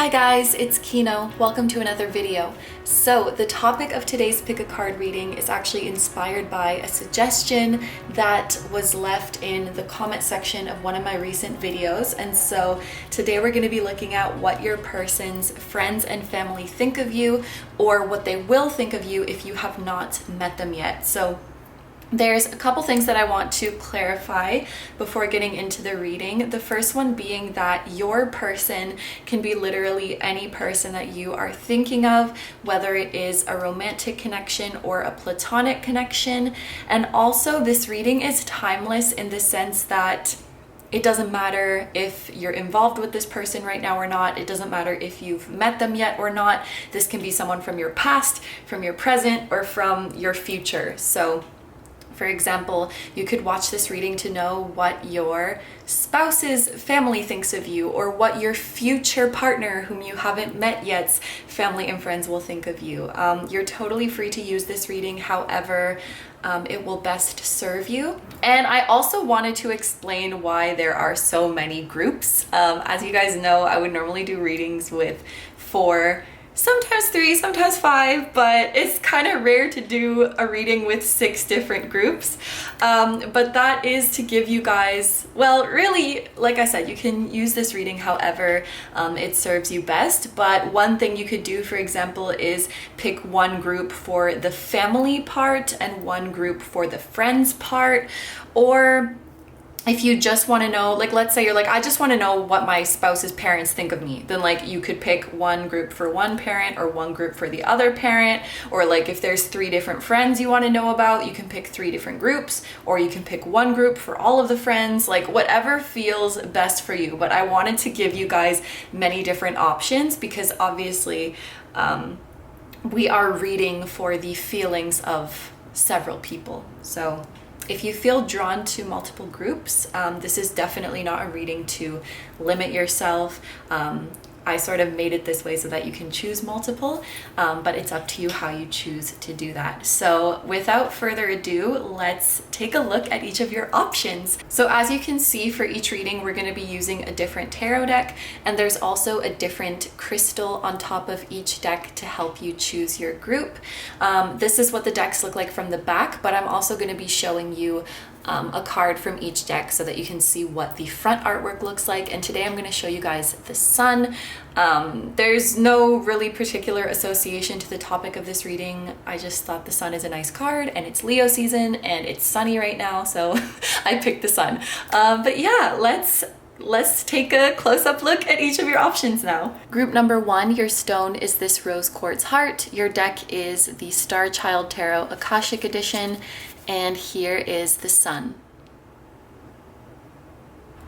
Hi guys, it's Kino. Welcome to another video. So the topic of today's pick a card reading is actually inspired by a suggestion that was left in the comment section of one of my recent videos. And so today we're going to be looking at what your person's friends and family think of you, or what they will think of you if you have not met them yet. So there's a couple things that I want to clarify before getting into the reading. The first one being that your person can be literally any person that you are thinking of, whether it is a romantic connection or a platonic connection. And also this reading is timeless in the sense that it doesn't matter if you're involved with this person right now or not. It doesn't matter if you've met them yet or not. This can be someone from your past, from your present, or from your future. So for example, you could watch this reading to know what your spouse's family thinks of you, or what your future partner, whom you haven't met yet's family and friends will think of you. You're totally free to use this reading however it will best serve you. And I also wanted to explain why there are so many groups. As you guys know, I would normally do readings with 4, sometimes 3, sometimes 5, but it's kind of rare to do a reading with 6 different groups. But that is to give you guys, well, really, like I said, you can use this reading however it serves you best. But one thing you could do, for example, is pick one group for the family part and one group for the friends part. Or if you just want to know, like let's say you're like, I just want to know what my spouse's parents think of me, then like you could pick one group for one parent or one group for the other parent. Or like if there's 3 different friends you want to know about, you can pick 3 different groups, or you can pick one group for all of the friends, like whatever feels best for you. But I wanted to give you guys many different options because obviously we are reading for the feelings of several people. So if you feel drawn to multiple groups, this is definitely not a reading to limit yourself. I sort of made it this way so that you can choose multiple, but it's up to you how you choose to do that. So without further ado, let's take a look at each of your options. So as you can see, for each reading, we're going to be using a different tarot deck, and there's also a different crystal on top of each deck to help you choose your group. This is what the decks look like from the back, but I'm also going to be showing you a card from each deck so that you can see what the front artwork looks like. And today I'm going to show you guys the sun. There's no really particular association to the topic of this reading. I just thought the sun is a nice card, and it's Leo season and it's sunny right now, so I picked the sun. But yeah, let's take a close-up look at each of your options now. Group number 1, your stone is this rose quartz heart. Your deck is the Starchild Tarot Akashic edition, and here is the sun.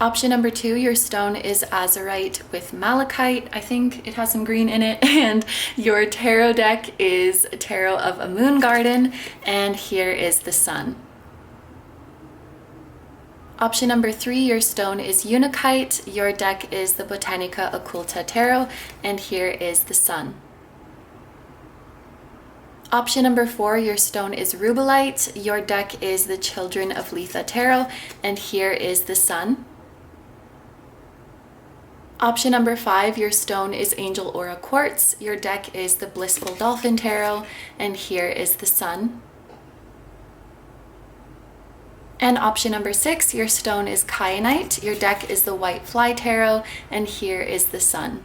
Option number 2, your stone is Azurite with Malachite. I think it has some green in it. And your tarot deck is Tarot of a Moon Garden, and here is the sun. Option number 3, your stone is Unakite. Your deck is the Botanica Oculta Tarot, and here is the sun. Option number 4, your stone is Rubellite. Your deck is the Children of Litha Tarot, and here is the sun. Option number 5, your stone is Angel Aura Quartz. Your deck is the Blissful Dolphin Tarot, and here is the sun. And option number 6, your stone is Kyanite. Your deck is the White Fly Tarot, and here is the sun.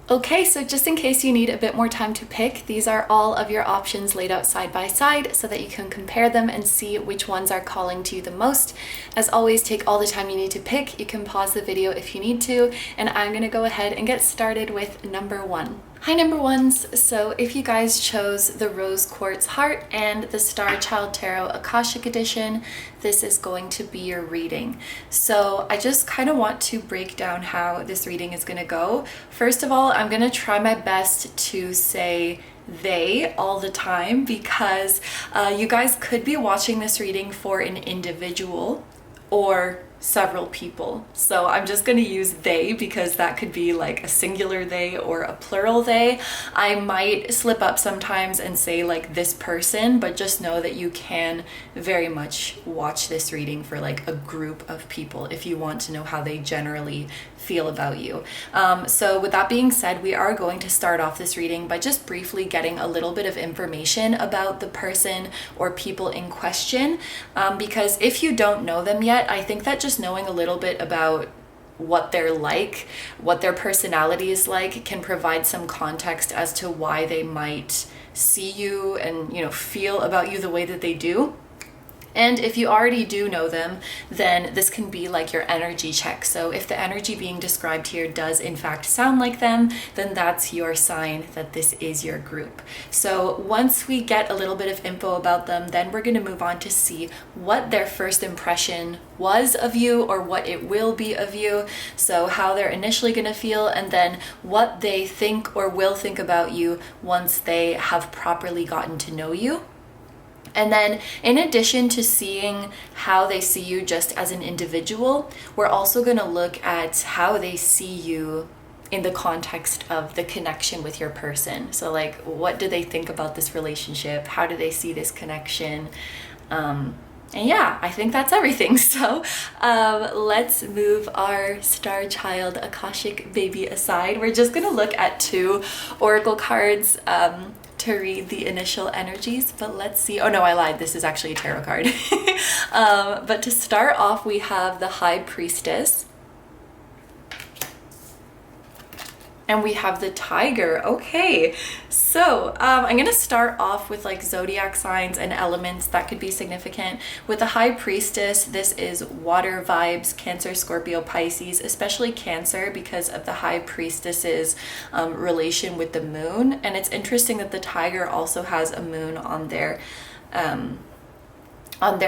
Okay, so just in case you need a bit more time to pick, these are all of your options laid out side by side so that you can compare them and see which ones are calling to you the most. As always, take all the time you need to pick. You can pause the video if you need to, and I'm gonna go ahead and get started with number 1. Hi number 1s, so if you guys chose the Rose Quartz Heart and the Starchild Tarot Akashic Edition, this is going to be your reading. So I just kind of want to break down how this reading is going to go. First of all, I'm going to try my best to say they all the time because you guys could be watching this reading for an individual or several people. So I'm just going to use they because that could be like a singular they or a plural they. I might slip up sometimes and say like this person, but just know that you can very much watch this reading for like a group of people if you want to know how they generally feel about you. So with that being said, we are going to start off this reading by just briefly getting a little bit of information about the person or people in question, because if you don't know them yet, I think that just knowing a little bit about what they're like, what their personality is like, can provide some context as to why they might see you and, you know, feel about you the way that they do. And if you already do know them, then this can be like your energy check. So if the energy being described here does in fact sound like them, then that's your sign that this is your group. So once we get a little bit of info about them, then we're going to move on to see what their first impression was of you or what it will be of you. So how they're initially going to feel, and then what they think or will think about you once they have properly gotten to know you. And then in addition to seeing how they see you just as an individual, we're also going to look at how they see you in the context of the connection with your person. So like, what do they think about this relationship? How do they see this connection? And yeah, I think that's everything. So let's move our Starchild Akashic baby aside. We're just going to look at 2 oracle cards to read the initial energies, but let's see. Oh no, I lied. This is actually a tarot card. But to start off, we have the High Priestess. And we have the Tiger. Okay, so I'm gonna start off with like zodiac signs and elements that could be significant. With the High Priestess, this is water vibes, Cancer, Scorpio, Pisces, especially Cancer because of the High Priestess's relation with the moon. And it's interesting that the Tiger also has a moon on their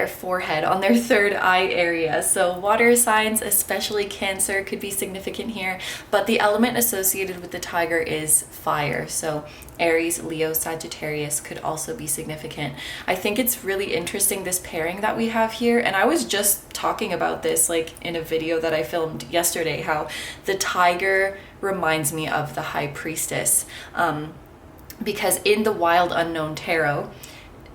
forehead, on their third eye area. So water signs, especially Cancer, could be significant here, but the element associated with the Tiger is fire. So Aries, Leo, Sagittarius could also be significant. I think it's really interesting, this pairing that we have here, and I was just talking about this like in a video that I filmed yesterday, how the Tiger reminds me of the High Priestess, because in the Wild Unknown Tarot,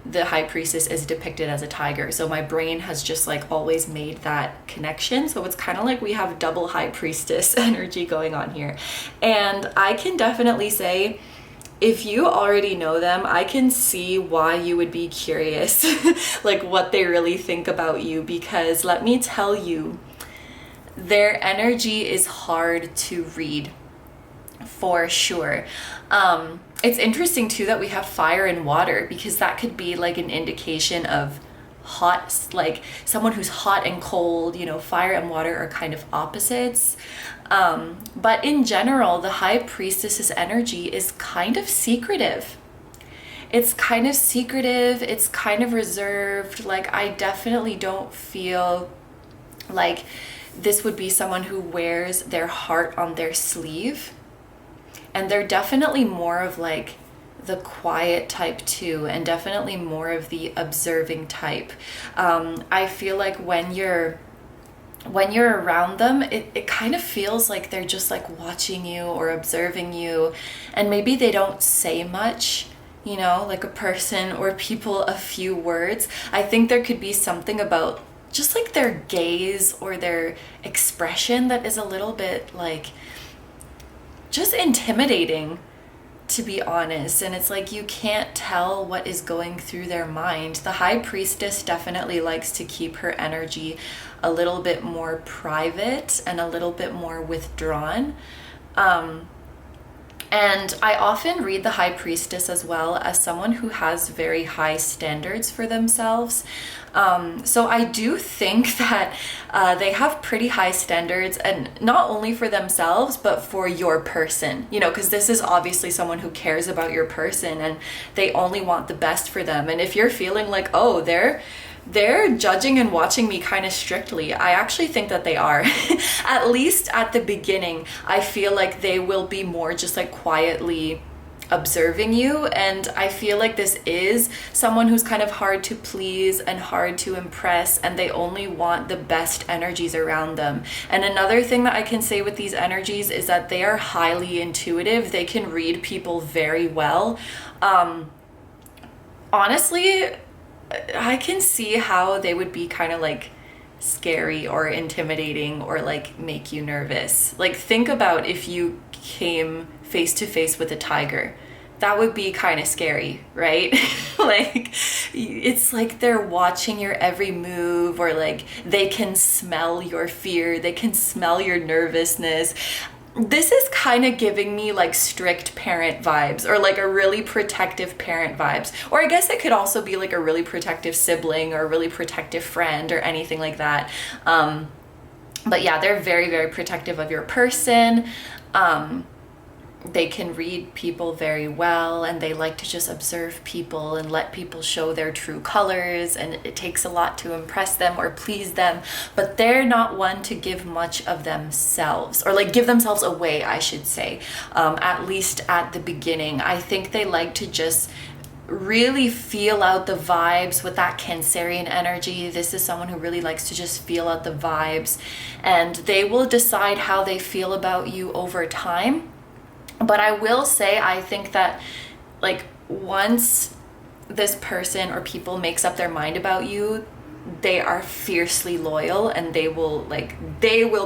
the High Priestess is depicted as a tiger. So my brain has just like always made that connection. So it's kind of like we have double High Priestess energy going on here. And I can definitely say, if you already know them, I can see why you would be curious, like what they really think about you, because let me tell you, their energy is hard to read for sure. It's interesting too that we have fire and water, because that could be like an indication of hot, like someone who's hot and cold. You know, fire and water are kind of opposites. But in general, the High Priestess's energy is kind of secretive. It's kind of secretive. It's kind of reserved. Like, I definitely don't feel like this would be someone who wears their heart on their sleeve. And they're definitely more of like the quiet type too, and definitely more of the observing type. I feel like when you're around them, it kind of feels like they're just like watching you or observing you, and maybe they don't say much, you know, like a person or people a few words. I think there could be something about just like their gaze or their expression that is a little bit like just intimidating, to be honest. And it's like you can't tell what is going through their mind. The High Priestess definitely likes to keep her energy a little bit more private and a little bit more withdrawn. And I often read the High Priestess as well as someone who has very high standards for themselves. So I do think that they have pretty high standards, and not only for themselves, but for your person, you know, because this is obviously someone who cares about your person and they only want the best for them. And if you're feeling like, oh, they're judging and watching me kind of strictly, I actually think that they are. At least at the beginning, I feel like they will be more just like quietly observing you. And I feel like this is someone who's kind of hard to please and hard to impress, and they only want the best energies around them. And another thing that I can say with these energies is that they are highly intuitive. They can read people very well. Honestly, I can see how they would be kind of like scary or intimidating or like make you nervous. Like, think about if you came face to face with a tiger. That would be kind of scary, right? Like, it's like they're watching your every move, or like they can smell your fear, they can smell your nervousness. This is kind of giving me like strict parent vibes, or like a really protective parent vibes. Or I guess it could also be like a really protective sibling or a really protective friend or anything like that. But yeah, they're very, very protective of your person. They can read people very well, and they like to just observe people and let people show their true colors, and it takes a lot to impress them or please them, but they're not one to give much of themselves, or like give themselves away, I should say, at least at the beginning. I think they like to just really feel out the vibes with that Cancerian energy. This is someone who really likes to just feel out the vibes, and they will decide how they feel about you over time. But I will say, I think that like once this person or people makes up their mind about you, they are fiercely loyal, and they will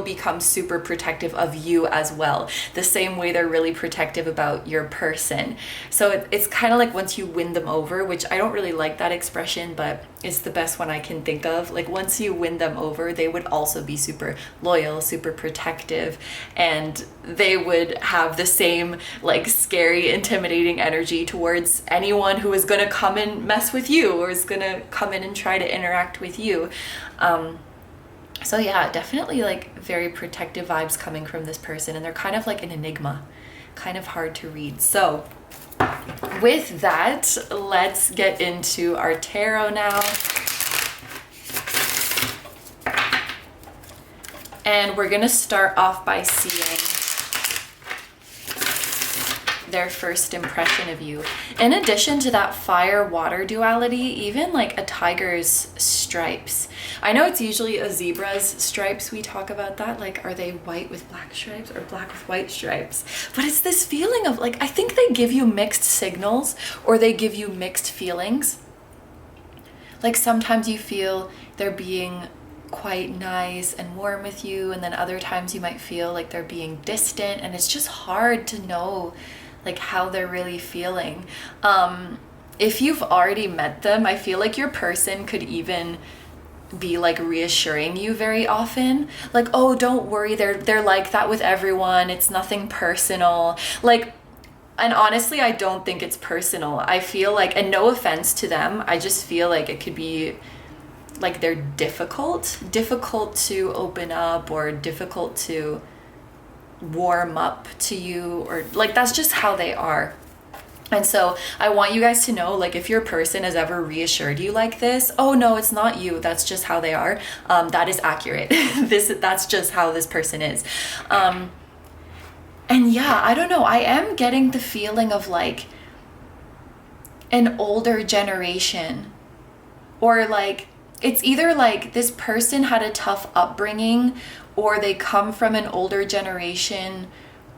become super protective of you as well, the same way they're really protective about your person. So it's kind of like once you win them over, which I don't really like that expression, but it's the best one I can think of. Like, once you win them over, they would also be super loyal, super protective, and they would have the same like scary, intimidating energy towards anyone who is going to come and mess with you, or is going to come in and try to interact with you. So yeah, definitely like very protective vibes coming from this person, and they're kind of like an enigma, kind of hard to read. So with that, let's get into our tarot now. And we're gonna start off by seeing their first impression of you. In addition to that fire-water duality, even like a tiger's stripes. I know it's usually a zebra's stripes we talk about that, like are they white with black stripes or black with white stripes? But it's this feeling of like, I think they give you mixed signals, or they give you mixed feelings. Like sometimes you feel they're being quite nice and warm with you, and then other times you might feel like they're being distant, and it's just hard to know like how they're really feeling. If you've already met them, I feel like your person could even be like reassuring you very often, like, oh, don't worry, they're like that with everyone, it's nothing personal. Like, and honestly, I don't think it's personal. I feel like, and no offense to them, I just feel like it could be like they're difficult to open up, or difficult to warm up to you, or like that's just how they are. And so I want you guys to know, like, if your person has ever reassured you like this, oh no, it's not you, that's just how they are, that is accurate. That's just how this person is. And yeah, I don't know, I am getting the feeling of like an older generation, or like it's either like this person had a tough upbringing, or they come from an older generation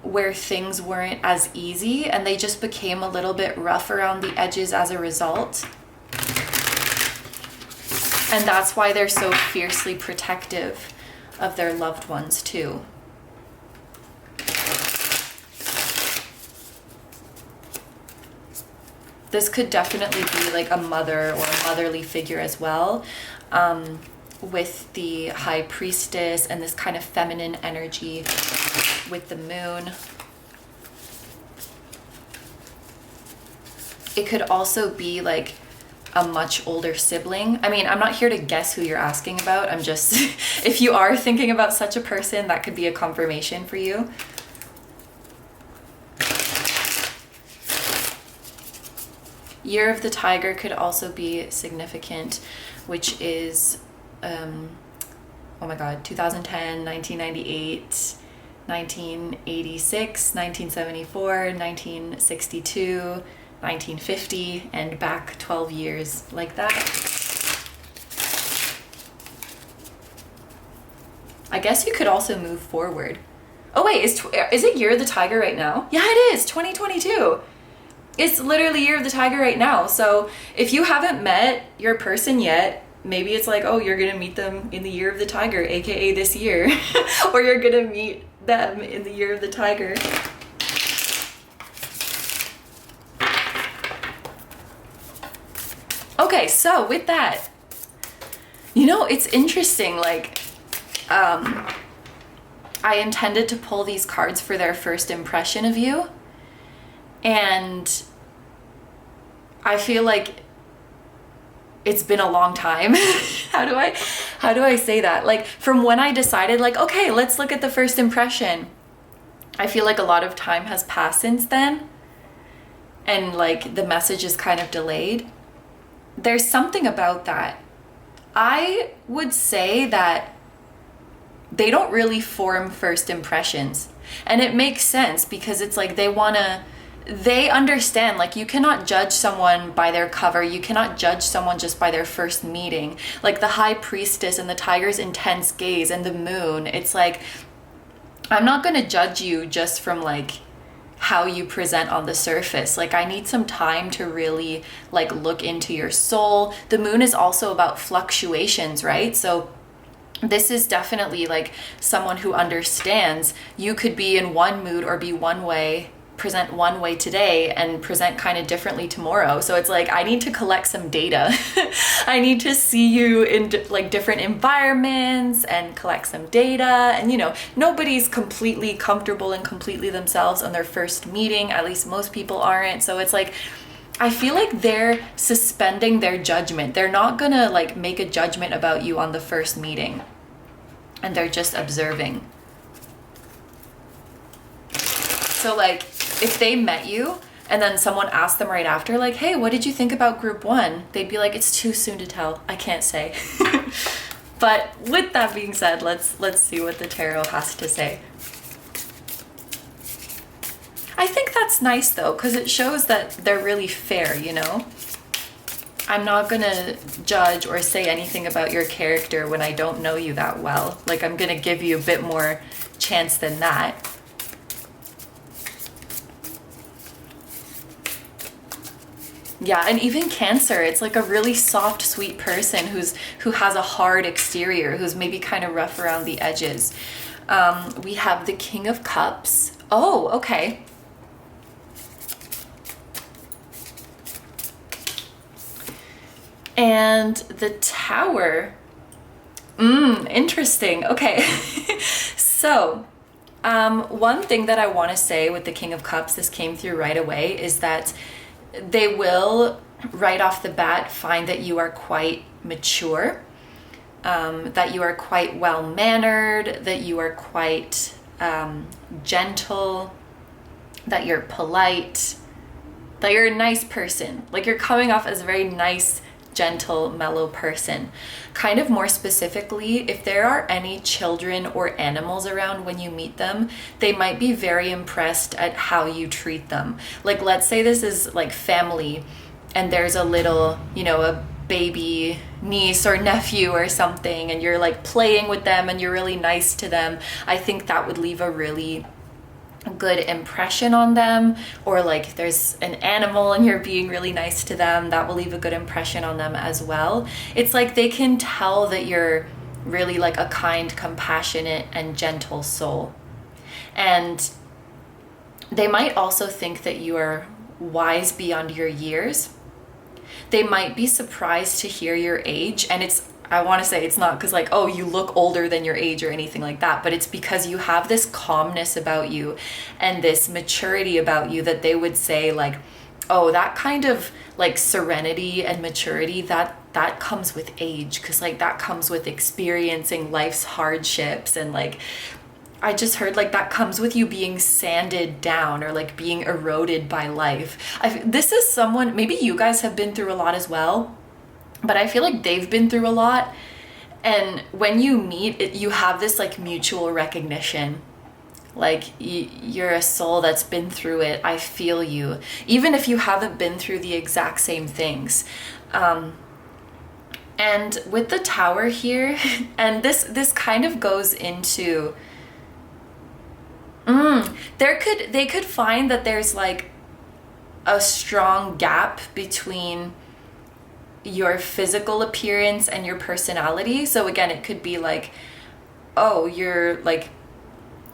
where things weren't as easy and they just became a little bit rough around the edges as a result. And that's why they're so fiercely protective of their loved ones too. This could definitely be like a mother or a motherly figure as well, with the High Priestess and this kind of feminine energy with the moon. It could also be like a much older sibling. I mean, I'm not here to guess who you're asking about. I'm just, if you are thinking about such a person, that could be a confirmation for you. Year of the Tiger could also be significant, which is, oh my God, 2010, 1998, 1986, 1974, 1962, 1950, and back 12 years like that. I guess you could also move forward. Oh wait, is it Year of the Tiger right now? Yeah, it is, 2022. It's literally Year of the Tiger right now. So if you haven't met your person yet, maybe it's like, oh, you're gonna meet them in the Year of the Tiger, aka this year. Or you're gonna meet them in the Year of the Tiger. Okay, so with that, you know, it's interesting, like, I intended to pull these cards for their first impression of you, and I feel like it's been a long time. How do I say that? Like, from when I decided, like, okay, let's look at the first impression, I feel like a lot of time has passed since then, and like the message is kind of delayed. There's something about that. I would say that they don't really form first impressions, and it makes sense because it's like they understand, like, you cannot judge someone by their cover. You cannot judge someone just by their first meeting. Like the High Priestess and the Tiger's intense gaze and the moon. It's like, I'm not going to judge you just from like how you present on the surface. Like, I need some time to really like look into your soul. The moon is also about fluctuations, right? So this is definitely like someone who understands you could be in one mood or be one way, present one way today and present kind of differently tomorrow. So it's like, I need to collect some data. I need to see you in like different environments and collect some data. And you know, nobody's completely comfortable and completely themselves on their first meeting. At least most people aren't. So it's like, I feel like they're suspending their judgment. They're not gonna like make a judgment about you on the first meeting, and they're just observing. So like, if they met you and then someone asked them right after, like, hey, what did you think about group one? They'd be like, it's too soon to tell. I can't say. But with that being said, let's see what the tarot has to say. I think that's nice though, because it shows that they're really fair, you know? I'm not gonna judge or say anything about your character when I don't know you that well. Like, I'm gonna give you a bit more chance than that. Yeah, and even Cancer, it's like a really soft, sweet person who has a hard exterior, who's maybe kind of rough around the edges. We have the King of Cups. Oh, okay. And the Tower. Interesting. Okay. So, one thing that I want to say with the King of Cups, this came through right away, is that they will, right off the bat, find that you are quite mature, that you are quite well-mannered, that you are quite gentle, that you're polite, that you're a nice person. Like, you're coming off as a very nice, gentle, mellow person. Kind of more specifically, if there are any children or animals around when you meet them, they might be very impressed at how you treat them. Like, let's say this is like family and there's a little, you know, a baby niece or nephew or something, and you're like playing with them and you're really nice to them. I think that would leave a really good impression on them. Or like, there's an animal and you're being really nice to them, that will leave a good impression on them as well. It's like they can tell that you're really like a kind, compassionate, and gentle soul. And they might also think that you are wise beyond your years. They might be surprised to hear your age, and I want to say it's not because like, oh, you look older than your age or anything like that, but it's because you have this calmness about you and this maturity about you that they would say like, oh, that kind of like serenity and maturity, that comes with age, because like that comes with experiencing life's hardships, and like I just heard like that comes with you being sanded down or like being eroded by life. This is someone, maybe you guys have been through a lot as well, but I feel like they've been through a lot. And when you meet, you have this like mutual recognition. Like, you're a soul that's been through it. I feel you. Even if you haven't been through the exact same things. And with the Tower here, and this kind of goes into... they could find that there's like a strong gap between your physical appearance and your personality. So again, it could be like, oh, you're like,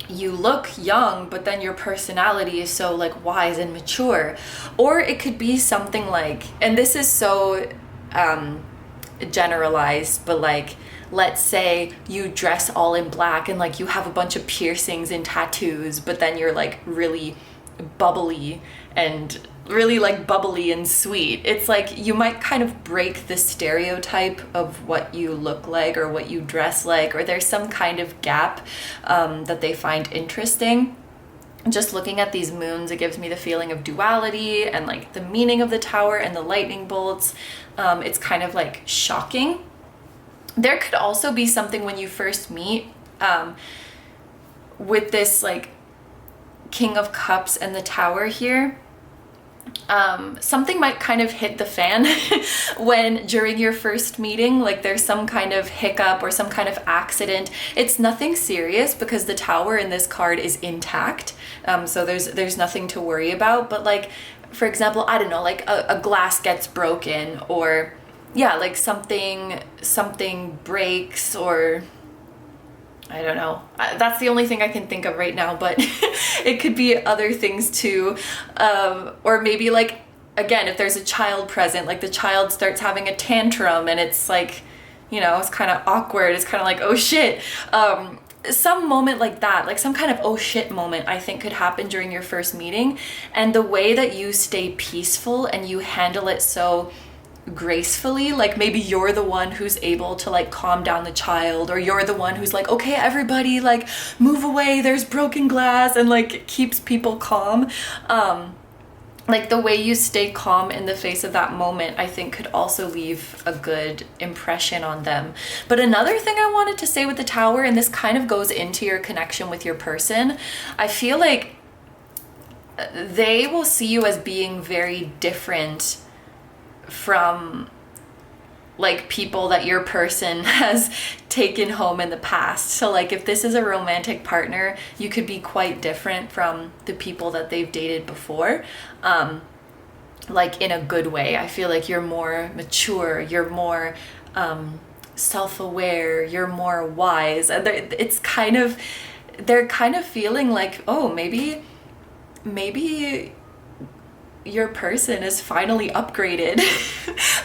you look young, but then your personality is so like wise and mature. Or it could be something like, and this is so generalized, but like, let's say you dress all in black and like you have a bunch of piercings and tattoos, but then you're like really bubbly and sweet. It's like you might kind of break the stereotype of what you look like or what you dress like, or there's some kind of gap that they find interesting. Just looking at these moons, it gives me the feeling of duality and like the meaning of the Tower and the lightning bolts. It's kind of like shocking. There could also be something when you first meet with this like King of Cups and the Tower here. Something might kind of hit the fan when during your first meeting, like there's some kind of hiccup or some kind of accident. It's nothing serious because the Tower in this card is intact. So there's nothing to worry about. But like, for example, I don't know, like a glass gets broken, or yeah, like something breaks, or I don't know. That's the only thing I can think of right now, but it could be other things too. Or maybe like, again, if there's a child present, like the child starts having a tantrum and it's like, you know, it's kind of awkward. It's kind of like, oh shit. Some moment like that, like some kind of oh shit moment, I think could happen during your first meeting. And the way that you stay peaceful and you handle it so gracefully, like maybe you're the one who's able to like calm down the child, or you're the one who's like, okay, everybody like move away, there's broken glass, and like keeps people calm. Like the way you stay calm in the face of that moment, I think could also leave a good impression on them. But another thing I wanted to say with the Tower, and this kind of goes into your connection with your person, I feel like they will see you as being very different from like people that your person has taken home in the past. So like if this is a romantic partner, you could be quite different from the people that they've dated before, like in a good way. I feel like you're more mature, you're more self-aware, you're more wise. And they're kind of feeling like, oh, maybe your person is finally upgraded.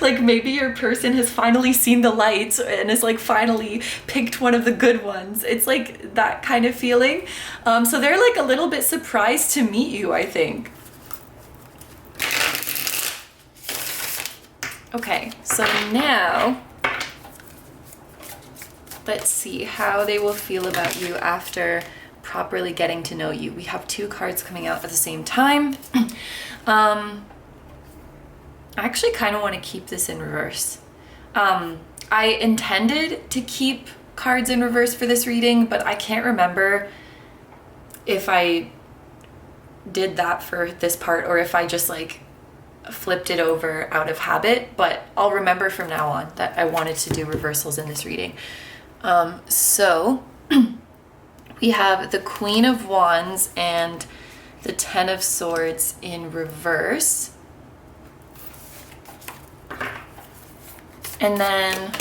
Like maybe your person has finally seen the lights and is like finally picked one of the good ones. It's like that kind of feeling. So they're like a little bit surprised to meet you, I think. Okay, so now let's see how they will feel about you after properly getting to know you. We have two cards coming out at the same time. I actually kind of want to keep this in reverse. I intended to keep cards in reverse for this reading, but I can't remember if I did that for this part or if I just like flipped it over out of habit, but I'll remember from now on that I wanted to do reversals in this reading. So we have the Queen of Wands and the Ten of Swords in reverse. And then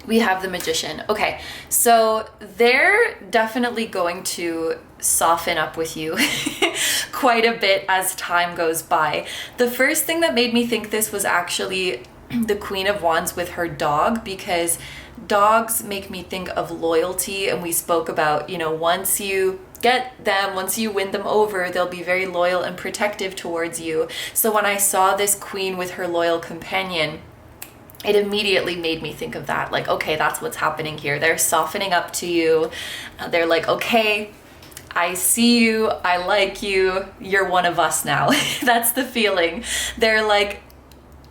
we have the Magician. Okay, so they're definitely going to soften up with you quite a bit as time goes by. The first thing that made me think this was actually the Queen of Wands with her dog, because dogs make me think of loyalty, and we spoke about, you know, once you win them over, they'll be very loyal and protective towards you. So when I saw this queen with her loyal companion, it immediately made me think of that. Like, okay, that's what's happening here. They're softening up to you. They're like, okay, I see you, I like you, you're one of us now. That's the feeling. They're like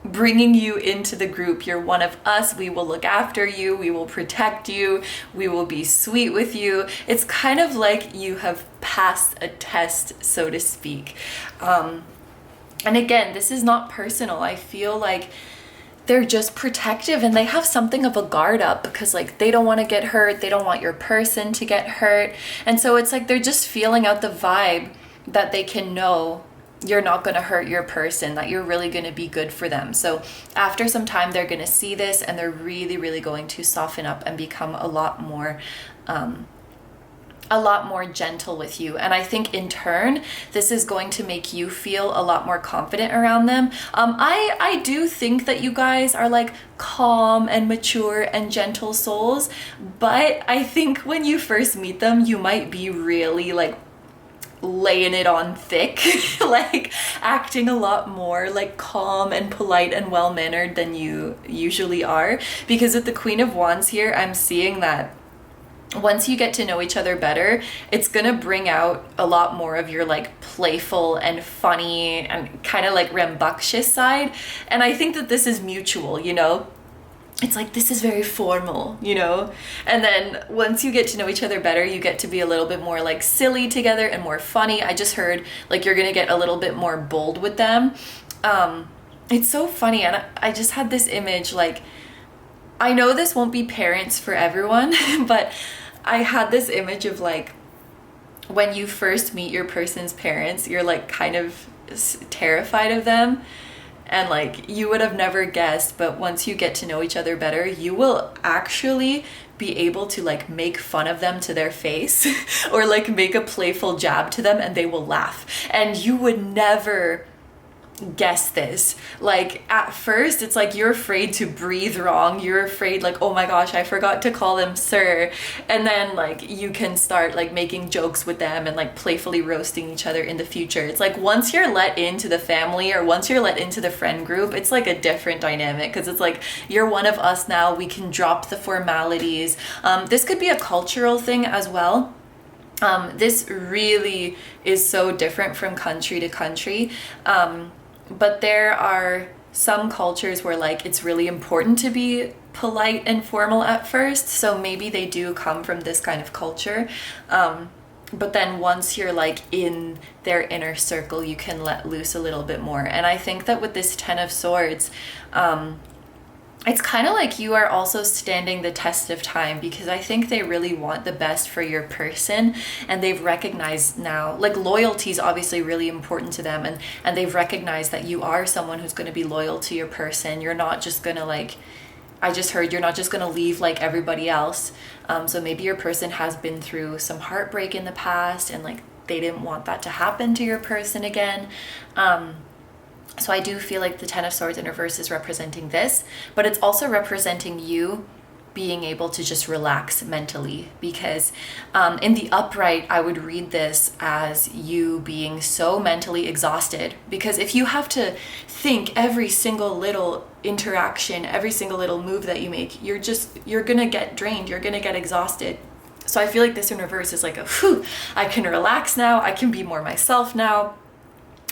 bringing you into the group. You're one of us. We will look after you. We will protect you. We will be sweet with you. It's kind of like you have passed a test, so to speak. And again, this is not personal. I feel like they're just protective and they have something of a guard up because like they don't want to get hurt. They don't want your person to get hurt. And so it's like they're just feeling out the vibe that they can know you're not going to hurt your person, that you're really going to be good for them. So after some time, they're going to see this and they're really, really going to soften up and become a lot more gentle with you. And I think in turn, this is going to make you feel a lot more confident around them. I do think that you guys are like calm and mature and gentle souls, but I think when you first meet them, you might be really like laying it on thick, like acting a lot more like calm and polite and well-mannered than you usually are. Because with the Queen of Wands here, I'm seeing that once you get to know each other better, it's gonna bring out a lot more of your like playful and funny and kind of like rambunctious side. And I think that this is mutual, you know? It's like, this is very formal, you know? And then once you get to know each other better, you get to be a little bit more like silly together and more funny. I just heard like you're gonna get a little bit more bold with them. It's so funny. And I just had this image, like, I know this won't be parents for everyone, but I had this image of like, when you first meet your person's parents, you're like kind of terrified of them. And like, you would have never guessed, but once you get to know each other better, you will actually be able to like make fun of them to their face or like make a playful jab to them and they will laugh. And you would never guess this. Like at first it's like you're afraid to breathe wrong, you're afraid like, oh my gosh, I forgot to call them sir. And then like you can start like making jokes with them and like playfully roasting each other in the future. It's like once you're let into the family or once you're let into the friend group, it's like a different dynamic because it's like you're one of us now. We can drop the formalities. This could be a cultural thing as well. This really is so different from country to country. But there are some cultures where like it's really important to be polite and formal at first. So maybe they do come from this kind of culture. But then once you're like in their inner circle, you can let loose a little bit more. And I think that with this Ten of Swords, it's kind of like you are also standing the test of time because I think they really want the best for your person and they've recognized now, like loyalty is obviously really important to them and they've recognized that you are someone who's going to be loyal to your person. You're not just going to like, I just heard you're not just going to leave like everybody else. So maybe your person has been through some heartbreak in the past and like they didn't want that to happen to your person again. So I do feel like the Ten of Swords in reverse is representing this, but it's also representing you being able to just relax mentally because in the upright, I would read this as you being so mentally exhausted because if you have to think every single little interaction, every single little move that you make, you're gonna get drained, you're gonna get exhausted. So I feel like this in reverse is like a whew, I can relax now, I can be more myself now.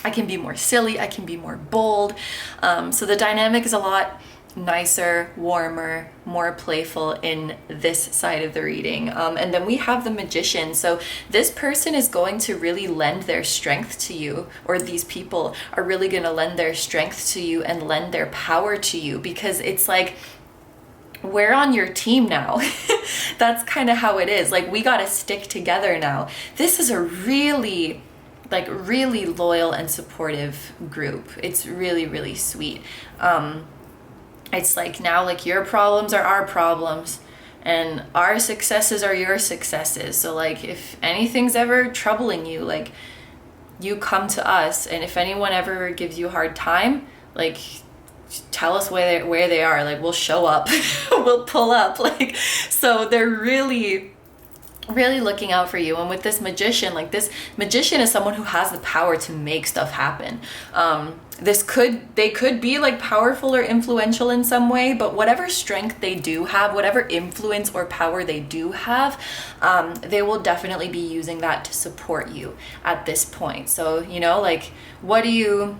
I can be more silly, I can be more bold. So the dynamic is a lot nicer, warmer, more playful in this side of the reading. And then we have the Magician. So this person is going to really lend their strength to you, or these people are really going to lend their strength to you and lend their power to you because it's like, we're on your team now. That's kind of how it is. Like, we got to stick together now. This is a really loyal and supportive group. It's really, really sweet. It's like now like your problems are our problems and our successes are your successes. So like if anything's ever troubling you, like you come to us, and if anyone ever gives you a hard time, like tell us where they are. Like we'll show up, we'll pull up. Like, so they're really looking out for you. And with this Magician, like this Magician is someone who has the power to make stuff happen. They could be like powerful or influential in some way, but whatever strength they do have, whatever influence or power they do have, they will definitely be using that to support you at this point. So, you know, like what do you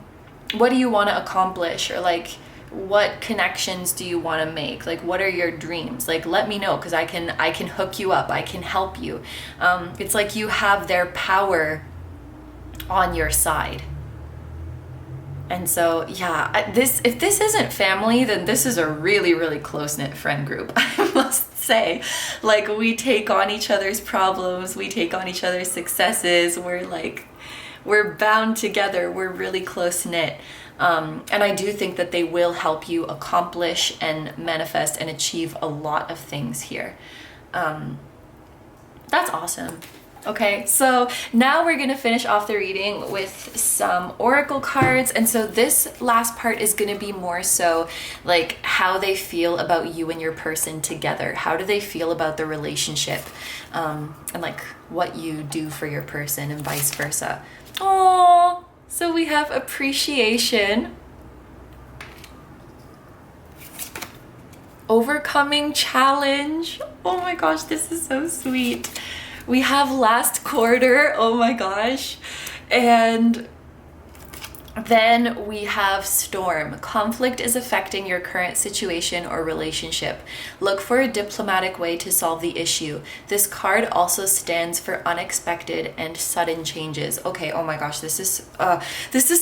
want to accomplish, or like what connections do you want to make? Like, what are your dreams? Like, let me know, because I can hook you up, I can help you. It's like you have their power on your side. And so, yeah, if this isn't family, then this is a really, really close-knit friend group, I must say. Like, we take on each other's problems, we take on each other's successes, we're bound together, we're really close-knit. And I do think that they will help you accomplish and manifest and achieve a lot of things here. That's awesome. Okay, so now we're gonna finish off the reading with some oracle cards. And so this last part is gonna be more so like how they feel about you and your person together. How do they feel about the relationship? And like what you do for your person and vice versa. Oh, so we have appreciation, overcoming challenge. Oh my gosh, this is so sweet. We have last quarter, oh my gosh. And then we have storm. Conflict is affecting your current situation or relationship. Look for a diplomatic way to solve the issue. This card also stands for unexpected and sudden changes. Okay, oh my gosh, this is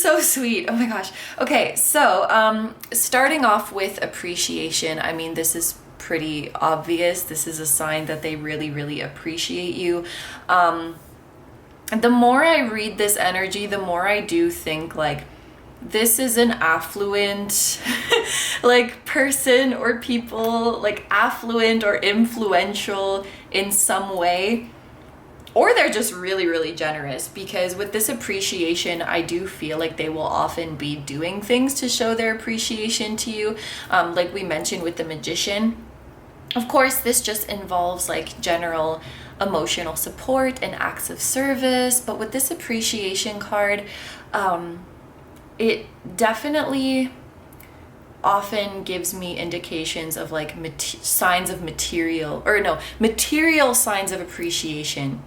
so sweet. Oh my gosh. Okay, so starting off with appreciation. I mean, this is pretty obvious. This is a sign that they really, really appreciate you. The more I read this energy, the more I do think like this is an affluent like person or people, like affluent or influential in some way, or they're just really, really generous, because with this appreciation, I do feel like they will often be doing things to show their appreciation to you. Like we mentioned with the magician. Of course, this just involves like general emotional support and acts of service. But with this appreciation card, it definitely often gives me indications of like signs of material signs of appreciation,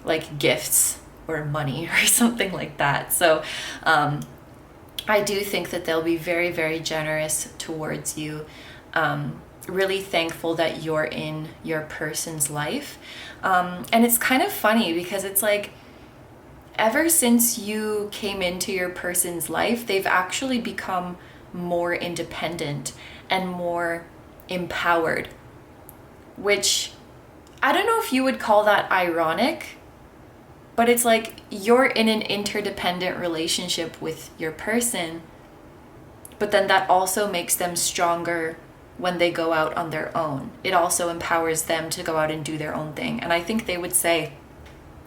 like gifts or money or something like that. So I do think that they'll be very, very generous towards you. Really thankful that you're in your person's life. And it's kind of funny because it's like ever since you came into your person's life, they've actually become more independent and more empowered, which I don't know if you would call that ironic, but it's like you're in an interdependent relationship with your person, but then that also makes them stronger when they go out on their own. It also empowers them to go out and do their own thing. And I think they would say,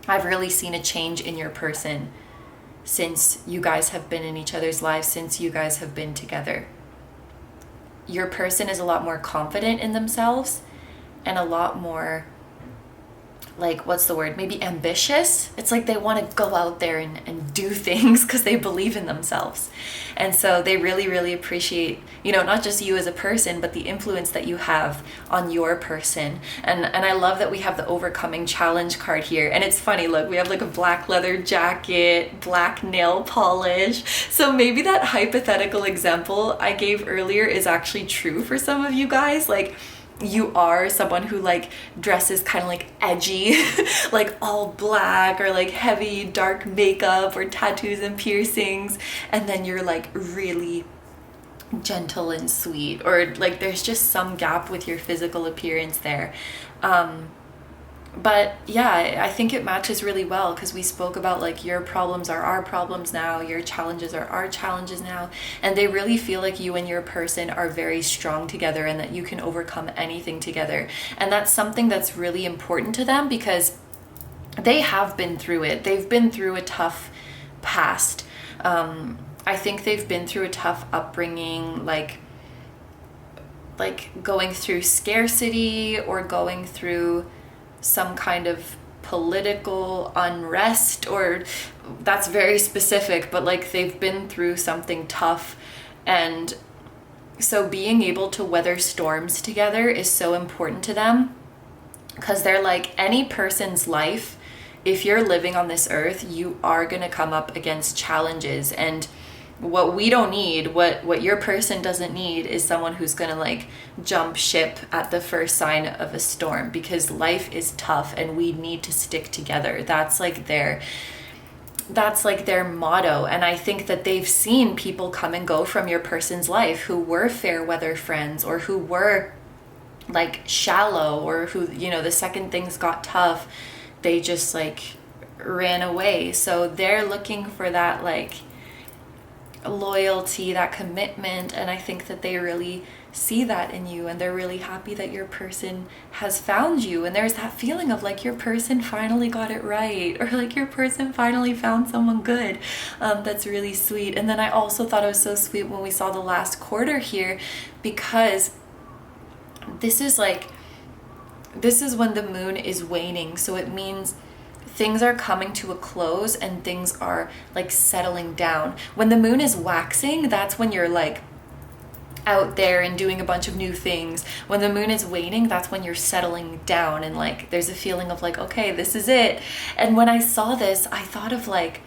I've really seen a change in your person since you guys have been in each other's lives, since you guys have been together. Your person is a lot more confident in themselves and a lot more, like, what's the word? Maybe ambitious. It's like they want to go out there and do things because they believe in themselves. And so they really, really appreciate, not just you as a person, but the influence that you have on your person. And I love that we have the overcoming challenge card here. And it's funny, look, we have like a black leather jacket, black nail polish. So maybe that hypothetical example I gave earlier is actually true for some of you guys. Like, you are someone who like dresses kind of like edgy, like all black or like heavy dark makeup or tattoos and piercings, and then you're like really gentle and sweet, or like there's just some gap with your physical appearance there. But yeah, I think it matches really well because we spoke about like your problems are our problems now, your challenges are our challenges now, and they really feel like you and your person are very strong together and that you can overcome anything together. And that's something that's really important to them because they have been through it. They've been through a tough past. I think they've been through a tough upbringing, like going through scarcity or going through some kind of political unrest, or that's very specific, but like they've been through something tough. And so being able to weather storms together is so important to them because they're like, any person's life, if you're living on this earth, you are going to come up against challenges. And what we don't need, what your person doesn't need, is someone who's gonna like jump ship at the first sign of a storm, because life is tough and we need to stick together. That's like their motto. And I think that they've seen people come and go from your person's life who were fair weather friends, or who were like shallow, or who, you know, the second things got tough, they just like ran away. So they're looking for that like loyalty, that commitment, and I think that they really see that in you, and they're really happy that your person has found you. And there's that feeling of like your person finally got it right, or like your person finally found someone good. That's really sweet. And then I also thought it was so sweet when we saw the last quarter here, because this is when the moon is waning, so it means things are coming to a close and things are like settling down. When the moon is waxing, that's when you're like out there and doing a bunch of new things. When the moon is waning, that's when you're settling down, and like there's a feeling of like, okay, this is it. And when I saw this, I thought of like,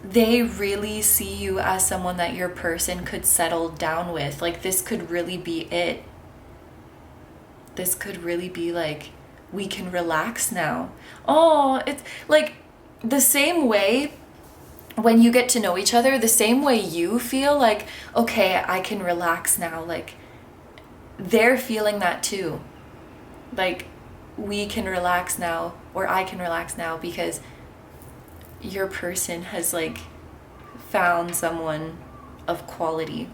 they really see you as someone that your person could settle down with. Like this could really be it. This could really be like, we can relax now. Oh, it's like the same way when you get to know each other, the same way you feel like, okay, I can relax now. Like they're feeling that too. Like we can relax now, or I can relax now, because your person has like found someone of quality.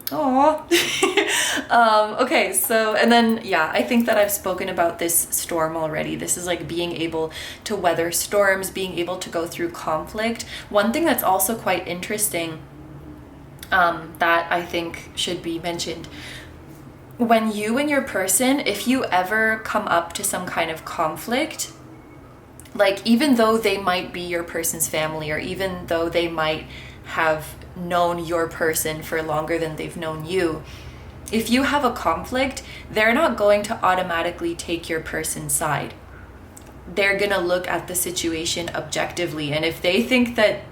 Aww. Okay, so, and then, yeah, I think that I've spoken about this storm already. This is like being able to weather storms, being able to go through conflict. One thing that's also quite interesting, that I think should be mentioned, when you and your person, if you ever come up to some kind of conflict, like even though they might be your person's family, or even though they might have known your person for longer than they've known you, if you have a conflict, they're not going to automatically take your person's side. They're gonna look at the situation objectively, and if they think that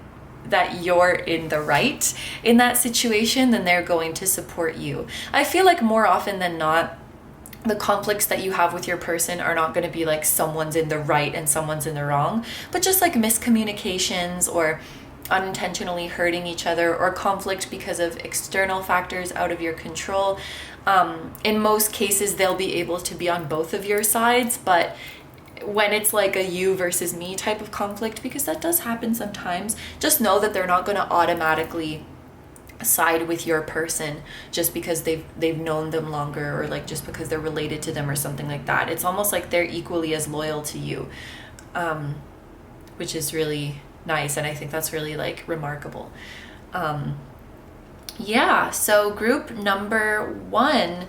you're in the right in that situation, then they're going to support you. I feel like more often than not, the conflicts that you have with your person are not going to be like someone's in the right and someone's in the wrong, but just like miscommunications, or unintentionally hurting each other, or conflict because of external factors out of your control. In most cases, they'll be able to be on both of your sides, but when it's like a you versus me type of conflict, because that does happen sometimes, just know that they're not going to automatically side with your person just because they've known them longer, or like just because they're related to them or something like that. It's almost like they're equally as loyal to you, which is really nice, and I think that's really like remarkable. Yeah, so group number 1,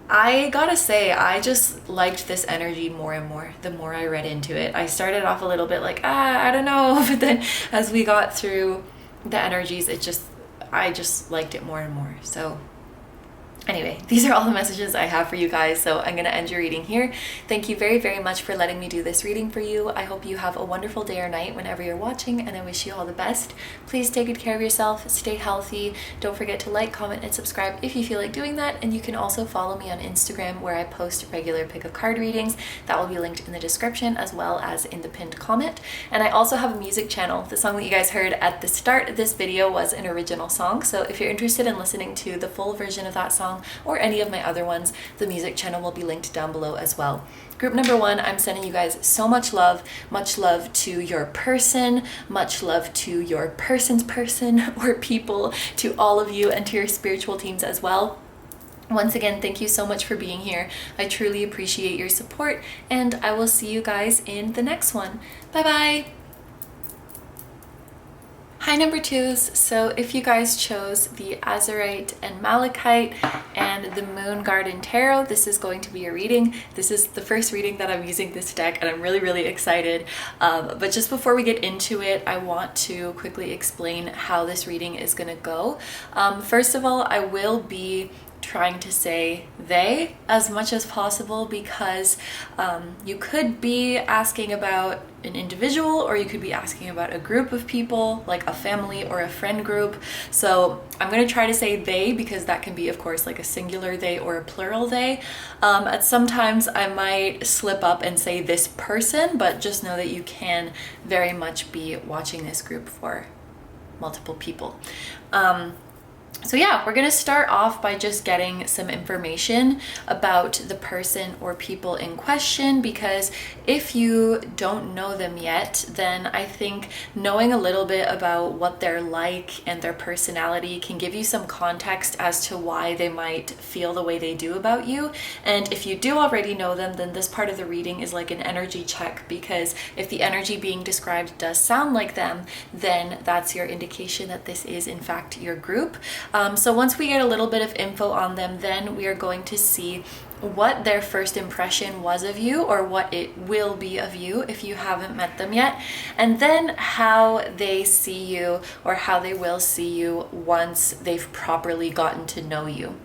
I gotta say, I just liked this energy more and more the more I read into it. I started off a little bit like, I don't know, but then as we got through the energies, I just liked it more and more. So anyway, these are all the messages I have for you guys, so I'm going to end your reading here. Thank you very, very much for letting me do this reading for you. I hope you have a wonderful day or night whenever you're watching, and I wish you all the best. Please take good care of yourself, stay healthy. Don't forget to like, comment, and subscribe if you feel like doing that, and you can also follow me on Instagram, where I post regular pick a card readings. That will be linked in the description as well as in the pinned comment. And I also have a music channel. The song that you guys heard at the start of this video was an original song, so if you're interested in listening to the full version of that song, or any of my other ones, the music channel will be linked down below as well. Group number 1, I'm sending you guys so much love to your person, much love to your person's person or people, to all of you, and to your spiritual teams as well. Once again, thank you so much for being here. I truly appreciate your support, and I will see you guys in the next one. Bye bye. Hi number 2s, so if you guys chose the Azurite and Malachite and the Moon Garden Tarot, this is going to be a reading. This is the first reading that I'm using this deck, and I'm really, really excited. But just before we get into it, I want to quickly explain how this reading is going to go. First of all, I will be trying to say they as much as possible, because you could be asking about an individual, or you could be asking about a group of people, like a family or a friend group. So I'm going to try to say they, because that can be, of course, like a singular they or a plural they. At sometimes I might slip up and say this person, but just know that you can very much be watching this group for multiple people. So yeah, we're gonna start off by just getting some information about the person or people in question, because if you don't know them yet, then I think knowing a little bit about what they're like and their personality can give you some context as to why they might feel the way they do about you. And if you do already know them, then this part of the reading is like an energy check, because if the energy being described does sound like them, then that's your indication that this is in fact your group. So once we get a little bit of info on them, then we are going to see what their first impression was of you, or what it will be of you if you haven't met them yet, and then how they see you, or how they will see you once they've properly gotten to know you.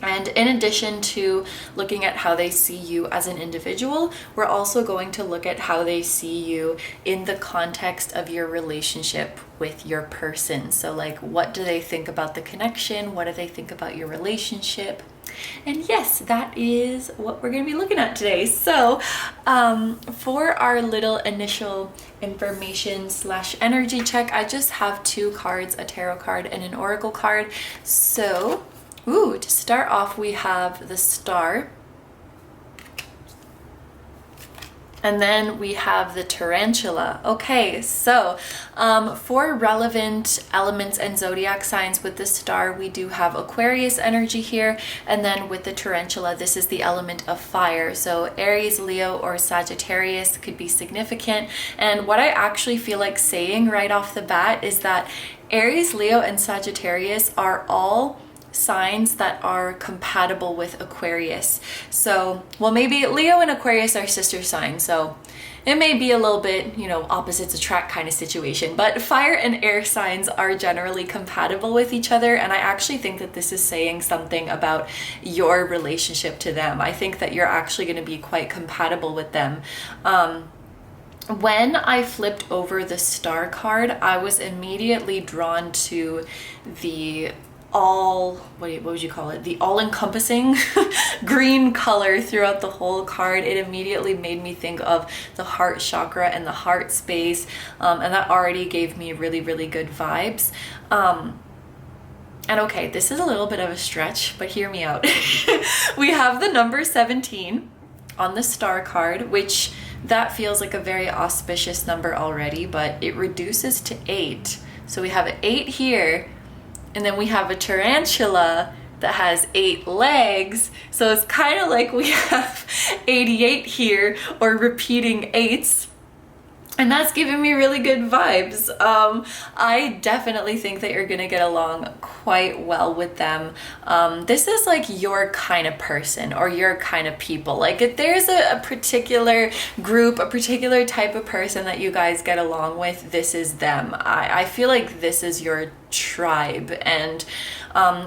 And in addition to looking at how they see you as an individual, we're also going to look at how they see you in the context of your relationship with your person. So like, what do they think about the connection? What do they think about your relationship? And yes, that is what we're going to be looking at today. So for our little initial information / energy check, I just have 2 cards, a tarot card and an oracle card. So to start off, we have the Star, and then we have the Tarantula. Okay, so for relevant elements and zodiac signs with the Star, we do have Aquarius energy here, and then with the Tarantula, this is the element of fire. So Aries, Leo, or Sagittarius could be significant. And what I actually feel like saying right off the bat is that Aries, Leo, and Sagittarius are all signs that are compatible with Aquarius. So, well, maybe Leo and Aquarius are sister signs, so it may be a little bit, you know, opposites attract kind of situation, but fire and air signs are generally compatible with each other, and I actually think that this is saying something about your relationship to them. I think that you're actually going to be quite compatible with them. When I flipped over the Star card, I was immediately drawn to the what would you call it? The all-encompassing green color throughout the whole card. It immediately made me think of the heart chakra and the heart space, and that already gave me really, really good vibes. And okay, this is a little bit of a stretch, but hear me out. We have the number 17 on the Star card, which that feels like a very auspicious number already, but it reduces to 8. So we have an 8 here, and then we have a tarantula that has 8 legs. So it's kind of like we have 88 here, or repeating 8s. And that's giving me really good vibes. I definitely think that you're gonna get along quite well with them. This is like your kind of person, or your kind of people. Like if there's a particular group, a particular type of person that you guys get along with, this is them. I feel like this is your tribe. And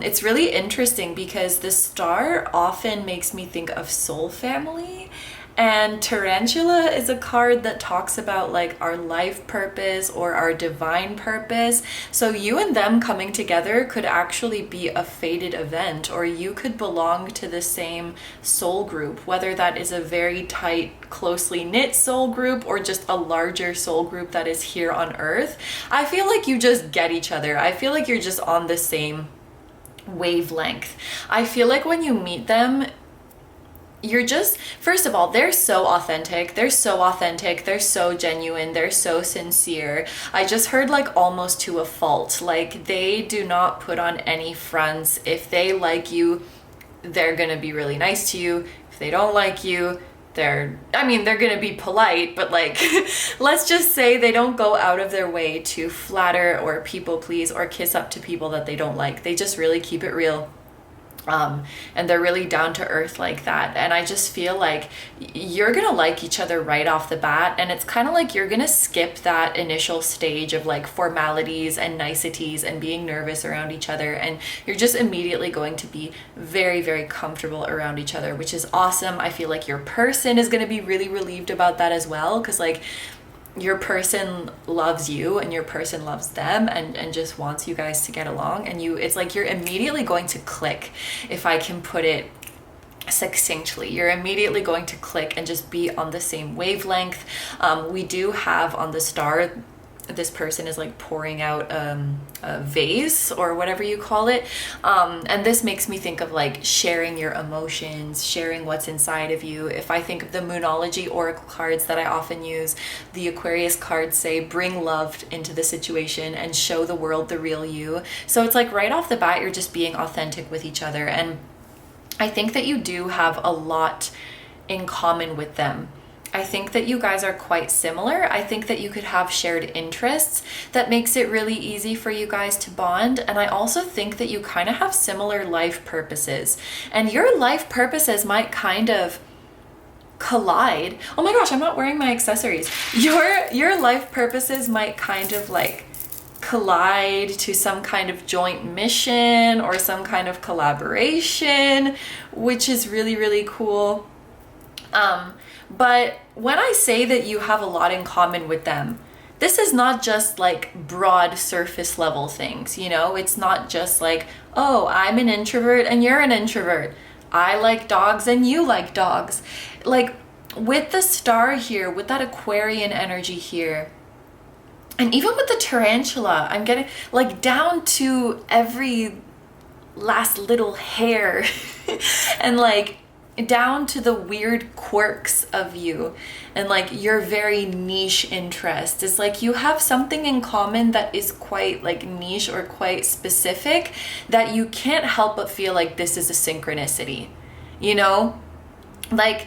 it's really interesting because the Star often makes me think of soul family. And Tarantula is a card that talks about like our life purpose or our divine purpose. So you and them coming together could actually be a fated event, or you could belong to the same soul group, whether that is a very tight, closely knit soul group or just a larger soul group that is here on Earth. I feel like you just get each other. I feel like you're just on the same wavelength. I feel like when you meet them, you're just, first of all, they're so authentic, they're so genuine, they're so sincere. I just heard like almost to a fault. Like they do not put on any fronts. If they like you, they're gonna be really nice to you. If they don't like you, they're gonna be polite, but like let's just say they don't go out of their way to flatter or people please or kiss up to people that they don't like. They just really keep it real. And they're really down to earth like that. And I just feel like you're gonna like each other right off the bat. And it's kind of like you're gonna skip that initial stage of like formalities and niceties and being nervous around each other. And you're just immediately going to be very, very comfortable around each other, which is awesome. I feel like your person is gonna be really relieved about that as well. Cause like, your person loves you and your person loves them and just wants you guys to get along, and it's like you're immediately going to click, if I can put it succinctly. You're immediately going to click and just be on the same wavelength. We do have on the star, this person is like pouring out a vase or whatever you call it, and this makes me think of like sharing your emotions, sharing what's inside of you. If I think of the Moonology oracle cards that I often use, the Aquarius cards say bring love into the situation and show the world the real you. So it's like right off the bat you're just being authentic with each other, and I think that you do have a lot in common with them. I think that you guys are quite similar. I think that you could have shared interests that makes it really easy for you guys to bond. And I also think that you kind of have similar life purposes, and your life purposes might kind of collide. Oh my gosh, I'm not wearing my accessories. Your life purposes might kind of like collide to some kind of joint mission or some kind of collaboration, which is really, really cool. But when I say that you have a lot in common with them, this is not just like broad surface level things, you know? It's not just like, oh, I'm an introvert and you're an introvert. I like dogs and you like dogs. Like with the star here, with that Aquarian energy here, and even with the tarantula, I'm getting like down to every last little hair and like down to the weird quirks of you and like your very niche interest. It's like you have something in common that is quite like niche or quite specific that you can't help but feel like this is a synchronicity, you know? Like,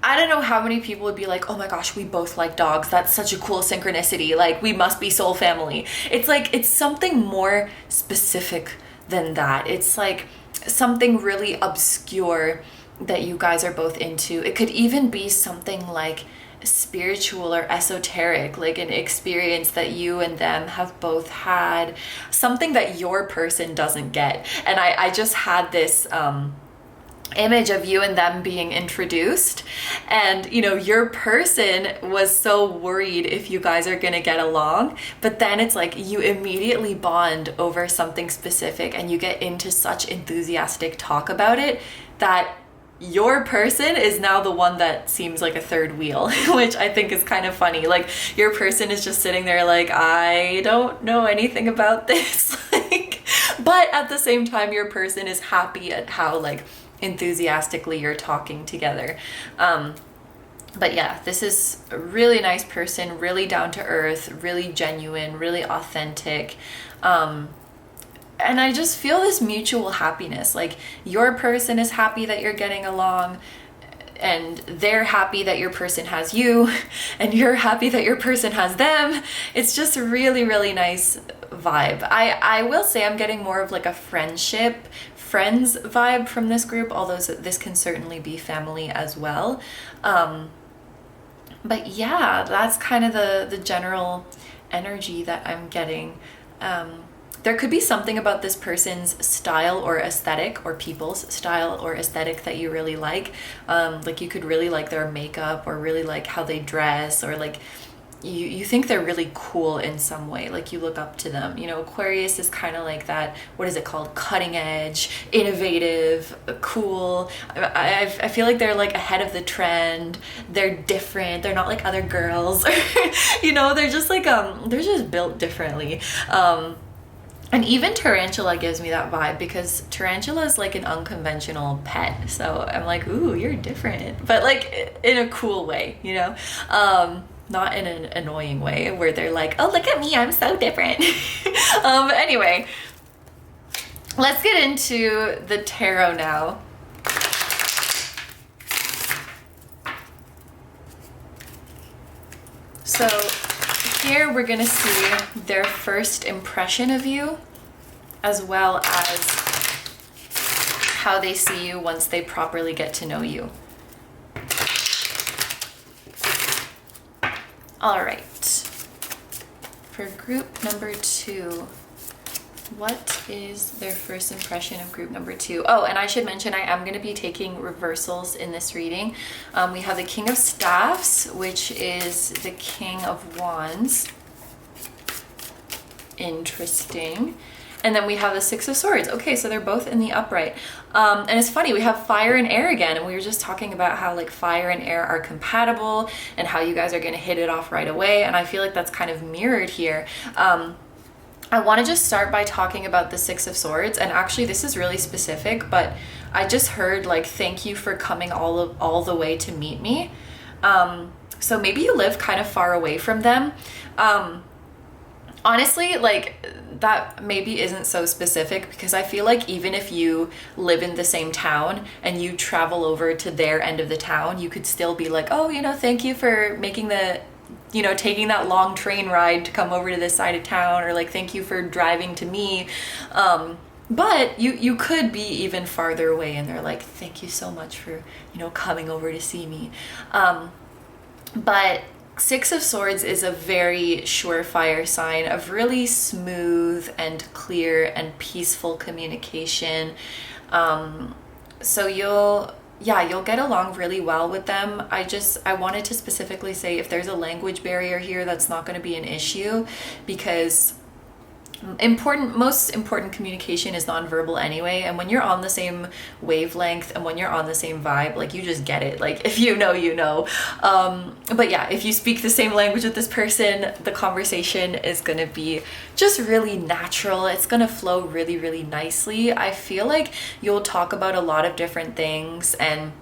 I don't know how many people would be like, oh my gosh, we both like dogs. That's such a cool synchronicity. Like, we must be soul family. It's like, it's something more specific than that. It's like something really obscure that you guys are both into. It could even be something like spiritual or esoteric, like an experience that you and them have both had, something that your person doesn't get. And I just had this image of you and them being introduced, and you know, your person was so worried if you guys are gonna get along, but then it's like you immediately bond over something specific and you get into such enthusiastic talk about it that your person is now the one that seems like a third wheel, which I think is kind of funny. Like your person is just sitting there like, I don't know anything about this. Like, but at the same time, your person is happy at how like enthusiastically you're talking together. But yeah, this is a really nice person, really down to earth, really genuine, really authentic. And I just feel this mutual happiness. Like your person is happy that you're getting along, and they're happy that your person has you, and you're happy that your person has them. It's just a really, really nice vibe. I will say I'm getting more of like a friends vibe from this group, although this can certainly be family as well. But yeah, that's kind of the general energy that I'm getting. There could be something about this person's style or aesthetic, or people's style or aesthetic that you really like. Like you could really like their makeup, or really like how they dress, or like you think they're really cool in some way, like you look up to them. You know, Aquarius is kind of like that, what is it called? Cutting edge, innovative, cool. I feel like they're like ahead of the trend. They're different. They're not like other girls. You know, they're just like, they're just built differently. And even tarantula gives me that vibe, because tarantula is like an unconventional pet. So I'm like, ooh, you're different, but like in a cool way, you know? Not in an annoying way where they're like, oh, look at me, I'm so different. Anyway, let's get into the tarot now. So here we're gonna see their first impression of you, as well as how they see you once they properly get to know you. All right. For group number 2, what is their first impression of group number 2? Oh, and I should mention I am going to be taking reversals in this reading. We have the King of Staffs, which is the King of Wands. Interesting. And then we have the Six of Swords. Okay, so they're both in the upright. And it's funny, we have fire and air again, and we were just talking about how like fire and air are compatible and how you guys are going to hit it off right away. And I feel like that's kind of mirrored here. I want to just start by talking about the Six of Swords, and actually this is really specific, but I just heard like, thank you for coming all the way to meet me. So maybe you live kind of far away from them. Honestly, like that maybe isn't so specific, because I feel like even if you live in the same town and you travel over to their end of the town, you could still be like, oh, you know, thank you for making the, you know, taking that long train ride to come over to this side of town, or like, thank you for driving to me. But you could be even farther away and they're like, thank you so much for, you know, coming over to see me. But Six of Swords is a very surefire sign of really smooth and clear and peaceful communication. So you'll get along really well with them. I wanted to specifically say if there's a language barrier here, that's not going to be an issue, because most important communication is nonverbal anyway, and when you're on the same wavelength and when you're on the same vibe, like you just get it. Like if you know, you know. But yeah, if you speak the same language with this person, the conversation is gonna be just really natural. It's gonna flow really, really nicely. I feel like you'll talk about a lot of different things and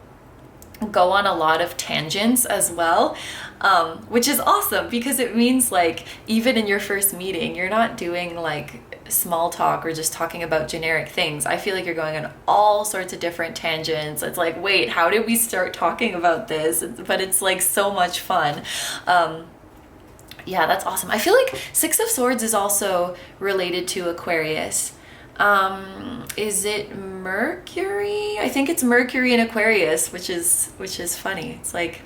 go on a lot of tangents as well, which is awesome, because it means like even in your first meeting, you're not doing like small talk or just talking about generic things. I feel like you're going on all sorts of different tangents. It's like, wait, how did we start talking about this? But it's like so much fun. Yeah, that's awesome. I feel like Six of Swords is also related to Aquarius. Is it Mercury? I think it's Mercury in Aquarius, which is funny. It's like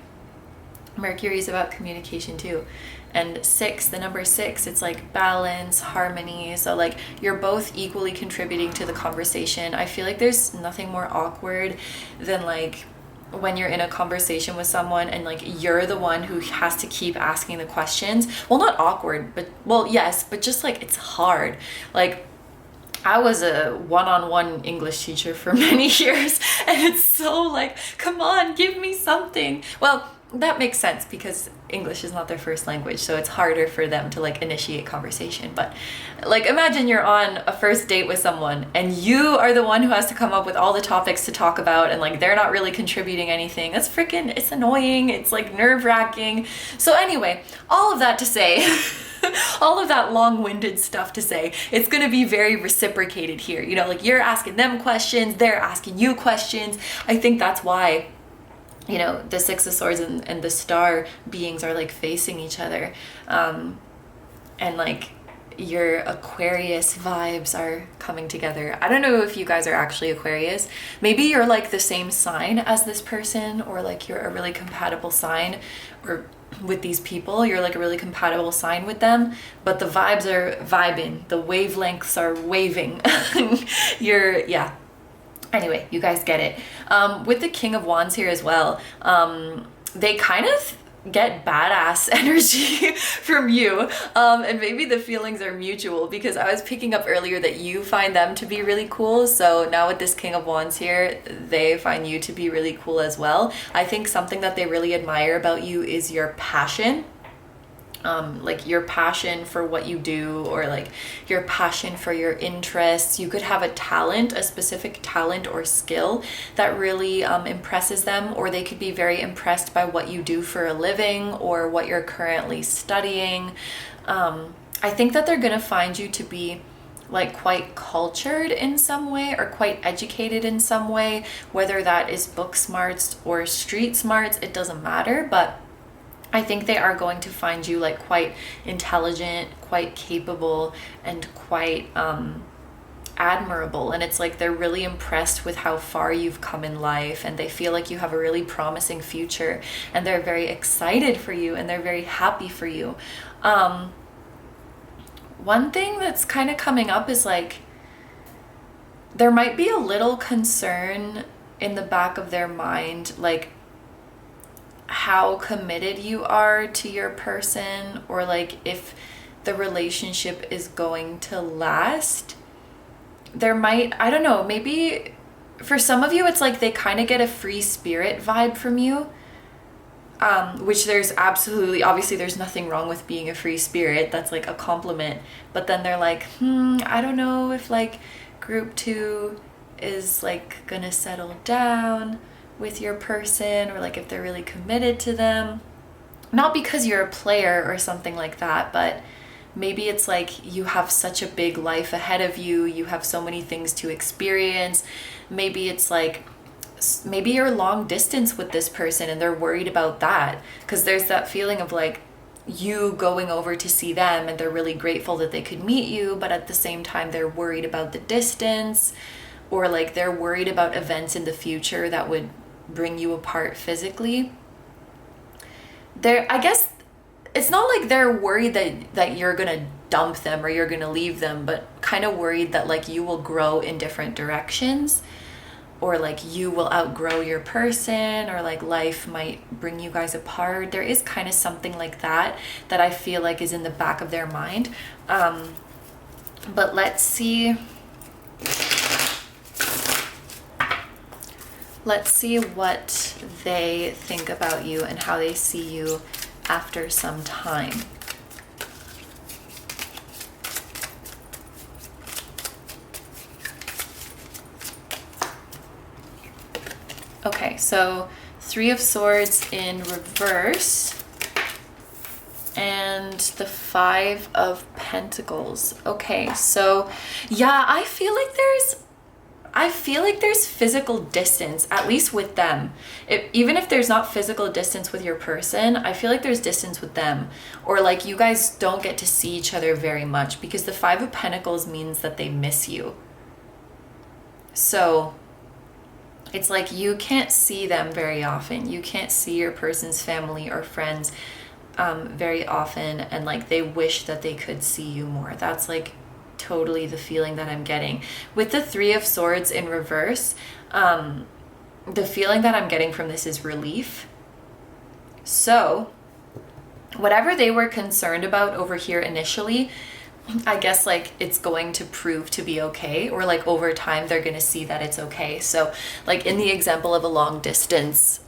Mercury is about communication too. And 6, the number 6, it's like balance, harmony. So like you're both equally contributing to the conversation. I feel like there's nothing more awkward than like when you're in a conversation with someone and like you're the one who has to keep asking the questions. Well, not awkward, but well, yes, but just like it's hard. Like I was a one-on-one English teacher for many years, and it's so like, come on, give me something. Well, that makes sense because English is not their first language, so it's harder for them to like initiate conversation. But like imagine you're on a first date with someone and you are the one who has to come up with all the topics to talk about, and like they're not really contributing anything. That's freaking, it's annoying. It's like nerve-wracking. So anyway, all of that to say, all of that long-winded stuff to say, it's going to be very reciprocated here. You know, like you're asking them questions, they're asking you questions. I think that's why, you know, the Six of Swords and the star beings are like facing each other. And like your Aquarius vibes are coming together. I don't know if you guys are actually Aquarius. Maybe you're like the same sign as this person, or like you're a really compatible sign, or with these people, you're like a really compatible sign with them, but the vibes are vibing, the wavelengths are waving. Yeah. Anyway, you guys get it. With the King of Wands here as well, they kind of get badass energy from you, and maybe the feelings are mutual, because I was picking up earlier that you find them to be really cool. So now with this King of Wands here, they find you to be really cool as well. I think something that they really admire about you is your passion. Like your passion for what you do, or like your passion for your interests. You could have a talent, a specific talent or skill that really impresses them, or they could be very impressed by what you do for a living or what you're currently studying. I think that they're gonna find you to be like quite cultured in some way, or quite educated in some way, whether that is book smarts or street smarts, it doesn't matter. But I think they are going to find you like quite intelligent, quite capable, and quite admirable, and it's like they're really impressed with how far you've come in life, and they feel like you have a really promising future, and they're very excited for you, and they're very happy for you. One thing that's kind of coming up is like there might be a little concern in the back of their mind, like how committed you are to your person, or like if the relationship is going to last. There might, I don't know, maybe for some of you it's like they kind of get a free spirit vibe from you, which there's absolutely, obviously there's nothing wrong with being a free spirit, that's like a compliment, but then they're like, I don't know if like group 2 is like gonna settle down with your person, or like if they're really committed to them. Not because you're a player or something like that, but maybe it's like you have such a big life ahead of you, you have so many things to experience. Maybe it's like, maybe you're long distance with this person and they're worried about that, because there's that feeling of like you going over to see them and they're really grateful that they could meet you, but at the same time they're worried about the distance, or like they're worried about events in the future that would bring you apart physically. I guess it's not like they're worried that you're gonna dump them or you're gonna leave them, but kind of worried that like you will grow in different directions, or like you will outgrow your person, or like life might bring you guys apart. There is kind of something like that I feel like is in the back of their mind. But let's see what they think about you and how they see you after some time. Okay, so 3 of Swords in reverse and the 5 of Pentacles. Okay, so yeah, I feel like there's physical distance, at least with them. Even if there's not physical distance with your person, I feel like there's distance with them, or like you guys don't get to see each other very much, because the 5 of Pentacles means that they miss you. So it's like you can't see them very often. You can't see your person's family or friends very often, and like they wish that they could see you more. That's like totally the feeling that I'm getting. With the 3 of Swords in reverse, the feeling that I'm getting from this is relief. So whatever they were concerned about over here initially, I guess like it's going to prove to be okay, or like over time they're going to see that it's okay. So like in the example of a long distance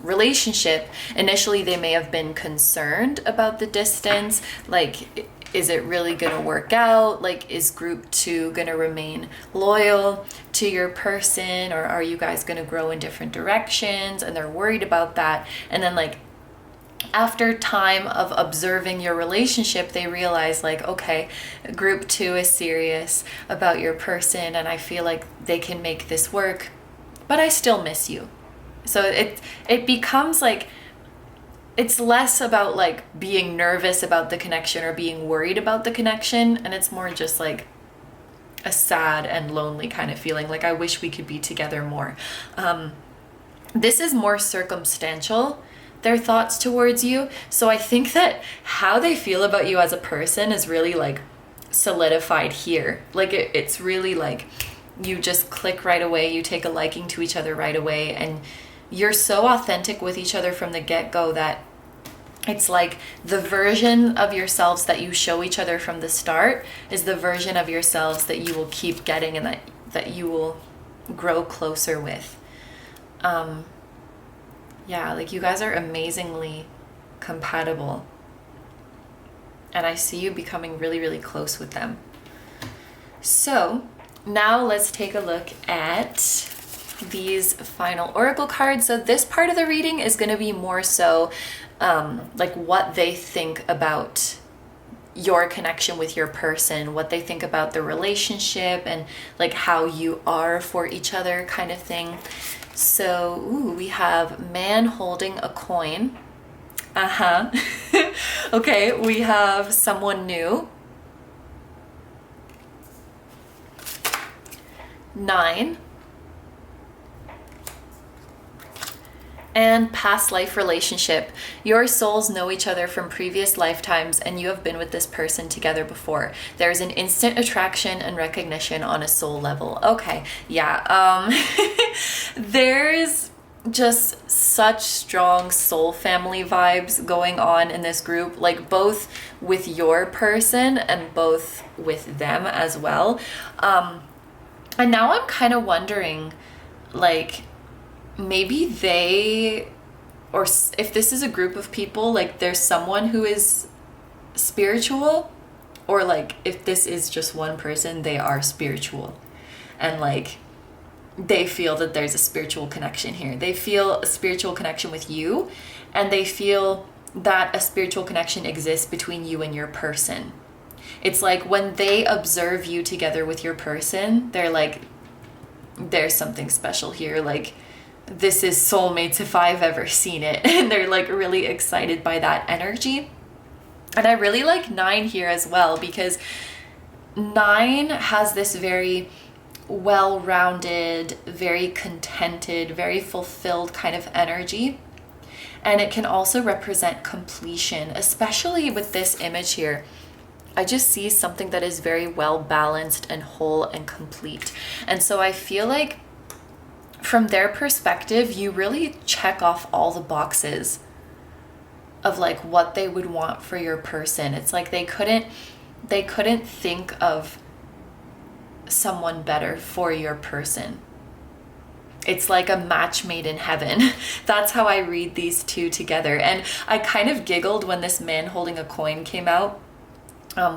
relationship, initially they may have been concerned about the distance, like is it really gonna work out? Like, is group 2 gonna remain loyal to your person, or are you guys gonna grow in different directions? And they're worried about that. And then like after time of observing your relationship, they realize like, okay, group 2 is serious about your person, and I feel like they can make this work, but I still miss you. So it becomes like, it's less about like being nervous about the connection or being worried about the connection, and it's more just like a sad and lonely kind of feeling, like I wish we could be together more. This is more circumstantial, their thoughts towards you. So I think that how they feel about you as a person is really like solidified here. Like it's really like you just click right away, you take a liking to each other right away, and you're so authentic with each other from the get-go that it's like the version of yourselves that you show each other from the start is the version of yourselves that you will keep getting, and that you will grow closer with. Yeah, like you guys are amazingly compatible, and I see you becoming really, really close with them. So now let's take a look at these final oracle cards. So this part of the reading is going to be more so like what they think about your connection with your person, what they think about the relationship, and like how you are for each other kind of thing. So we have man holding a coin. Okay, we have someone new. 9, and past life relationship. Your souls know each other from previous lifetimes and you have been with this person together before. There's an instant attraction and recognition on a soul level. Okay, yeah. There's just such strong soul family vibes going on in this group, like both with your person and both with them as well. And now I'm kind of wondering, like, maybe they, or if this is a group of people, like there's someone who is spiritual, or like if this is just one person, they are spiritual and like they feel that there's a spiritual connection here. They feel a spiritual connection with you, and they feel that a spiritual connection exists between you and your person. It's like when they observe you together with your person, they're like, there's something special here. Like, this is soulmates if I've ever seen it. And they're like really excited by that energy. And I really like 9 here as well, because 9 has this very well-rounded, very contented, very fulfilled kind of energy. And it can also represent completion, especially with this image here. I just see something that is very well balanced and whole and complete. And so I feel like from their perspective, you really check off all the boxes of like what they would want for your person. It's like they couldn't think of someone better for your person. It's like a match made in heaven. That's how I read these two together. And I kind of giggled when this man holding a coin came out.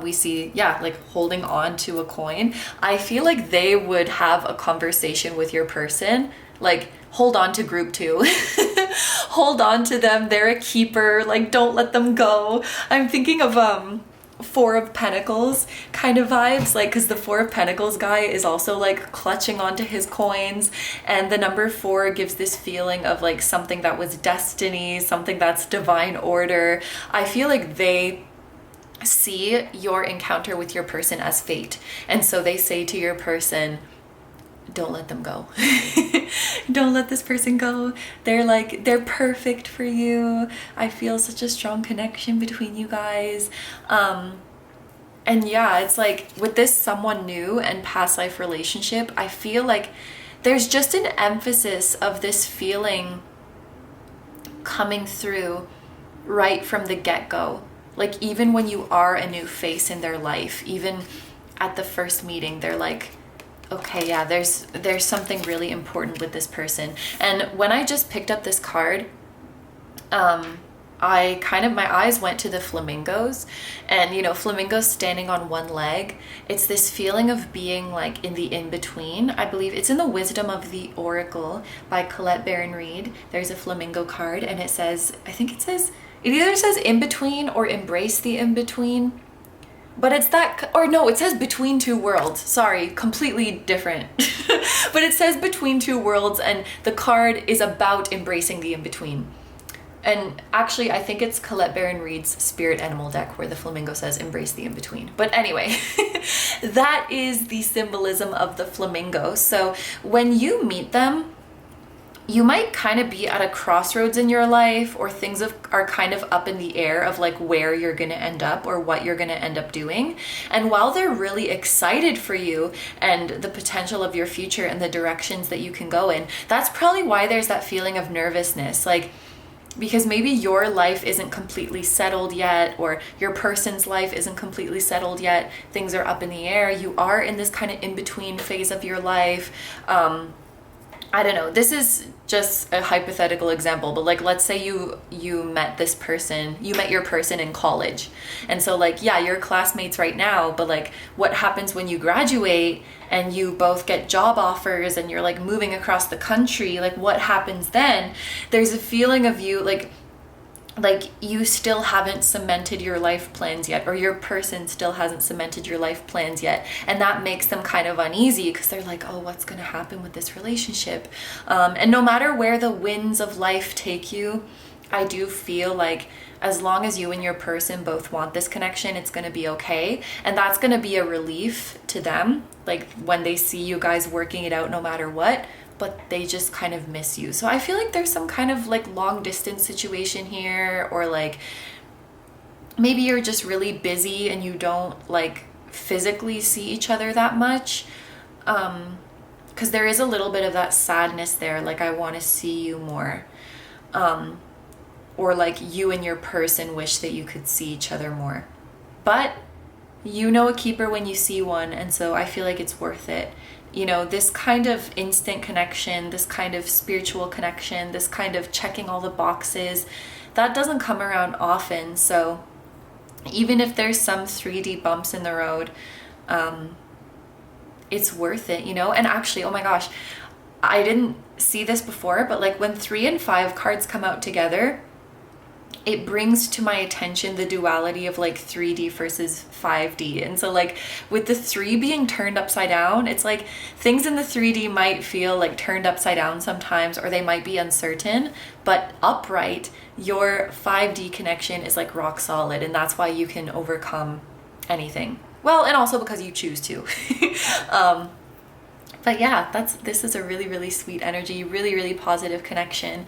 We see, like holding on to a coin. I feel like they would have a conversation with your person, like hold on to group 2. Hold on to them. They're a keeper. Like, don't let them go. I'm thinking of 4 of Pentacles kind of vibes, like, because the 4 of Pentacles guy is also like clutching onto his coins, and the number 4 gives this feeling of like something that was destiny, something that's divine order. I feel like they see your encounter with your person as fate, and so they say to your person, don't let them go. Don't let this person go. They're perfect for you. I feel such a strong connection between you guys. And yeah, it's like with this someone new and past life relationship, I feel like there's just an emphasis of this feeling coming through right from the get-go. Like, even when you are a new face in their life, even at the first meeting, they're like, okay, yeah, there's something really important with this person. And when I just picked up this card, my eyes went to the flamingos, and you know, flamingos standing on one leg. It's this feeling of being like in the in-between. I believe it's in the Wisdom of the Oracle by Colette Baron Reed. There's a flamingo card, and it says, it either says in between or embrace the in between, but it's that, or no, it says between two worlds. Sorry, completely different. But it says between two worlds, and the card is about embracing the in between. And actually, I think it's Colette Baron Reed's Spirit Animal deck where the flamingo says embrace the in between. But anyway, that is the symbolism of the flamingo. So when you meet them, you might kind of be at a crossroads in your life, or things are kind of up in the air of like where you're going to end up or what you're going to end up doing. And while they're really excited for you and the potential of your future and the directions that you can go in, that's probably why there's that feeling of nervousness. Like, because maybe your life isn't completely settled yet, or your person's life isn't completely settled yet. Things are up in the air. You are in this kind of in-between phase of your life. I don't know, this is just a hypothetical example, but like, let's say you met your person in college. And so like, yeah, you're classmates right now, but like what happens when you graduate and you both get job offers and you're like moving across the country? Like, what happens then? There's a feeling of you like you still haven't cemented your life plans yet, or your person still hasn't cemented your life plans yet. And that makes them kind of uneasy because they're like, oh, what's going to happen with this relationship? And no matter where the winds of life take you, I do feel like as long as you and your person both want this connection, it's going to be okay. And that's going to be a relief to them, like when they see you guys working it out no matter what, but they just kind of miss you. So I feel like there's some kind of like long distance situation here, or like maybe you're just really busy and you don't like physically see each other that much. Because there is a little bit of that sadness there, like I want to see you more. Or like you and your person wish that you could see each other more. But you know a keeper when you see one, and so I feel like it's worth it. You know, this kind of instant connection, this kind of spiritual connection, this kind of checking all the boxes, that doesn't come around often. So even if there's some 3D bumps in the road, it's worth it, you know? And actually, oh my gosh, I didn't see this before, but like when 3 and 5 cards come out together, it brings to my attention the duality of like 3D versus 5D. And so like with the 3 being turned upside down, it's like things in the 3D might feel like turned upside down sometimes, or they might be uncertain, but upright, your 5D connection is like rock solid, and that's why you can overcome anything. Well, and also because you choose to. But yeah, this is a really, really sweet energy, really, really positive connection.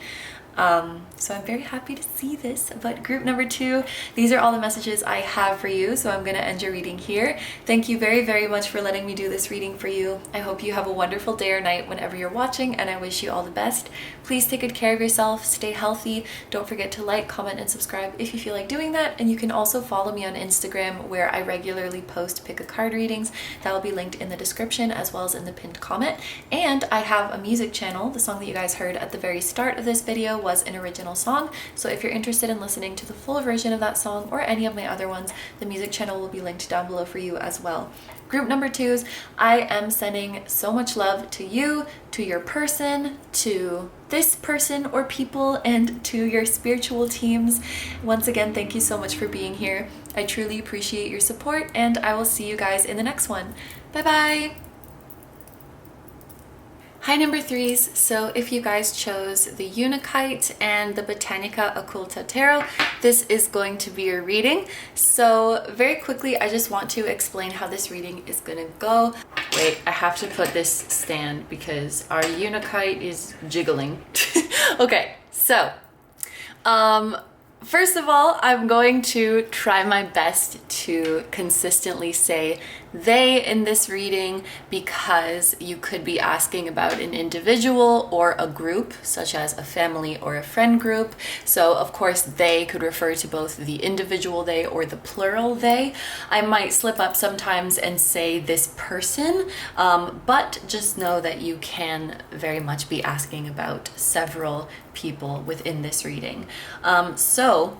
So I'm very happy to see this. But group number 2, these are all the messages I have for you, so I'm going to end your reading here. Thank you very, very much for letting me do this reading for you. I hope you have a wonderful day or night whenever you're watching, and I wish you all the best. Please take good care of yourself, stay healthy, don't forget to like, comment, and subscribe if you feel like doing that, and you can also follow me on Instagram, where I regularly post pick a card readings. That will be linked in the description as well as in the pinned comment. And I have a music channel. The song that you guys heard at the very start of this video was an original song, so if you're interested in listening to the full version of that song or any of my other ones, the music channel will be linked down below for you as well. Group number 2s, I am sending so much love to you, to your person, to this person or people, and to your spiritual teams. Once again, thank you so much for being here. I truly appreciate your support, and I will see you guys in the next one. Bye bye! Hi number 3s, so if you guys chose the Unakite and the Botanica Oculta Tarot, this is going to be your reading. So very quickly, I just want to explain how this reading is gonna go. Wait, I have to put this stand because our Unakite is jiggling. Okay, so first of all, I'm going to try my best to consistently say they in this reading, because you could be asking about an individual or a group, such as a family or a friend group. So of course they could refer to both the individual they or the plural they. I might slip up sometimes and say this person, but just know that you can very much be asking about several people within this reading. So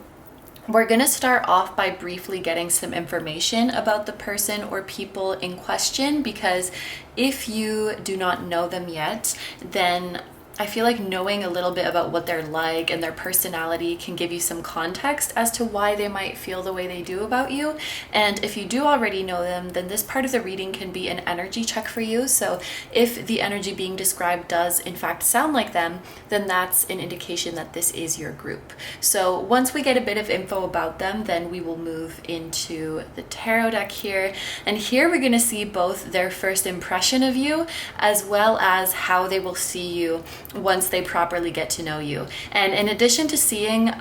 we're going to start off by briefly getting some information about the person or people in question, because if you do not know them yet, then I feel like knowing a little bit about what they're like and their personality can give you some context as to why they might feel the way they do about you. And if you do already know them, then this part of the reading can be an energy check for you. So if the energy being described does in fact sound like them, then that's an indication that this is your group. So once we get a bit of info about them, then we will move into the tarot deck here. And here we're going to see both their first impression of you as well as how they will see you once they properly get to know you. And in addition to seeing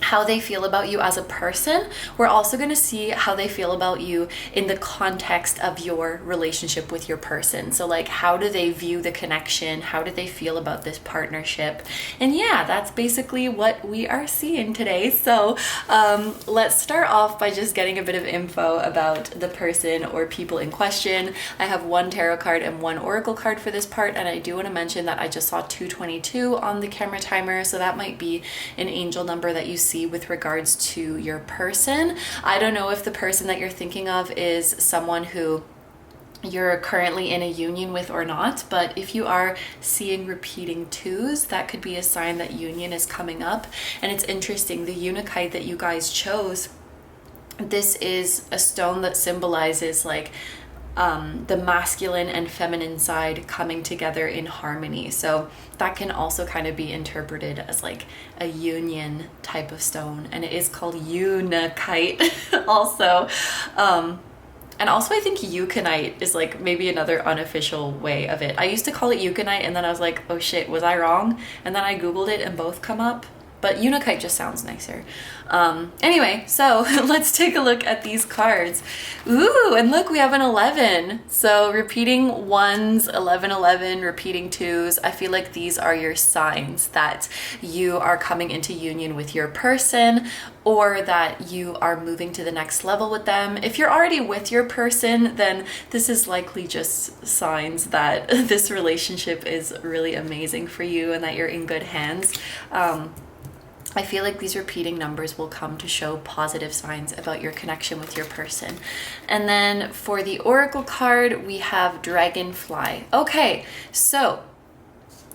how they feel about you as a person, we're also going to see how they feel about you in the context of your relationship with your person. So like, how do they view the connection? How do they feel about this partnership? And yeah, that's basically what we are seeing today. So let's start off by just getting a bit of info about the person or people in question. I have 1 tarot card and 1 oracle card for this part, and I do want to mention that I just saw 222 on the camera timer, so that might be an angel number that you see with regards to your person. I don't know if the person that you're thinking of is someone who you're currently in a union with or not, but if you are seeing repeating 2s, that could be a sign that union is coming up. And it's interesting, the Unakite that you guys chose, this is a stone that symbolizes like the masculine and feminine side coming together in harmony. So that can also kind of be interpreted as like a union type of stone, and it is called Unakite also. And also I think Euconite is like maybe another unofficial way of it. I used to call it Euconite, and then I was like, oh shit, was I wrong? And then I Googled it and both come up. But Unakite just sounds nicer. Anyway, so let's take a look at these cards. Ooh, and look, we have an 11. So repeating ones, 11, 11, repeating twos. I feel like these are your signs that you are coming into union with your person, or that you are moving to the next level with them. If you're already with your person, then this is likely just signs that this relationship is really amazing for you and that you're in good hands. I feel like these repeating numbers will come to show positive signs about your connection with your person. And then for the Oracle card, we have Dragonfly. Okay, so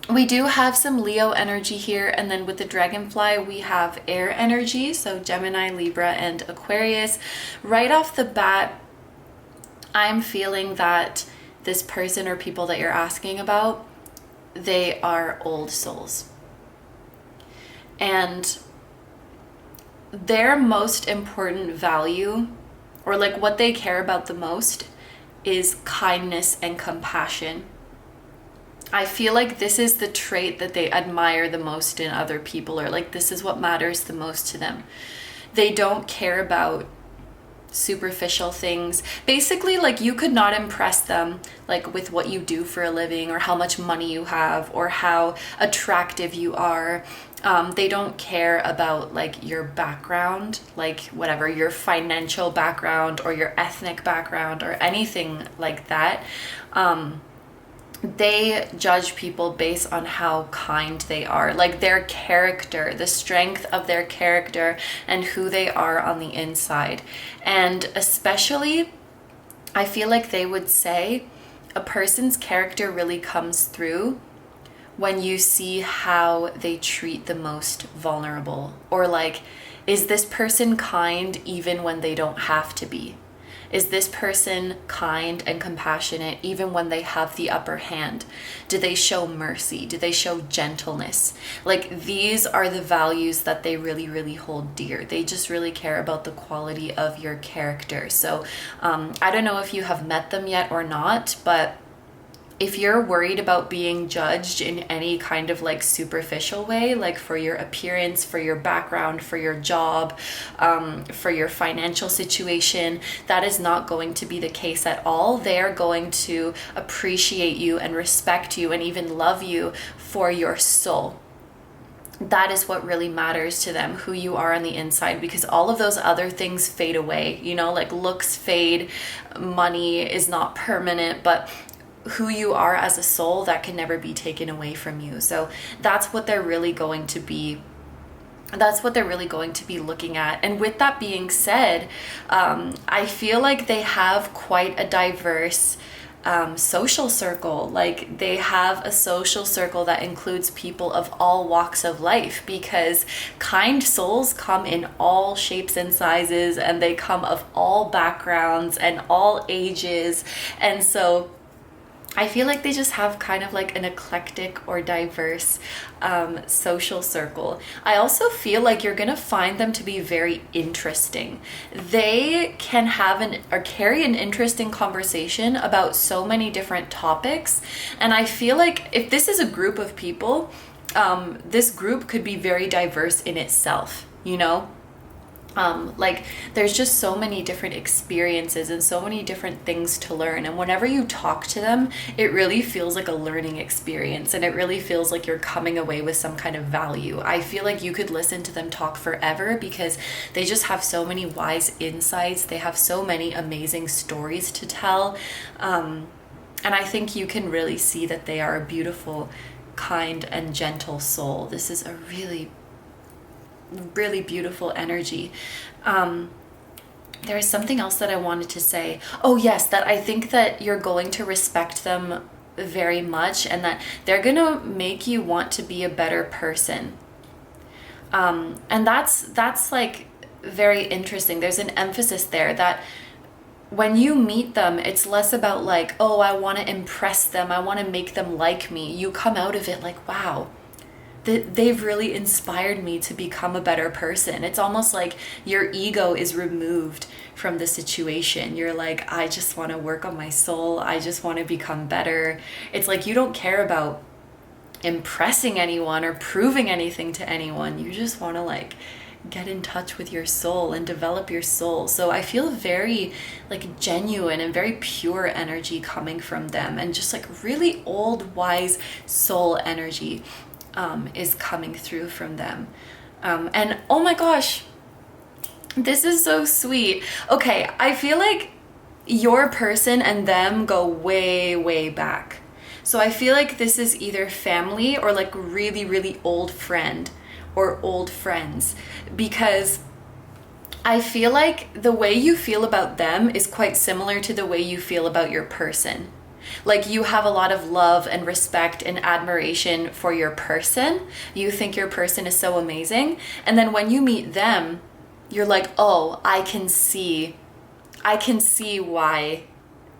we do have some Leo energy here, and then with the Dragonfly, we have air energy, so Gemini, Libra, and Aquarius. Right off the bat, I'm feeling that this person or people that you're asking about, they are old souls. And their most important value, or like what they care about the most, is kindness and compassion. I feel like this is the trait that they admire the most in other people, or like this is what matters the most to them. They don't care about superficial things. Basically, like you could not impress them like with what you do for a living, or how much money you have, or how attractive you are. They don't care about like your background, like whatever, your financial background or your ethnic background or anything like that. They judge people based on how kind they are, like their character, the strength of their character and who they are on the inside. And especially, I feel like they would say a person's character really comes through when you see how they treat the most vulnerable, or like, is this person kind even when they don't have to be? Is this person kind and compassionate even when they have the upper hand? Do they show mercy? Do they show gentleness? Like, these are the values that they really, really hold dear. They just really care about the quality of your character. So I don't know if you have met them yet or not, but if you're worried about being judged in any kind of like superficial way, like for your appearance, for your background, for your job, for your financial situation, that is not going to be the case at all. They are going to appreciate you and respect you and even love you for your soul. That is what really matters to them, who you are on the inside, because all of those other things fade away, you know, like looks fade, money is not permanent, but who you are as a soul, that can never be taken away from you. So that's what they're really going to be looking at. And with that being said, I feel like they have quite a diverse social circle. Like, they have a social circle that includes people of all walks of life, because kind souls come in all shapes and sizes, and they come of all backgrounds and all ages. And so I feel like they just have kind of like an eclectic or diverse social circle. I also feel like you're gonna find them to be very interesting. They can have carry an interesting conversation about so many different topics. And I feel like if this is a group of people, this group could be very diverse in itself, you know? Like, there's just so many different experiences and so many different things to learn, and whenever you talk to them, it really feels like a learning experience, and it really feels like you're coming away with some kind of value. I feel like you could listen to them talk forever, because they just have so many wise insights. They have so many amazing stories to tell, and I think you can really see that they are a beautiful, kind, and gentle soul. This is a really beautiful energy. There is something else that I wanted to say. Oh yes, that I think that you're going to respect them very much, and that they're gonna make you want to be a better person. And that's like very interesting. There's an emphasis there that when you meet them, it's less about like, oh, I want to impress them, I want to make them like me. You come out of it like, wow, they've really inspired me to become a better person. It's almost like your ego is removed from the situation. You're like, I just want to work on my soul. I just want to become better. It's like you don't care about impressing anyone or proving anything to anyone. You just want to like get in touch with your soul and develop your soul. So I feel very like genuine and very pure energy coming from them, and just like really old wise soul energy is coming through from them. And oh my gosh, this is so sweet. Okay, I feel like your person and them go way, way back. So I feel like this is either family or like really, really old friend or old friends, because I feel like the way you feel about them is quite similar to the way you feel about your person. Like you have a lot of love and respect and admiration for your person. You think your person is so amazing. And then when you meet them, you're like, oh, I can see why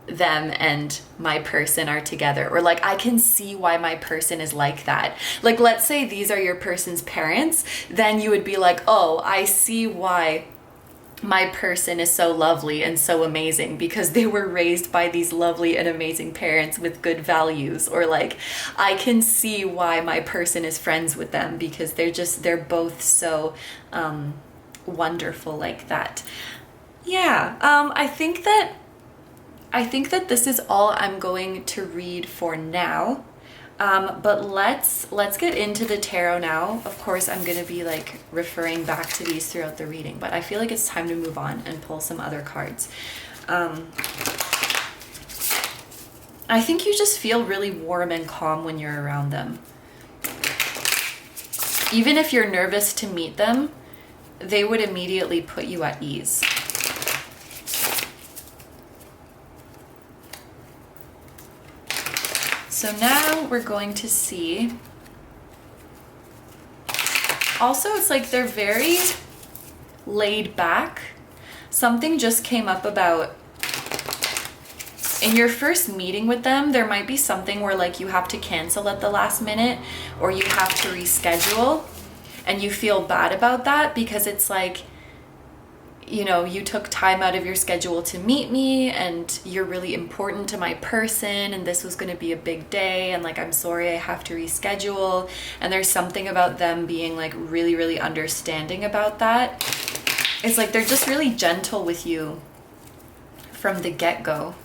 them and my person are together, or like I can see why my person is like that. Like let's say these are your person's parents, then you would be like, oh, I see why my person is so lovely and so amazing, because they were raised by these lovely and amazing parents with good values. Or like I can see why my person is friends with them, because they're both so wonderful like that. Yeah, I think that this is all I'm going to read for now. But let's get into the tarot now. Of course, I'm going to be like referring back to these throughout the reading, but I feel like it's time to move on and pull some other cards. I think you just feel really warm and calm when you're around them. Even if you're nervous to meet them, they would immediately put you at ease. So now we're going to see, also it's like they're very laid back. Something just came up about in your first meeting with them, there might be something where like you have to cancel at the last minute, or you have to reschedule, and you feel bad about that because it's like, you know, you took time out of your schedule to meet me and you're really important to my person and this was going to be a big day, and like, I'm sorry I have to reschedule. And there's something about them being like really, really understanding about that. It's like they're just really gentle with you from the get-go.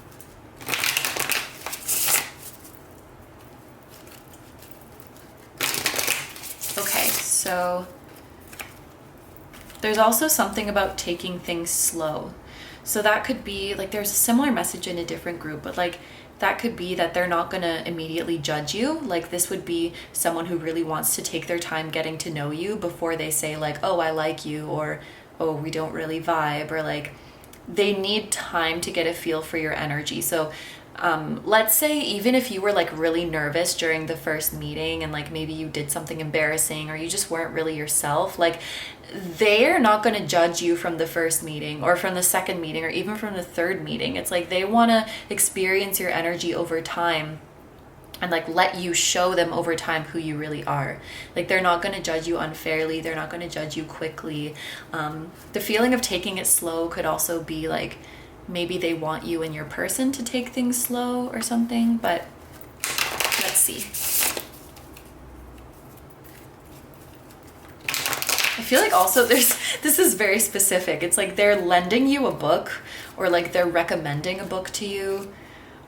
Okay, so there's also something about taking things slow. So that could be like, there's a similar message in a different group, but like that could be that they're not gonna immediately judge you. Like this would be someone who really wants to take their time getting to know you before they say like, oh, I like you, or oh, we don't really vibe, or like they need time to get a feel for your energy. So let's say even if you were like really nervous during the first meeting and like maybe you did something embarrassing or you just weren't really yourself, like they're not going to judge you from the first meeting or from the second meeting or even from the third meeting. It's like they want to experience your energy over time and like let you show them over time who you really are. Like they're not going to judge you unfairly. They're not going to judge you quickly. The feeling of taking it slow could also be like maybe they want you and your person to take things slow or something, but let's see. I feel like also this is very specific. It's like they're lending you a book, or like they're recommending a book to you,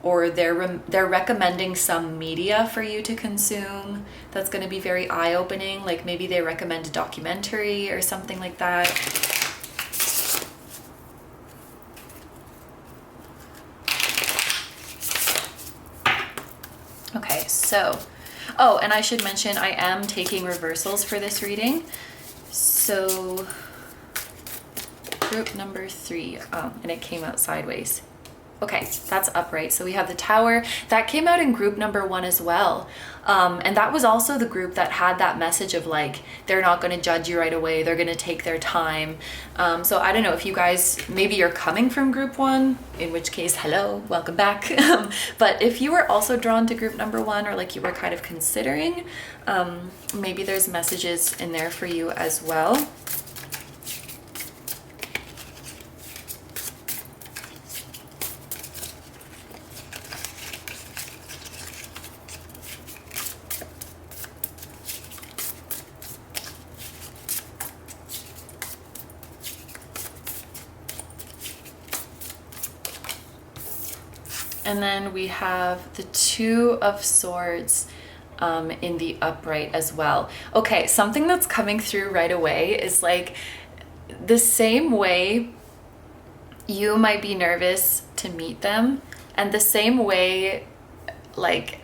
or they're recommending some media for you to consume that's going to be very eye-opening. Like maybe they recommend a documentary or something like that. Okay, so, oh, and I should mention I am taking reversals for this reading. So, group number 3, and it came out sideways. Okay, that's upright. So we have the Tower. That came out in group number 1 as well. And that was also the group that had that message of like, they're not going to judge you right away. They're going to take their time. So I don't know if you guys, maybe you're coming from group 1, in which case, hello, welcome back. But if you were also drawn to group number 1, or like you were kind of considering, maybe there's messages in there for you as well. And then we have the Two of Swords in the upright as well. Okay, something that's coming through right away is like the same way you might be nervous to meet them, and the same way like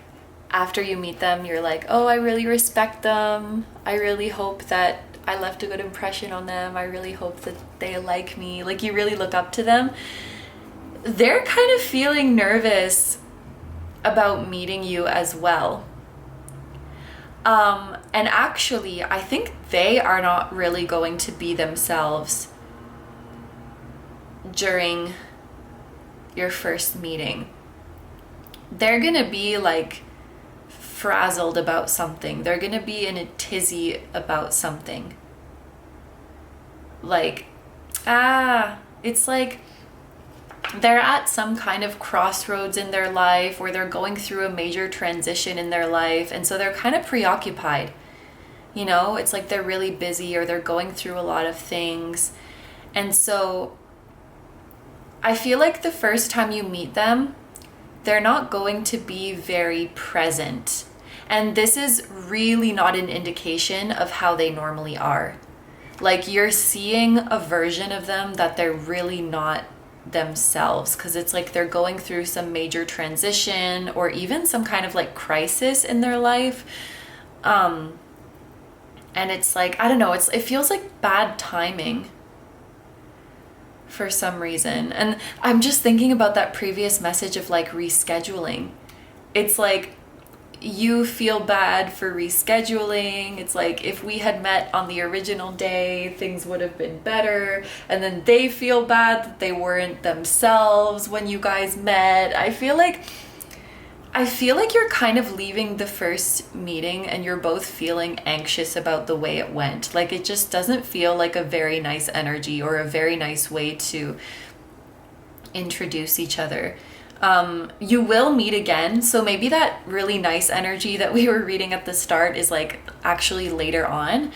after you meet them you're like, oh, I really respect them. I really hope that I left a good impression on them. I really hope that they like me. Like you really look up to them. They're kind of feeling nervous about meeting you as well. And actually, I think they are not really going to be themselves during your first meeting. They're gonna be like frazzled about something. They're gonna be in a tizzy about something. Like, it's like they're at some kind of crossroads in their life, or they're going through a major transition in their life, and so they're kind of preoccupied. You know, it's like they're really busy, or they're going through a lot of things. And so I feel like the first time you meet them, they're not going to be very present. And this is really not an indication of how they normally are. Like you're seeing a version of them that they're really not themselves, because it's like they're going through some major transition or even some kind of like crisis in their life, and it's like, I don't know, it feels like bad timing for some reason. And I'm just thinking about that previous message of like rescheduling. It's like you feel bad for rescheduling. It's like if we had met on the original day, things would have been better. And then they feel bad that they weren't themselves when you guys met. I feel like you're kind of leaving the first meeting and you're both feeling anxious about the way it went. Like it just doesn't feel like a very nice energy or a very nice way to introduce each other. You will meet again, so maybe that really nice energy that we were reading at the start is like actually later on.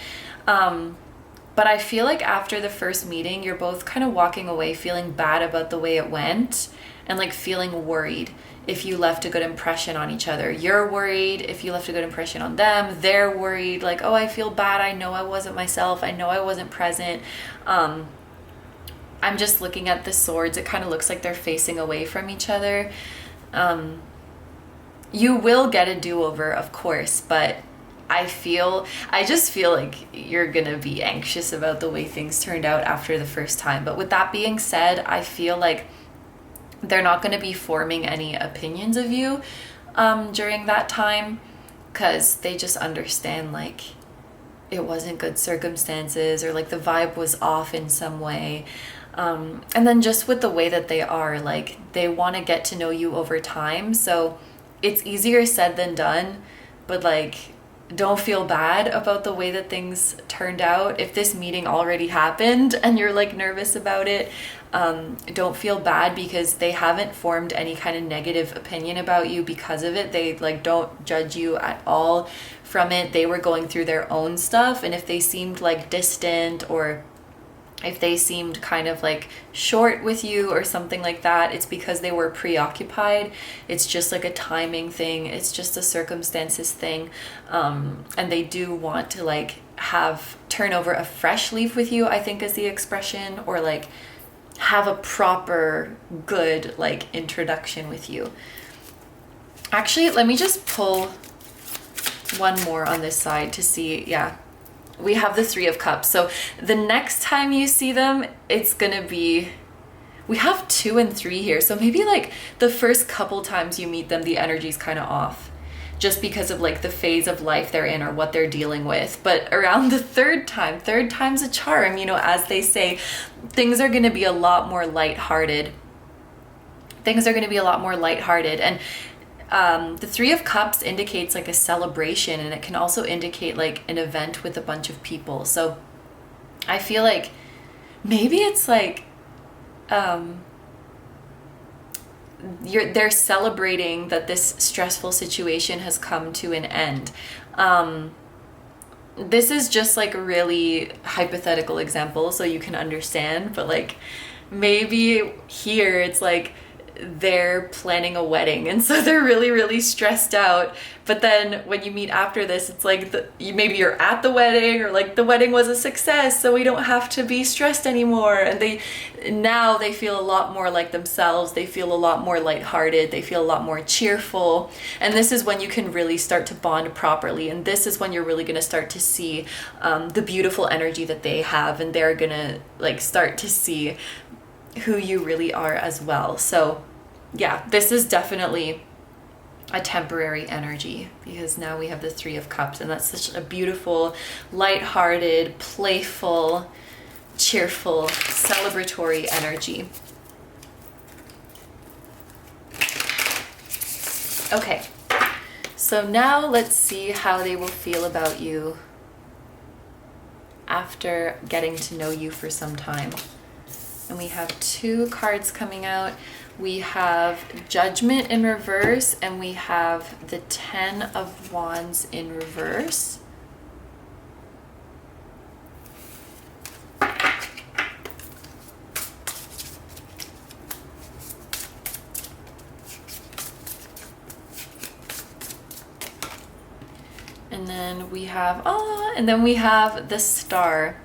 But I feel like after the first meeting, you're both kind of walking away feeling bad about the way it went and like feeling worried if you left a good impression on each other. You're worried if you left a good impression on them. They're worried like, oh, I feel bad. I know I wasn't myself. I know I wasn't present. I'm just looking at the swords. It kind of looks like they're facing away from each other. You will get a do-over, of course, but I just feel like you're gonna be anxious about the way things turned out after the first time. But with that being said, I feel like they're not gonna be forming any opinions of you during that time, because they just understand like it wasn't good circumstances, or like the vibe was off in some way. And then just with the way that they are, like they want to get to know you over time. So it's easier said than done, but like don't feel bad about the way that things turned out. If this meeting already happened and you're like nervous about it, don't feel bad, because they haven't formed any kind of negative opinion about you because of it. They like don't judge you at all from it. They were going through their own stuff, and if they seemed like distant, or if they seemed kind of like short with you or something like that, it's because they were preoccupied. It's just like a timing thing. It's just a circumstances thing. And they do want to like turn over a fresh leaf with you, I think is the expression, or like have a proper good like introduction with you. Actually, let me just pull one more on this side to see. Yeah, we have the Three of Cups. So the next time you see them, it's gonna be, we have 2 and 3 here. So maybe like the first couple times you meet them, the energy's kind of off, just because of like the phase of life they're in or what they're dealing with. But around the third time's a charm, you know, as they say, things are going to be a lot more lighthearted. Things are going to be a lot more lighthearted. And the 3 of Cups indicates like a celebration, and it can also indicate like an event with a bunch of people. So I feel like maybe it's like they're celebrating that this stressful situation has come to an end. This is just like a really hypothetical example so you can understand, but like maybe here it's like they're planning a wedding, and so they're really, really stressed out. But then when you meet after this, it's like maybe you're at the wedding, or like the wedding was a success, so we don't have to be stressed anymore. And now they feel a lot more like themselves. They feel a lot more lighthearted. They feel a lot more cheerful. And this is when you can really start to bond properly. And this is when you're really going to start to see the beautiful energy that they have, and they're going to like start to see who you really are as well. So yeah, this is definitely a temporary energy, because now we have the 3 of Cups, and that's such a beautiful, lighthearted, playful, cheerful, celebratory energy. Okay, so now let's see how they will feel about you after getting to know you for some time. And we have 2 cards coming out. We have Judgment in reverse, and we have the 10 of Wands in reverse. And then we have, we have the Star.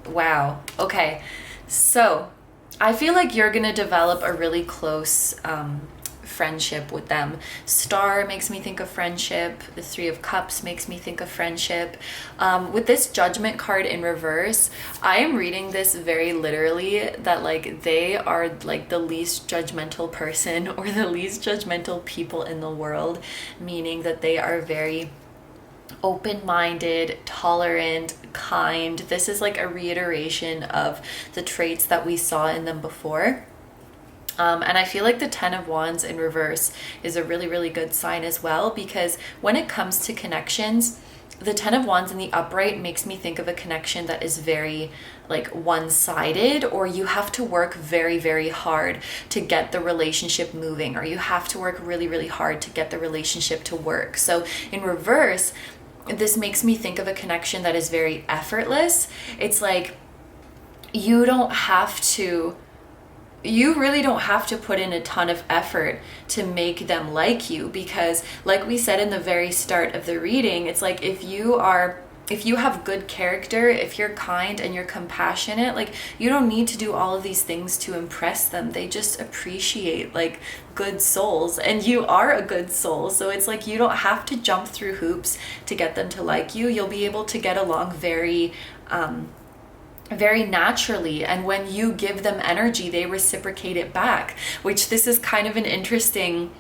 Wow. Okay. So I feel like you're going to develop a really close friendship with them. Star makes me think of friendship. The 3 of Cups makes me think of friendship. With this Judgment card in reverse, I am reading this very literally, that like they are like the least judgmental person or the least judgmental people in the world, meaning that they are very open-minded, tolerant, kind. This is like a reiteration of the traits that we saw in them before. And I feel like the 10 of Wands in reverse is a really, really good sign as well, because when it comes to connections, the 10 of Wands in the upright makes me think of a connection that is very like one-sided, or you have to work very, very hard to get the relationship moving, or you have to work really, really hard to get the relationship to work. So in reverse, this makes me think of a connection that is very effortless. It's like you really don't have to put in a ton of effort to make them like you, because like we said in the very start of the reading, it's like if you have good character, if you're kind and you're compassionate, like you don't need to do all of these things to impress them. They just appreciate like good souls, and you are a good soul. So it's like you don't have to jump through hoops to get them to like you. You'll be able to get along very naturally, and when you give them energy, they reciprocate it back, which this is kind of an interesting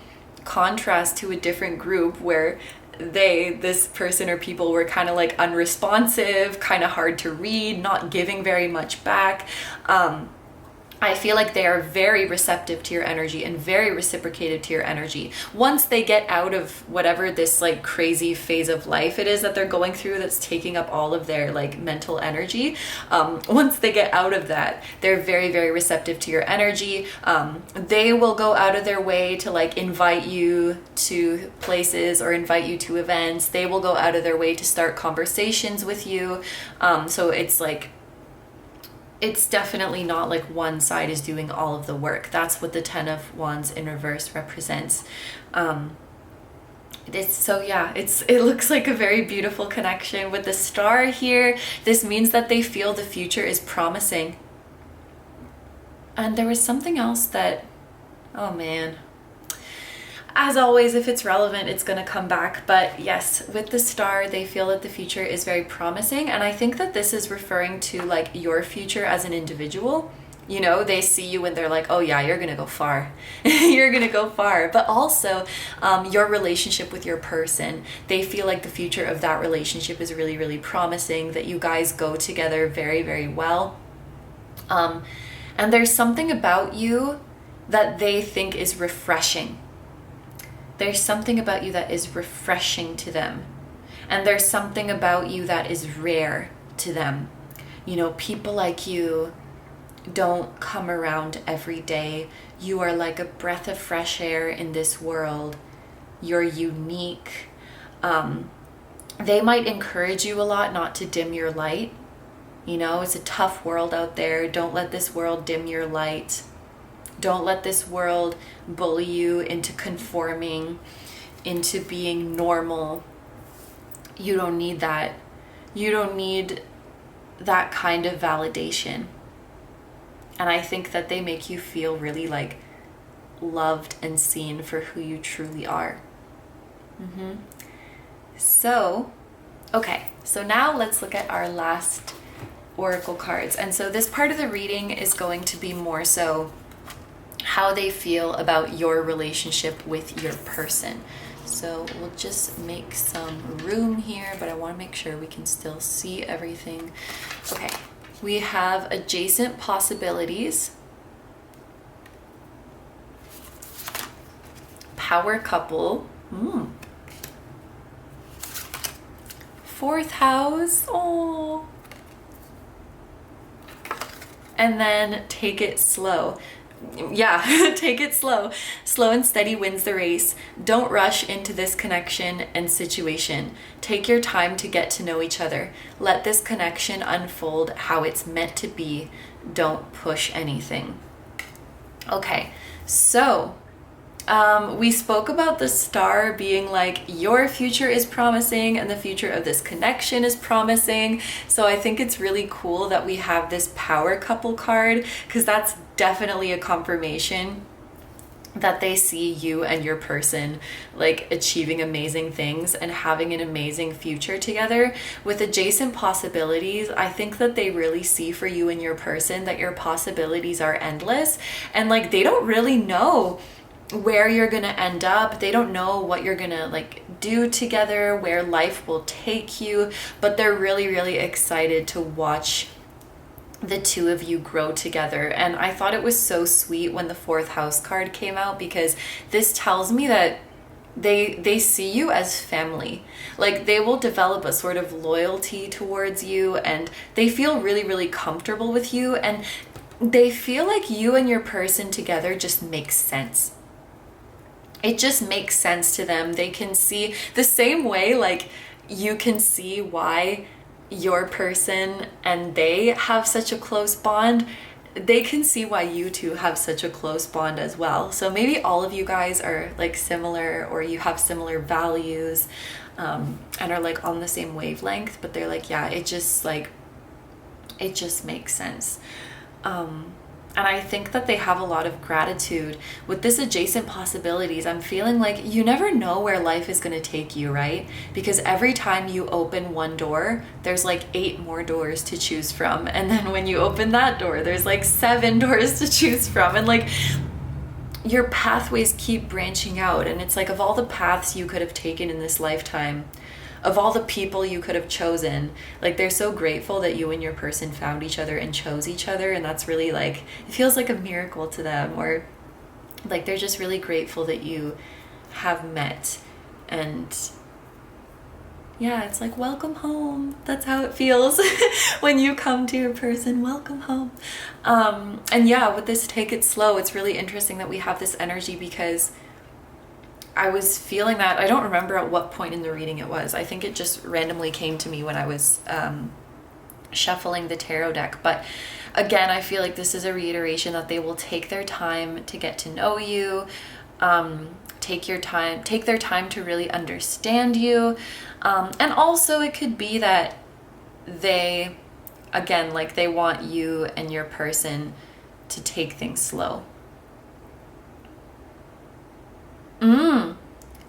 contrast to a different group where this person or people were kind of like unresponsive, kind of hard to read, not giving very much back. I feel like they are very receptive to your energy and very reciprocated to your energy. Once they get out of whatever this like crazy phase of life it is that they're going through that's taking up all of their like mental energy, once they get out of that, they're very, very receptive to your energy. They will go out of their way to like invite you to places or invite you to events. They will go out of their way to start conversations with you. So it's like, it's definitely not like one side is doing all of the work. That's what the 10 of Wands in reverse represents. It looks like a very beautiful connection with the Star here. This means that they feel the future is promising. And there was something else that, oh man. As always, if it's relevant, it's going to come back. But yes, with the Star, they feel that the future is very promising. And I think that this is referring to like your future as an individual. You know, they see you and they're like, oh yeah, you're gonna go far. You're gonna go far. But also your relationship with your person, they feel like the future of that relationship is really, really promising, that you guys go together very, very well. And there's something about you that they think is refreshing. There's something about you that is refreshing to them. And there's something about you that is rare to them. You know, people like you don't come around every day. You are like a breath of fresh air in this world. You're unique. They might encourage you a lot not to dim your light. You know, it's a tough world out there. Don't let this world dim your light. Don't let this world bully you into conforming, into being normal. You don't need that. You don't need that kind of validation. And I think that they make you feel really like loved and seen for who you truly are. So, okay, so now let's look at our last oracle cards. And so this part of the reading is going to be more so how they feel about your relationship with your person. So we'll just make some room here, but I want to make sure we can still see everything. Okay, we have adjacent possibilities, power couple, fourth house, oh, and then take it slow. Yeah, take it slow. Slow and steady wins the race. Don't rush into this connection and situation. Take your time to get to know each other. Let this connection unfold how it's meant to be. Don't push anything. Okay, so we spoke about the star being like, your future is promising and the future of this connection is promising. So I think it's really cool that we have this power couple card, because that's definitely a confirmation that they see you and your person like achieving amazing things and having an amazing future together. With adjacent possibilities, I think that they really see for you and your person that your possibilities are endless, and like they don't really know where you're gonna end up. They don't know what you're gonna like do together, where life will take you, but they're really, really excited to watch the two of you grow together. And I thought it was so sweet when the fourth house card came out, because this tells me that they see you as family. Like they will develop a sort of loyalty towards you, and they feel really, really comfortable with you, and they feel like you and your person together just makes sense. It just makes sense to them. They can see the same way, like you can see why your person and they have such a close bond. They can see why you two have such a close bond as well. So maybe all of you guys are like similar, or you have similar values, and are like on the same wavelength, but they're like, yeah, it just makes sense. And I think that they have a lot of gratitude. With this adjacent possibilities, I'm feeling like you never know where life is going to take you, right? Because every time you open one door, there's like 8 more doors to choose from. And then when you open that door, there's like 7 doors to choose from. And like your pathways keep branching out. And it's like, of all the paths you could have taken in this lifetime, of all the people you could have chosen, like they're so grateful that you and your person found each other and chose each other. And that's really like, it feels like a miracle to them, or like they're just really grateful that you have met. And yeah, it's like, welcome home. That's how it feels when you come to your person, welcome home. And yeah, with this take it slow, it's really interesting that we have this energy, because I was feeling that. I don't remember at what point in the reading it was. I think it just randomly came to me when I was shuffling the tarot deck. But again, I feel like this is a reiteration that they will take their time to get to know you, take their time to really understand you. And also it could be that they, again, like they want you and your person to take things slow.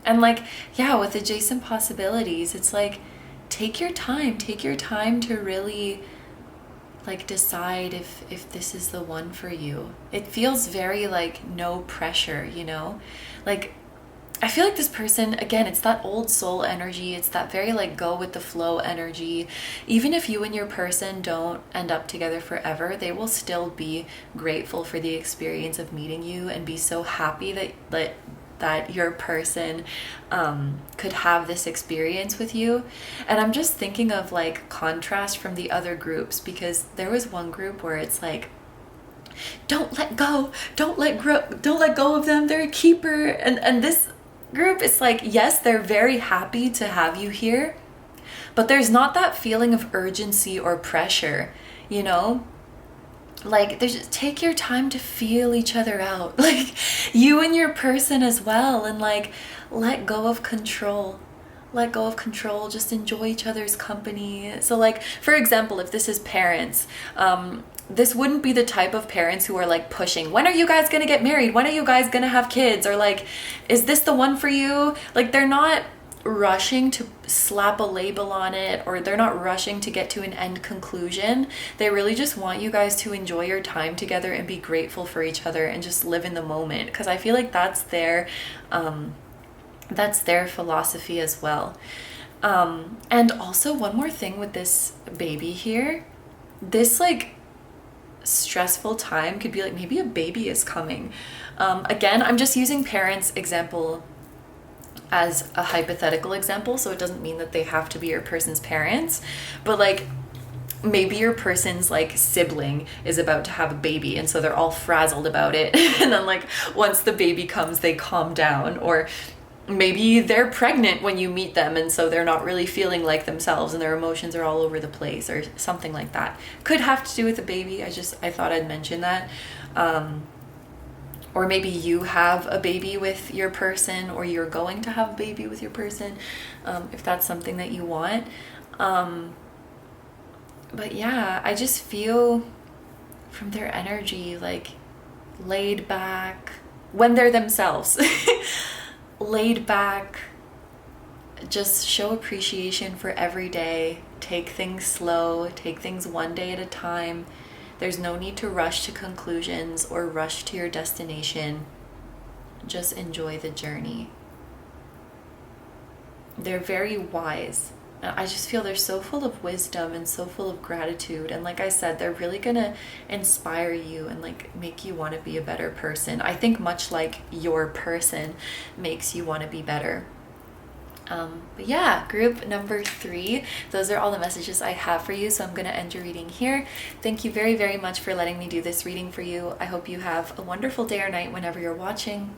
And like, yeah, with adjacent possibilities, it's like, take your time to really like decide if this is the one for you. It feels very like no pressure, you know? Like I feel like this person, again, it's that old soul energy. It's that very like go with the flow energy. Even if you and your person don't end up together forever, they will still be grateful for the experience of meeting you and be so happy that your person could have this experience with you. And I'm just thinking of like contrast from the other groups, because there was one group where it's like, don't let go of them, they're a keeper. And this group, it's like, yes, they're very happy to have you here, but there's not that feeling of urgency or pressure, you know? Like, there's just take your time to feel each other out, like you and your person as well, and like let go of control. Just enjoy each other's company. So like, for example, if this is parents, this wouldn't be the type of parents who are like pushing, when are you guys gonna get married? When are you guys gonna have kids? Or like, is this the one for you? Like, they're not rushing to slap a label on it, or they're not rushing to get to an end conclusion. They really just want you guys to enjoy your time together and be grateful for each other and just live in the moment. Because I feel like that's their philosophy as well. And also one more thing with this baby here, this like stressful time could be like maybe a baby is coming. Again, I'm just using parents example as a hypothetical example, so it doesn't mean that they have to be your person's parents, but like maybe your person's like sibling is about to have a baby, and so they're all frazzled about it and then like once the baby comes they calm down. Or maybe they're pregnant when you meet them, and so they're not really feeling like themselves and their emotions are all over the place, or something like that. Could have to do with the baby. I thought I'd mention that. Or maybe you have a baby with your person, or you're going to have a baby with your person, if that's something that you want. But yeah, I just feel from their energy like laid back when they're themselves. Laid back, just show appreciation for every day, take things slow, take things one day at a time. There's no need to rush to conclusions or rush to your destination. Just enjoy the journey. They're very wise. I just feel they're so full of wisdom and so full of gratitude. And like I said, they're really gonna inspire you and like make you want to be a better person. I think much like your person makes you want to be better. But yeah, group number 3, those are all the messages I have for you. So I'm going to end your reading here. Thank you very, very much for letting me do this reading for you. I hope you have a wonderful day or night whenever you're watching.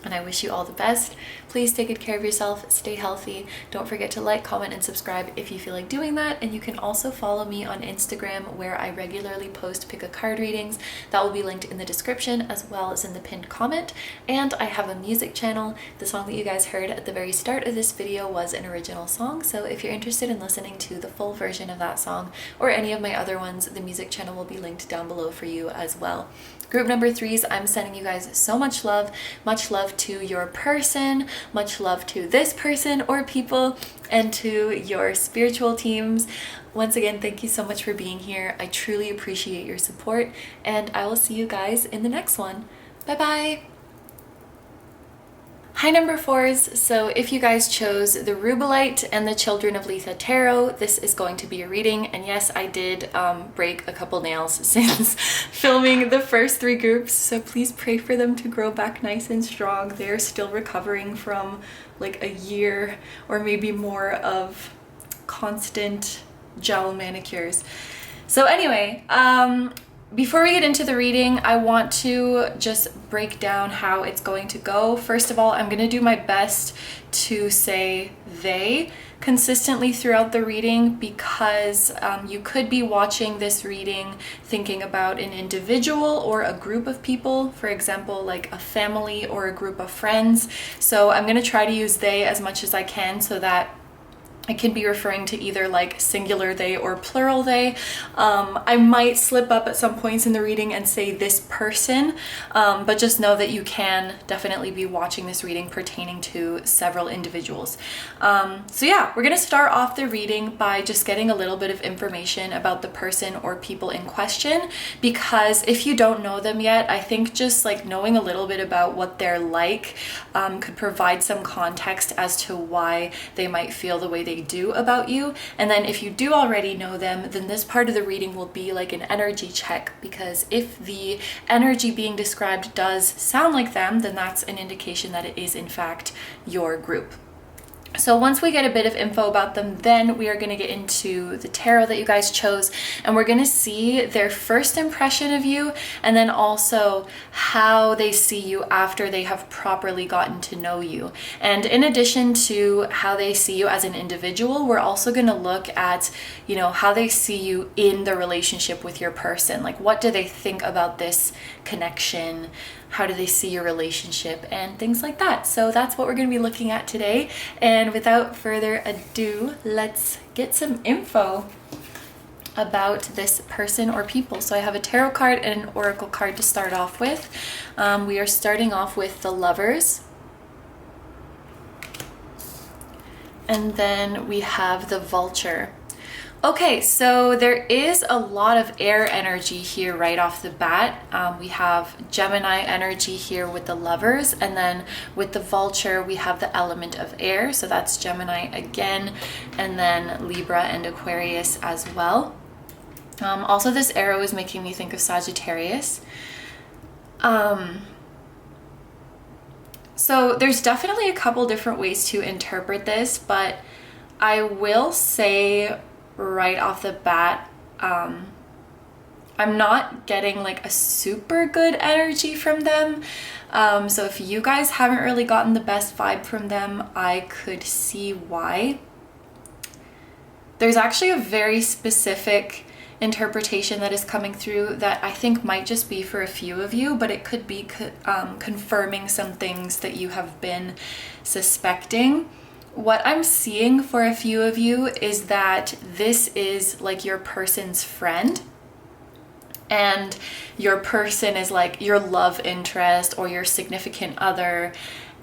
And I wish you all the best. Please take good care of yourself, stay healthy. Don't forget to like, comment, and subscribe if you feel like doing that. And you can also follow me on Instagram, where I regularly post pick a card readings. That will be linked in the description as well as in the pinned comment. And I have a music channel. The song that you guys heard at the very start of this video was an original song. So if you're interested in listening to the full version of that song or any of my other ones, the music channel will be linked down below for you as well. Group number 3s, I'm sending you guys so much love to your person, much love to this person or people, and to your spiritual teams. Once again, thank you so much for being here. I truly appreciate your support, and I will see you guys in the next one. Bye bye. Hi number 4s, so if you guys chose the Rubellite and the Children of Litha Tarot, this is going to be a reading. And yes, I did break a couple nails since filming the first 3 groups, so please pray for them to grow back nice and strong. They're still recovering from like a year or maybe more of constant gel manicures. So anyway, before we get into the reading, I want to just break down how it's going to go. First of all, I'm going to do my best to say they consistently throughout the reading, because you could be watching this reading thinking about an individual or a group of people, for example, like a family or a group of friends. So I'm going to try to use they as much as I can so that It can be referring to either like singular they or plural they. I might slip up at some points in the reading and say this person, but just know that you can definitely be watching this reading pertaining to several individuals. So yeah, we're gonna start off the reading by just getting a little bit of information about the person or people in question, because if you don't know them yet, I think just like knowing a little bit about what they're like could provide some context as to why they might feel the way they do about you. And then if you do already know them, then this part of the reading will be like an energy check, because if the energy being described does sound like them, then that's an indication that it is in fact your group. So once we get a bit of info about them, then we are going to get into the tarot that you guys chose, and we're going to see their first impression of you, and then also how they see you after they have properly gotten to know you. And in addition to how they see you as an individual, we're also going to look at, you know, how they see you in the relationship with your person. Like, what do they think about this connection? How do they see your relationship, and things like that. So that's what we're going to be looking at today. And without further ado, let's get some info about this person or people. So I have a tarot card and an oracle card to start off with. We are starting off with the Lovers. And then we have the Vulture. Okay, so there is a lot of air energy here right off the bat. We have Gemini energy here with the Lovers, and then with the Vulture, we have the element of air. So that's Gemini again, and then Libra and Aquarius as well. Also, this arrow is making me think of Sagittarius. So there's definitely a couple different ways to interpret this, but I will say right off the bat, I'm not getting like a super good energy from them. So if you guys haven't really gotten the best vibe from them, I could see why. There's actually a very specific interpretation that is coming through that I think might just be for a few of you, but it could be confirming some things that you have been suspecting. What I'm seeing for a few of you is that this is like your person's friend, and your person is like your love interest or your significant other,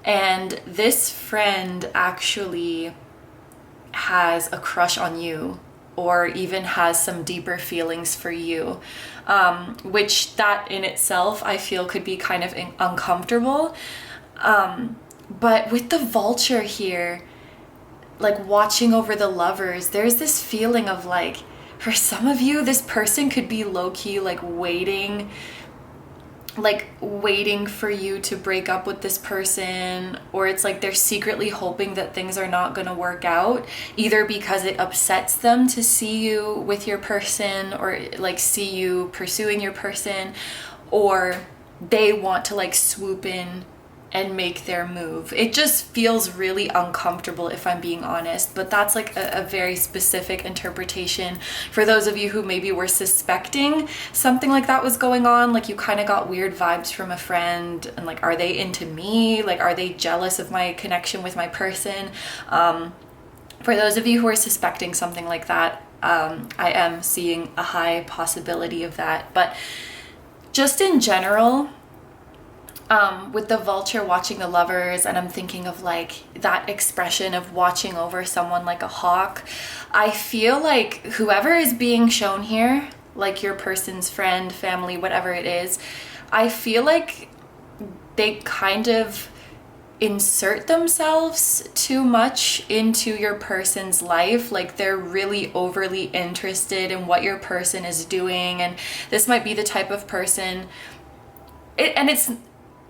and this friend actually has a crush on you or even has some deeper feelings for you, which that in itself I feel could be kind of uncomfortable. But with the Vulture here, like watching over the Lovers, there's this feeling of like, for some of you, this person could be low-key like waiting for you to break up with this person, or it's like they're secretly hoping that things are not going to work out, either because it upsets them to see you with your person or like see you pursuing your person, or they want to like swoop in and make their move. It just feels really uncomfortable, if I'm being honest, but that's like a very specific interpretation for those of you who maybe were suspecting something like that was going on. Like, you kind of got weird vibes from a friend, and like, are they into me? Like, are they jealous of my connection with my person? For those of you who are suspecting something like that, I am seeing a high possibility of that. But just in general, with the Vulture watching the Lovers, and I'm thinking of like that expression of watching over someone like a hawk, I feel like whoever is being shown here, like your person's friend, family, whatever it is, I feel like they kind of insert themselves too much into your person's life. Like, they're really overly interested in what your person is doing, and this might be the type of person,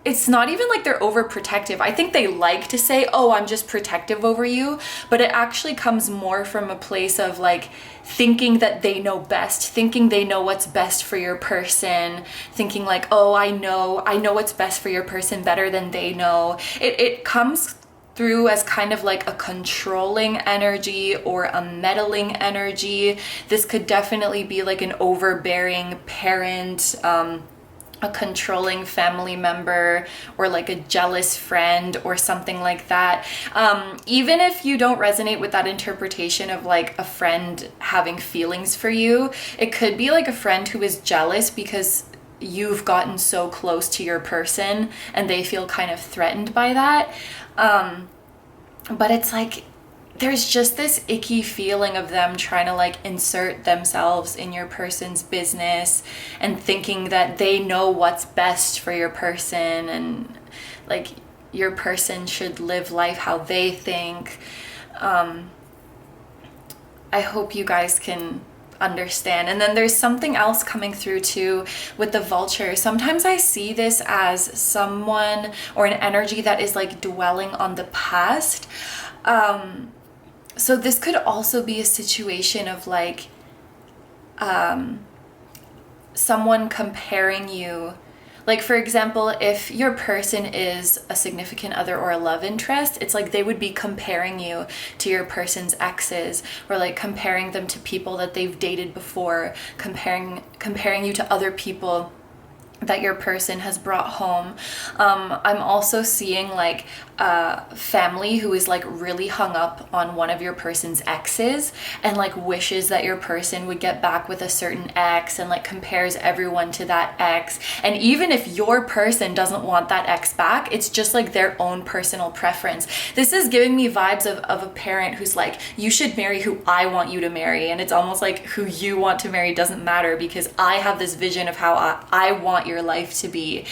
it's not even like they're overprotective. I think they like to say, oh, I'm just protective over you, but it actually comes more from a place of like thinking that they know best, thinking they know what's best for your person, thinking like, oh, I know what's best for your person better than they know. It comes through as kind of like a controlling energy or a meddling energy. This could definitely be like an overbearing parent, a controlling family member or like a jealous friend or something like that. Even if you don't resonate with that interpretation of like a friend having feelings for you, it could be like a friend who is jealous because you've gotten so close to your person and they feel kind of threatened by that. But it's like, there's just this icky feeling of them trying to like insert themselves in your person's business and thinking that they know what's best for your person and like your person should live life how they think. I hope you guys can understand. And then there's something else coming through too with the vulture. Sometimes I see this as someone or an energy that is like dwelling on the past. So this could also be a situation of like someone comparing you. Like, for example, if your person is a significant other or a love interest, it's like they would be comparing you to your person's exes, or like comparing them to people that they've dated before, comparing you to other people that your person has brought home. I'm also seeing like a family who is like really hung up on one of your person's exes and like wishes that your person would get back with a certain ex and like compares everyone to that ex. And even if your person doesn't want that ex back, it's just like their own personal preference. This is giving me vibes of a parent who's like, you should marry who I want you to marry. And it's almost like who you want to marry doesn't matter because I have this vision of how I want your life to be.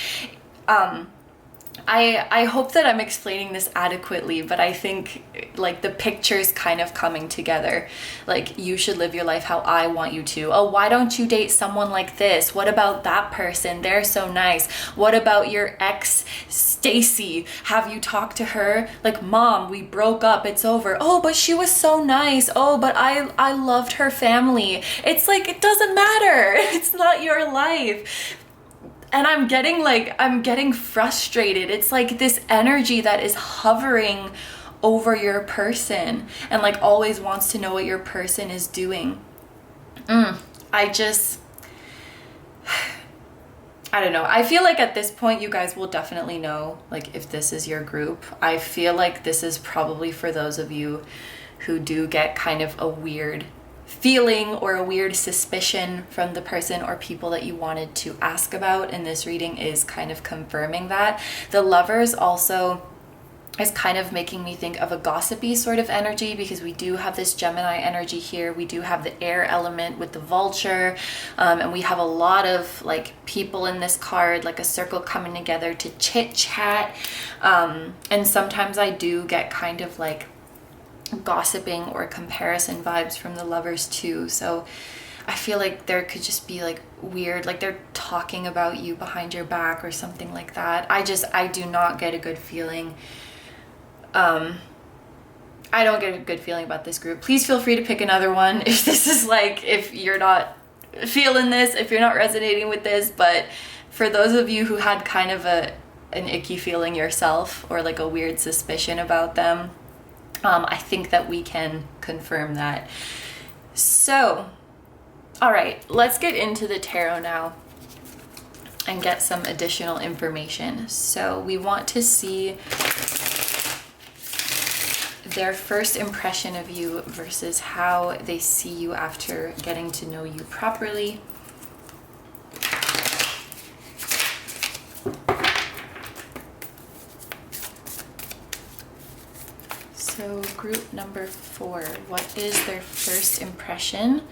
I hope that I'm explaining this adequately, but I think like the picture's kind of coming together. Like, you should live your life how I want you to. Oh, why don't you date someone like this? What about that person? They're so nice. What about your ex, Stacy? Have you talked to her? Like, mom, we broke up. It's over. Oh, but she was so nice. Oh, but I loved her family. It's like, it doesn't matter. It's not your life. And I'm getting frustrated. It's like this energy that is hovering over your person and like always wants to know what your person is doing. I don't know. I feel like at this point you guys will definitely know like if this is your group. I feel like this is probably for those of you who do get kind of a weird feeling or a weird suspicion from the person or people that you wanted to ask about, and this reading is kind of confirming that. The Lovers also is kind of making me think of a gossipy sort of energy because we do have this Gemini energy here. We do have the air element with the vulture, and we have a lot of like people in this card, like a circle coming together to chit chat, and sometimes I do get kind of like gossiping or comparison vibes from the Lovers too. So I feel like there could just be like weird, like they're talking about you behind your back or something like that. I do not get a good feeling. I don't get a good feeling about this group. Please feel free to pick another one if this is like, if you're not feeling this, if you're not resonating with this. But for those of you who had kind of an icky feeling yourself or like a weird suspicion about them, I think that we can confirm that. So, all right, let's get into the tarot now and get some additional information. So we want to see their first impression of you versus how they see you after getting to know you properly. So group number 4, what is their first impression?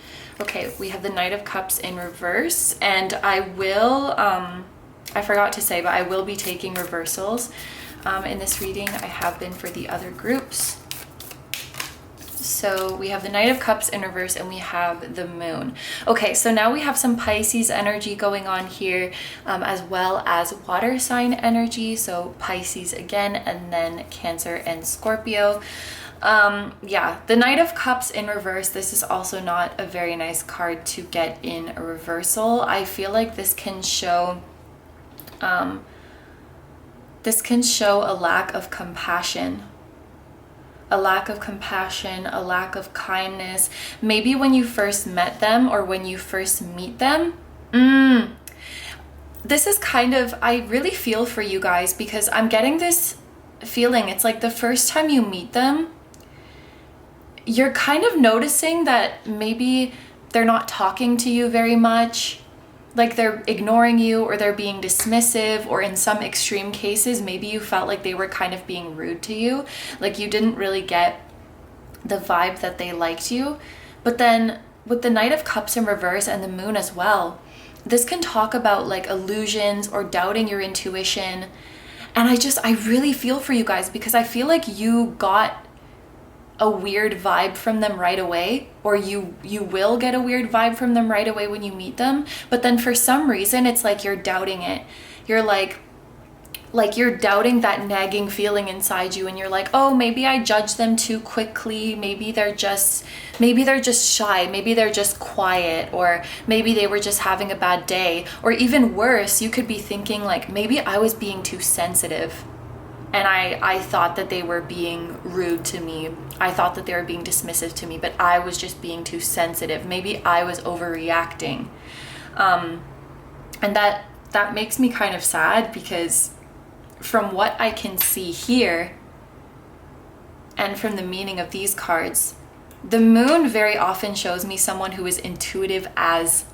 Okay, we have the Knight of Cups in reverse, and I will, I forgot to say, but I will be taking reversals in this reading. I have been for the other groups. So we have the Knight of Cups in reverse and we have the Moon. Okay, so now we have some Pisces energy going on here, as well as water sign energy. So Pisces again, and then Cancer and Scorpio. Yeah, the Knight of Cups in reverse, this is also not a very nice card to get in a reversal. I feel like this can show a lack of compassion. A lack of compassion, a lack of kindness. Maybe when you first met them or when you first meet them, this is kind of, I really feel for you guys because I'm getting this feeling. It's like the first time you meet them, you're kind of noticing that maybe they're not talking to you very much. Like they're ignoring you, or they're being dismissive, or in some extreme cases, maybe you felt like they were kind of being rude to you. Like you didn't really get the vibe that they liked you. But then with the Knight of Cups in reverse and the Moon as well, this can talk about like illusions or doubting your intuition. And I really feel for you guys because I feel like you got a weird vibe from them right away, or you will get a weird vibe from them right away when you meet them. But then for some reason, it's like you're doubting it. You're like you're doubting that nagging feeling inside you, and you're like, oh, maybe I judged them too quickly. Maybe they're just shy. Maybe they're just quiet, or maybe they were just having a bad day. Or even worse, you could be thinking like, maybe I was being too sensitive. And I thought that they were being rude to me. I thought that they were being dismissive to me, but I was just being too sensitive. Maybe I was overreacting. And that makes me kind of sad because from what I can see here and from the meaning of these cards, the Moon very often shows me someone who is intuitive as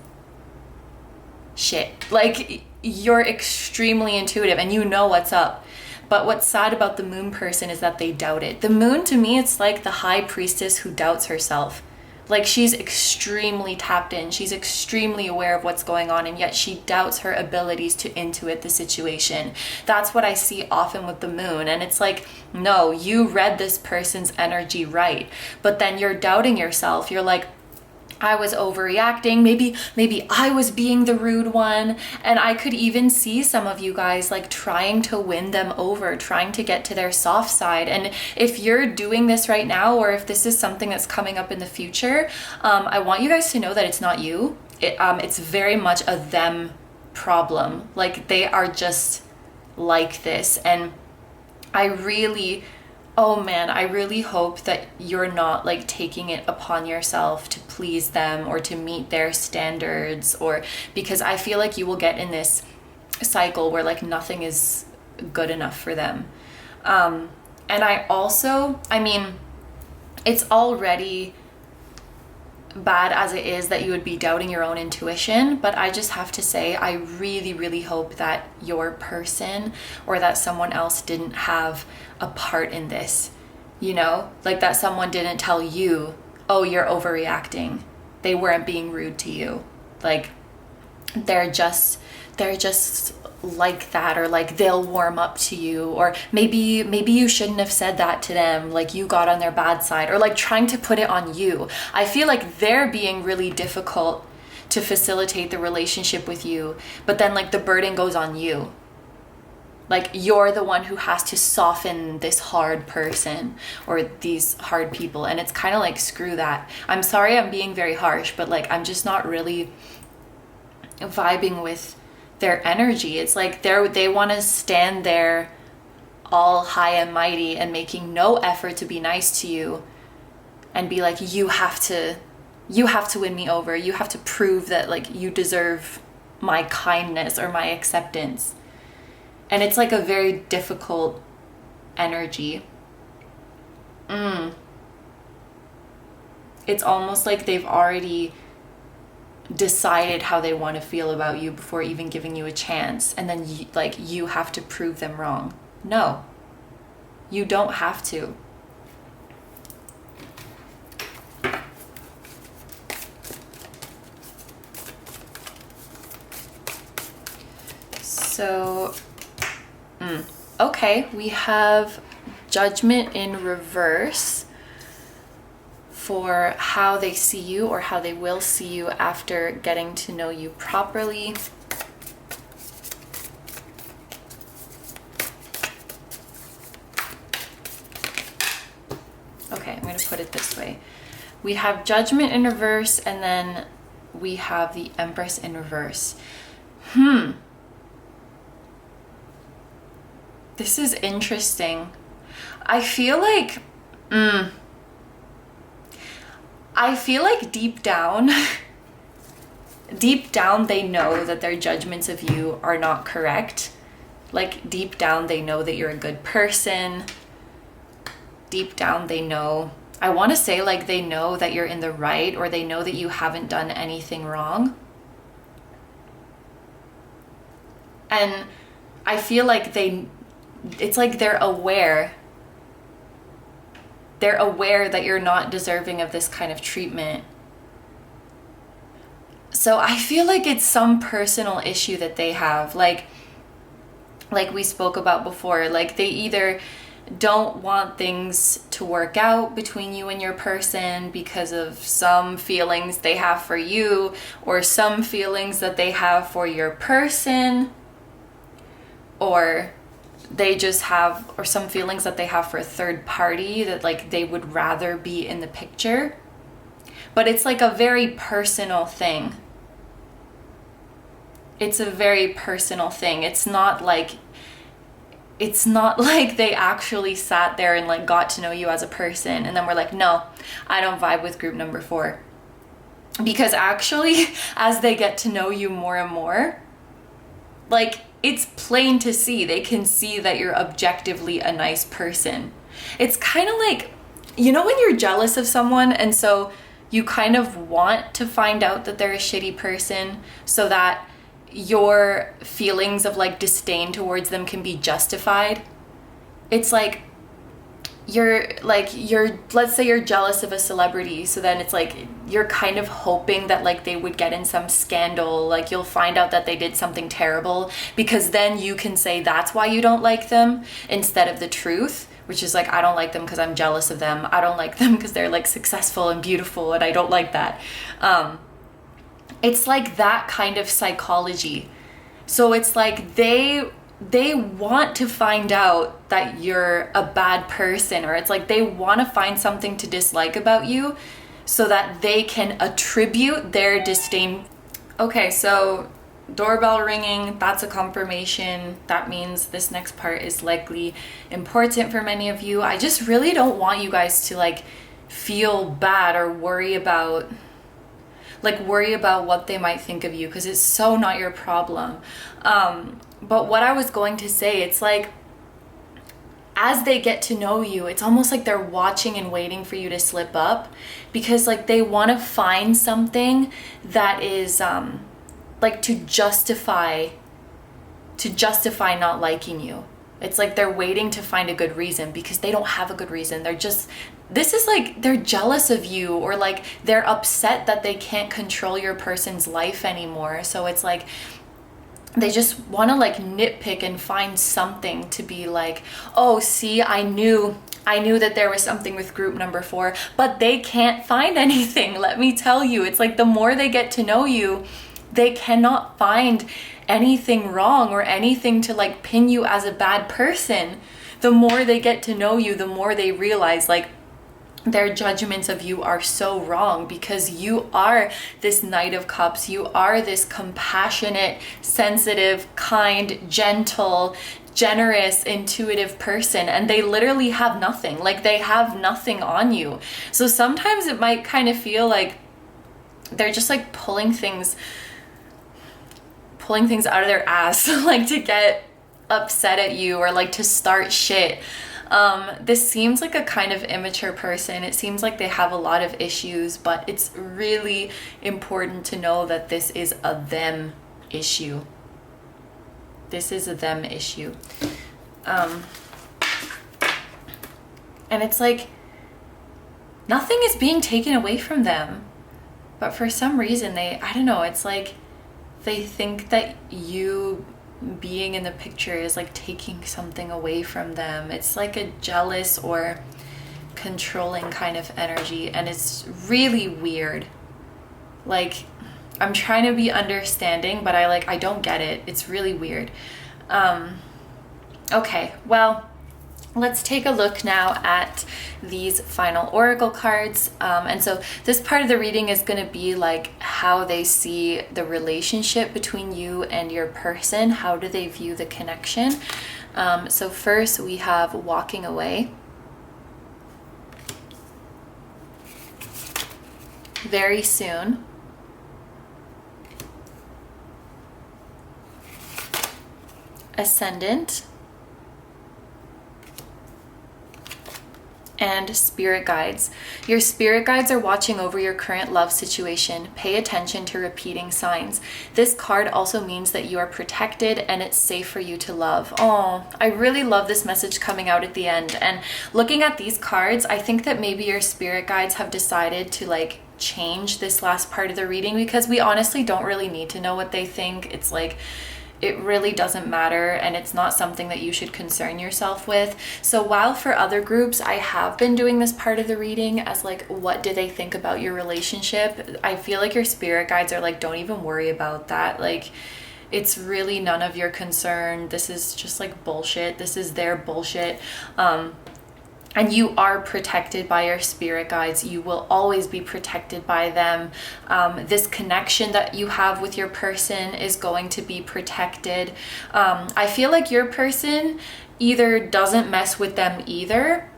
shit. Like you're extremely intuitive and you know what's up. But what's sad about the Moon person is that they doubt it. The Moon, to me, it's like the high priestess who doubts herself. Like she's extremely tapped in. She's extremely aware of what's going on, and yet she doubts her abilities to intuit the situation. That's what I see often with the Moon. And it's like, no, you read this person's energy right. But then you're doubting yourself. You're like, I was overreacting. Maybe I was being the rude one. And I could even see some of you guys like trying to win them over, trying to get to their soft side. And if you're doing this right now, or if this is something that's coming up in the future, I want you guys to know that it's not you. It's very much a them problem. Like they are just like this. And oh man, I really hope that you're not like taking it upon yourself to please them or to meet their standards, or because I feel like you will get in this cycle where like nothing is good enough for them. And I mean, it's already bad as it is that you would be doubting your own intuition, but I just have to say, I really, really hope that your person or that someone else didn't have a part in this, you know, like that someone didn't tell you, oh, you're overreacting. They weren't being rude to you. Like they're just like that, or like they'll warm up to you, or maybe you shouldn't have said that to them, like you got on their bad side, or like trying to put it on you. I feel like they're being really difficult to facilitate the relationship with you, but then like the burden goes on you. Like you're the one who has to soften this hard person or these hard people, and it's kind of like, screw that. I'm sorry I'm being very harsh, but like I'm just not really vibing with their energy. It's like they want to stand there all high and mighty and making no effort to be nice to you and be like, you have to win me over. You have to prove that like you deserve my kindness or my acceptance. And it's like a very difficult energy. It's almost like they've already decided how they want to feel about you before even giving you a chance, and then you have to prove them wrong. No, you don't have to. So okay, we have Judgment in reverse for how they see you or how they will see you after getting to know you properly. Okay, I'm going to put it this way. We have Judgment in reverse, and then we have the Empress in reverse. This is interesting. I feel like deep down deep down they know that their judgments of you are not correct. Like deep down they know that you're a good person. Deep down they know, I want to say like they know that you're in the right, or they know that you haven't done anything wrong. And I feel like it's like they're aware. They're aware that you're not deserving of this kind of treatment. So I feel like it's some personal issue that they have. Like we spoke about before, like they either don't want things to work out between you and your person because of some feelings they have for you, or some feelings that they have for your person, or they just have, or some feelings that they have for a third party that like they would rather be in the picture. But it's like a very personal thing. It's a very personal thing. It's not like they actually sat there and like got to know you as a person and then we're like, no, I don't vibe with group number 4. Because actually, as they get to know you more and more, like it's plain to see. They can see that you're objectively a nice person. It's kind of like, you know when you're jealous of someone and so you kind of want to find out that they're a shitty person so that your feelings of like disdain towards them can be justified. It's like you're let's say you're jealous of a celebrity, so then it's like you're kind of hoping that like they would get in some scandal, like you'll find out that they did something terrible, because then you can say that's why you don't like them, instead of the truth, which is like, I don't like them because I'm jealous of them. I don't like them because they're like successful and beautiful and I don't like that. It's like that kind of psychology. So it's like they want to find out that you're a bad person, or it's like they want to find something to dislike about you so that they can attribute their disdain. Okay, so doorbell ringing, that's a confirmation. That means this next part is likely important for many of you. I just really don't want you guys to like feel bad or worry about what they might think of you, because it's so not your problem. But what I was going to say, it's like, as they get to know you, it's almost like they're watching and waiting for you to slip up, because like they want to find something that is like to justify not liking you. It's like they're waiting to find a good reason, because they don't have a good reason. This is like they're jealous of you, or like they're upset that they can't control your person's life anymore. So it's like they just want to like nitpick and find something to be like, oh, see, I knew that there was something with group number 4, but they can't find anything. Let me tell you, it's like the more they get to know you, they cannot find anything wrong or anything to like pin you as a bad person. The more they get to know you, the more they realize like their judgments of you are so wrong, because you are this Knight of Cups. You are this compassionate, sensitive, kind, gentle, generous, intuitive person, and they literally have nothing. Like they have nothing on you. So sometimes it might kind of feel like they're just like pulling things out of their ass like to get upset at you, or like to start shit. This seems like a kind of immature person. It seems like they have a lot of issues, but it's really important to know that this is a them issue. This is a them issue. And it's like nothing is being taken away from them, but for some reason I don't know, it's like they think that you being in the picture is like taking something away from them. It's like a jealous or controlling kind of energy, and it's really weird. Like I'm trying to be understanding, but I don't get it. It's really weird. Okay, well, let's take a look now at these final oracle cards. And so this part of the reading is going to be like how they see the relationship between you and your person. How do they view the connection? So first we have walking away. Very soon. Ascendant, and spirit guides. Your spirit guides are watching over your current love situation. Pay attention to repeating signs. This card also means that you are protected and it's safe for you to love. Oh, I really love this message coming out at the end. And looking at these cards, I think that maybe your spirit guides have decided to like change this last part of the reading, because we honestly don't really need to know what they think. It's like, it really doesn't matter, and it's not something that you should concern yourself with. So while for other groups I have been doing this part of the reading as like, what do they think about your relationship, I feel like your spirit guides are like, don't even worry about that. Like, it's really none of your concern. This is just like bullshit. This is their bullshit. And you are protected by your spirit guides. You will always be protected by them. This connection that you have with your person is going to be protected. I feel like your person either doesn't mess with them either,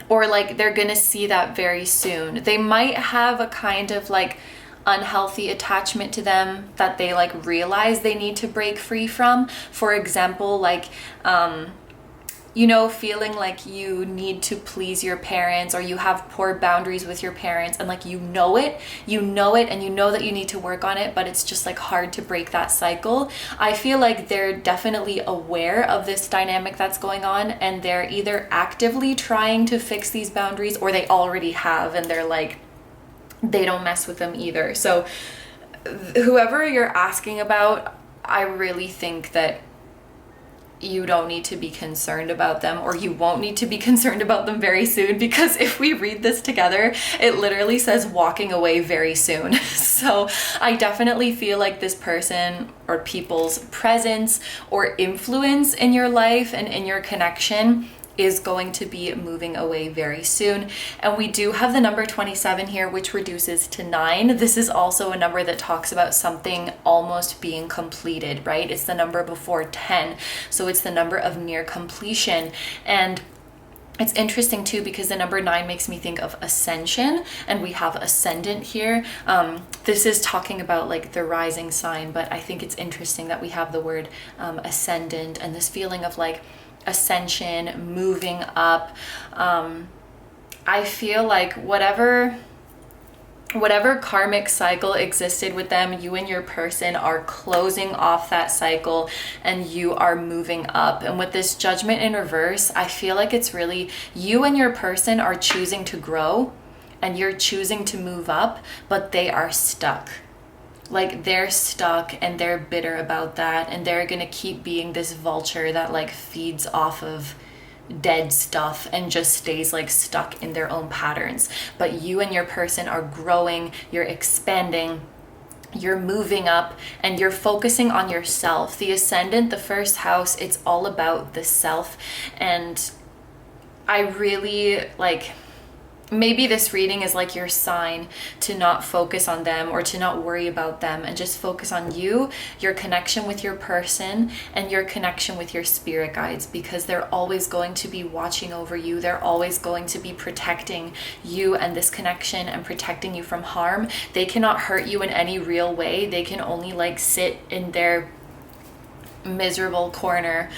or like they're gonna see that very soon. They might have a kind of like unhealthy attachment to them that they like realize they need to break free from. For example, like, you know, feeling like you need to please your parents, or you have poor boundaries with your parents, and like you know it, and you know that you need to work on it, but it's just like hard to break that cycle. I feel like they're definitely aware of this dynamic that's going on, and they're either actively trying to fix these boundaries, or they already have, and they're like, they don't mess with them either. So whoever you're asking about, I really think that you don't need to be concerned about them, or you won't need to be concerned about them very soon, because if we read this together, it literally says walking away very soon. So I definitely feel like this person or people's presence or influence in your life and in your connection is going to be moving away very soon. And we do have the number 27 here, which reduces to 9. This is also a number that talks about something almost being completed, right? It's the number before 10. So it's the number of near completion. And it's interesting too, because the number 9 makes me think of ascension, and we have ascendant here. This is talking about like the rising sign, but I think it's interesting that we have the word ascendant, and this feeling of like ascension, moving up. I feel like whatever karmic cycle existed with them, you and your person are closing off that cycle, and you are moving up. And with this judgment in reverse, I feel like it's really you and your person are choosing to grow, and you're choosing to move up, but they are stuck. Like, they're stuck, and they're bitter about that, and they're gonna keep being this vulture that like feeds off of dead stuff and just stays like stuck in their own patterns. But you and your person are growing, you're expanding, you're moving up, and you're focusing on yourself. The ascendant, the first house, it's all about the self. And I really like, maybe this reading is like your sign to not focus on them or to not worry about them, and just focus on you, your connection with your person, and your connection with your spirit guides, because they're always going to be watching over you. They're always going to be protecting you and this connection, and protecting you from harm. They cannot hurt you in any real way. They can only like sit in their miserable corner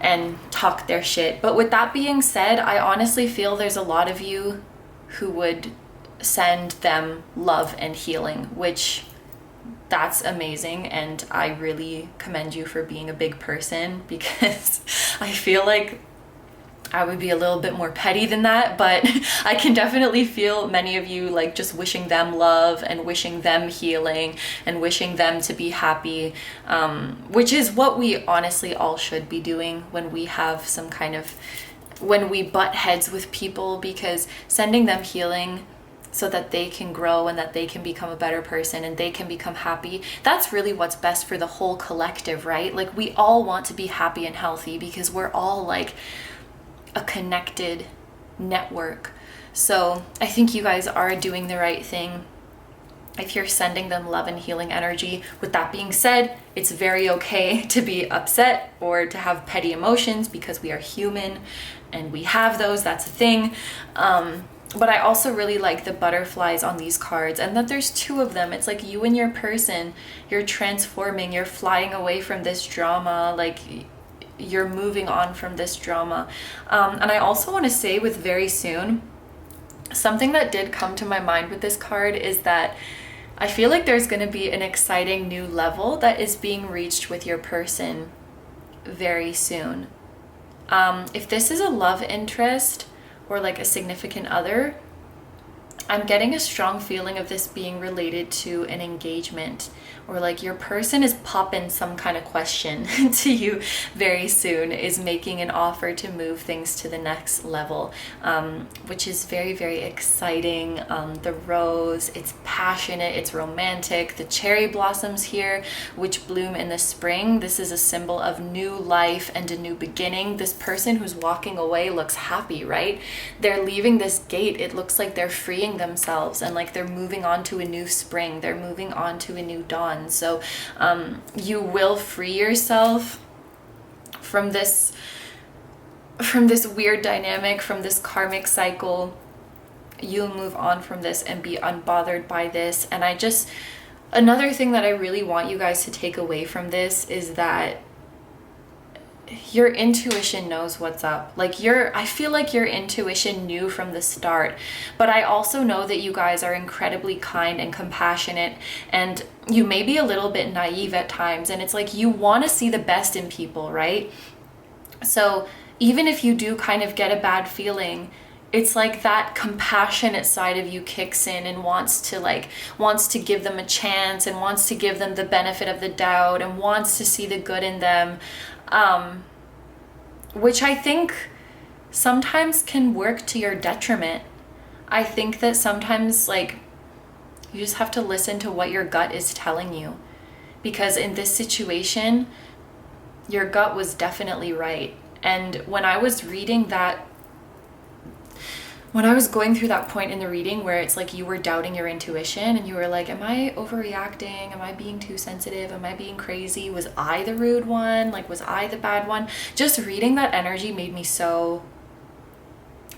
and talk their shit. But with that being said, I honestly feel there's a lot of you who would send them love and healing, which that's amazing. And I really commend you for being a big person, because I feel like I would be a little bit more petty than that, but I can definitely feel many of you like just wishing them love and wishing them healing and wishing them to be happy, which is what we honestly all should be doing when we have some kind of, when we butt heads with people, because sending them healing so that they can grow and that they can become a better person and they can become happy, that's really what's best for the whole collective, right? Like, we all want to be happy and healthy, because we're all like a connected network. So I think you guys are doing the right thing if you're sending them love and healing energy. With that being said, it's very okay to be upset or to have petty emotions, because we are human and we have those. That's a thing. But I also really like the butterflies on these cards, and that there's two of them. It's like you and your person, you're transforming, you're flying away from this drama, like you're moving on from this drama. And I also want to say with very soon, something that did come to my mind with this card is that I feel like there's going to be an exciting new level that is being reached with your person very soon. If this is a love interest or like a significant other, I'm getting a strong feeling of this being related to an engagement, or like your person is popping some kind of question to you very soon, is making an offer to move things to the next level, which is very, very exciting. The rose, it's passionate, it's romantic. The cherry blossoms here, which bloom in the spring, this is a symbol of new life and a new beginning. This person who's walking away looks happy, right? They're leaving this gate. It looks like they're freeing themselves and like they're moving on to a new spring. They're moving on to a new dawn. So you will free yourself from this weird dynamic, from this karmic cycle. You'll move on from this and be unbothered by this. And another thing that I really want you guys to take away from this is that your intuition knows what's up. Like I feel like your intuition knew from the start, but I also know that you guys are incredibly kind and compassionate, and you may be a little bit naive at times, and it's like you want to see the best in people, right? So even if you do kind of get a bad feeling, it's like that compassionate side of you kicks in and wants to give them a chance and wants to give them the benefit of the doubt and wants to see the good in them. Which I think sometimes can work to your detriment. I think that sometimes like you just have to listen to what your gut is telling you, because in this situation, your gut was definitely right. And when I was reading that, when I was going through that point in the reading where it's like you were doubting your intuition and you were like, am I overreacting? Am I being too sensitive? Am I being crazy? Was I the rude one? Like, was I the bad one? Just reading that energy made me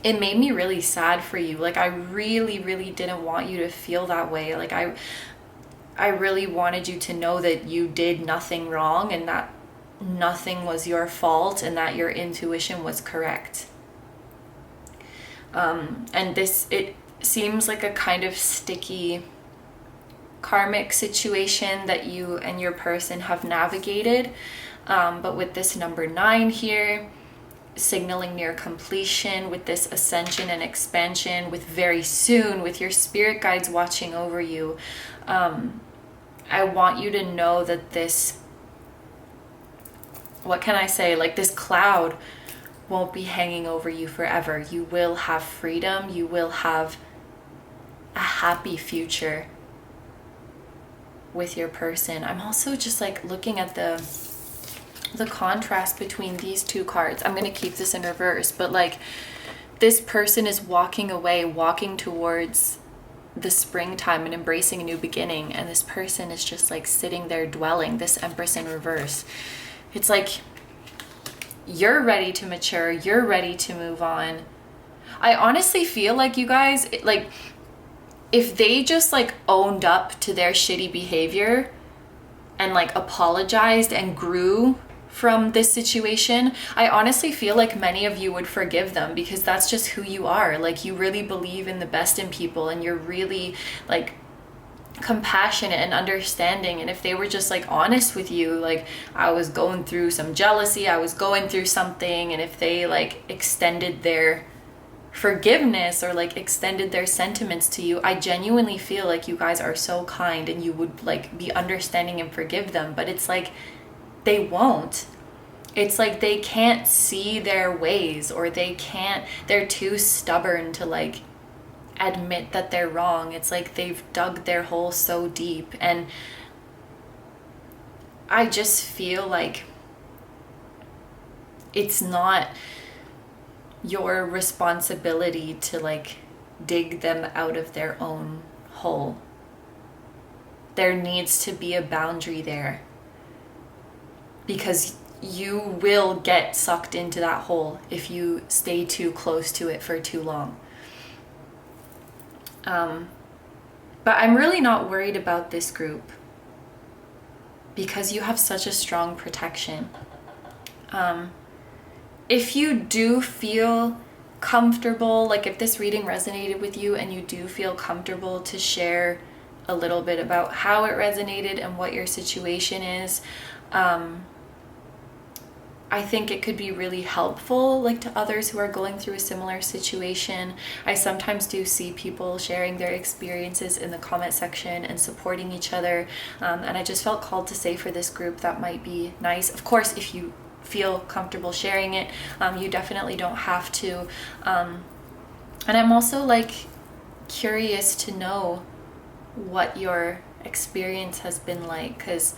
it made me really sad for you. Like, I really, really didn't want you to feel that way. Like, I really wanted you to know that you did nothing wrong and that nothing was your fault and that your intuition was correct. And it seems like a kind of sticky karmic situation that you and your person have navigated. But with this number 9 here, signaling near completion, with this ascension and expansion, with very soon, with your spirit guides watching over you, I want you to know that this, what can I say, like this cloud won't be hanging over you forever. You will have freedom. You will have a happy future with your person. I'm also just like looking at the contrast between these two cards. I'm going to keep this in reverse, but like this person is walking away, walking towards the springtime and embracing a new beginning, and this person is just like sitting there dwelling, this Empress in reverse. It's like you're ready to mature, you're ready to move on. I honestly feel like you guys, like if they just like owned up to their shitty behavior and like apologized and grew from this situation, I honestly feel like many of you would forgive them, because that's just who you are. Like, you really believe in the best in people, and you're really like compassionate and understanding. And if they were just like honest with you, like, I was going through some jealousy, I was going through something, and if they like extended their forgiveness or like extended their sentiments to you, I genuinely feel like you guys are so kind and you would like be understanding and forgive them. But it's like they won't. It's like they can't see their ways, or they're too stubborn to like admit that they're wrong. It's like they've dug their hole so deep, and I just feel like it's not your responsibility to like dig them out of their own hole. There needs to be a boundary there, because you will get sucked into that hole if you stay too close to it for too long. But I'm really not worried about this group because you have such a strong protection. If you do feel comfortable, like if this reading resonated with you and you do feel comfortable to share a little bit about how it resonated and what your situation is, I think it could be really helpful, like to others who are going through a similar situation. I sometimes do see people sharing their experiences in the comment section and supporting each other. And I just felt called to say for this group that might be nice. Of course, if you feel comfortable sharing it, you definitely don't have to. And I'm also like curious to know what your experience has been like, because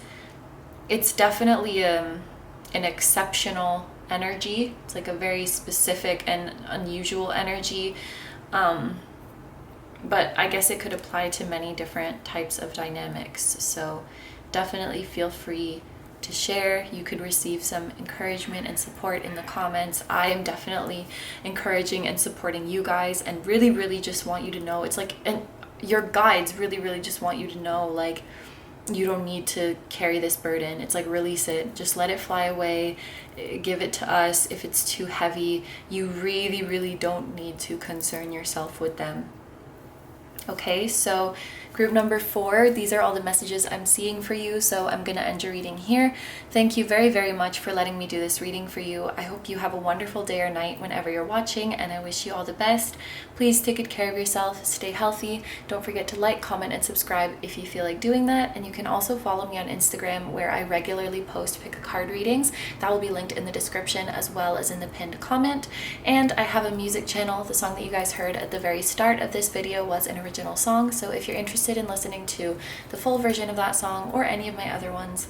it's definitely an exceptional energy. It's like a very specific and unusual energy, but I guess it could apply to many different types of dynamics. So definitely feel free to share. You could receive some encouragement and support in the comments. I am definitely encouraging and supporting you guys, and really just want you to know, it's like, and your guides really just want you to know, like, you don't need to carry this burden. It's like, release it, just let it fly away, give it to us. If it's too heavy, you really don't need to concern yourself with them. Okay, so group number 4, these are all the messages I'm seeing for you, so I'm gonna end your reading here. Thank you very much for letting me do this reading for you. I hope you have a wonderful day or night whenever you're watching, and I wish you all the best. Please take good care of yourself, stay healthy. Don't forget to like, comment, and subscribe if you feel like doing that, and you can also follow me on Instagram, where I regularly post pick a card readings. That will be linked in the description as well as in the pinned comment. And I have a music channel. The song that you guys heard at the very start of this video was an original song, so if you're interested in listening to the full version of that song or any of my other ones,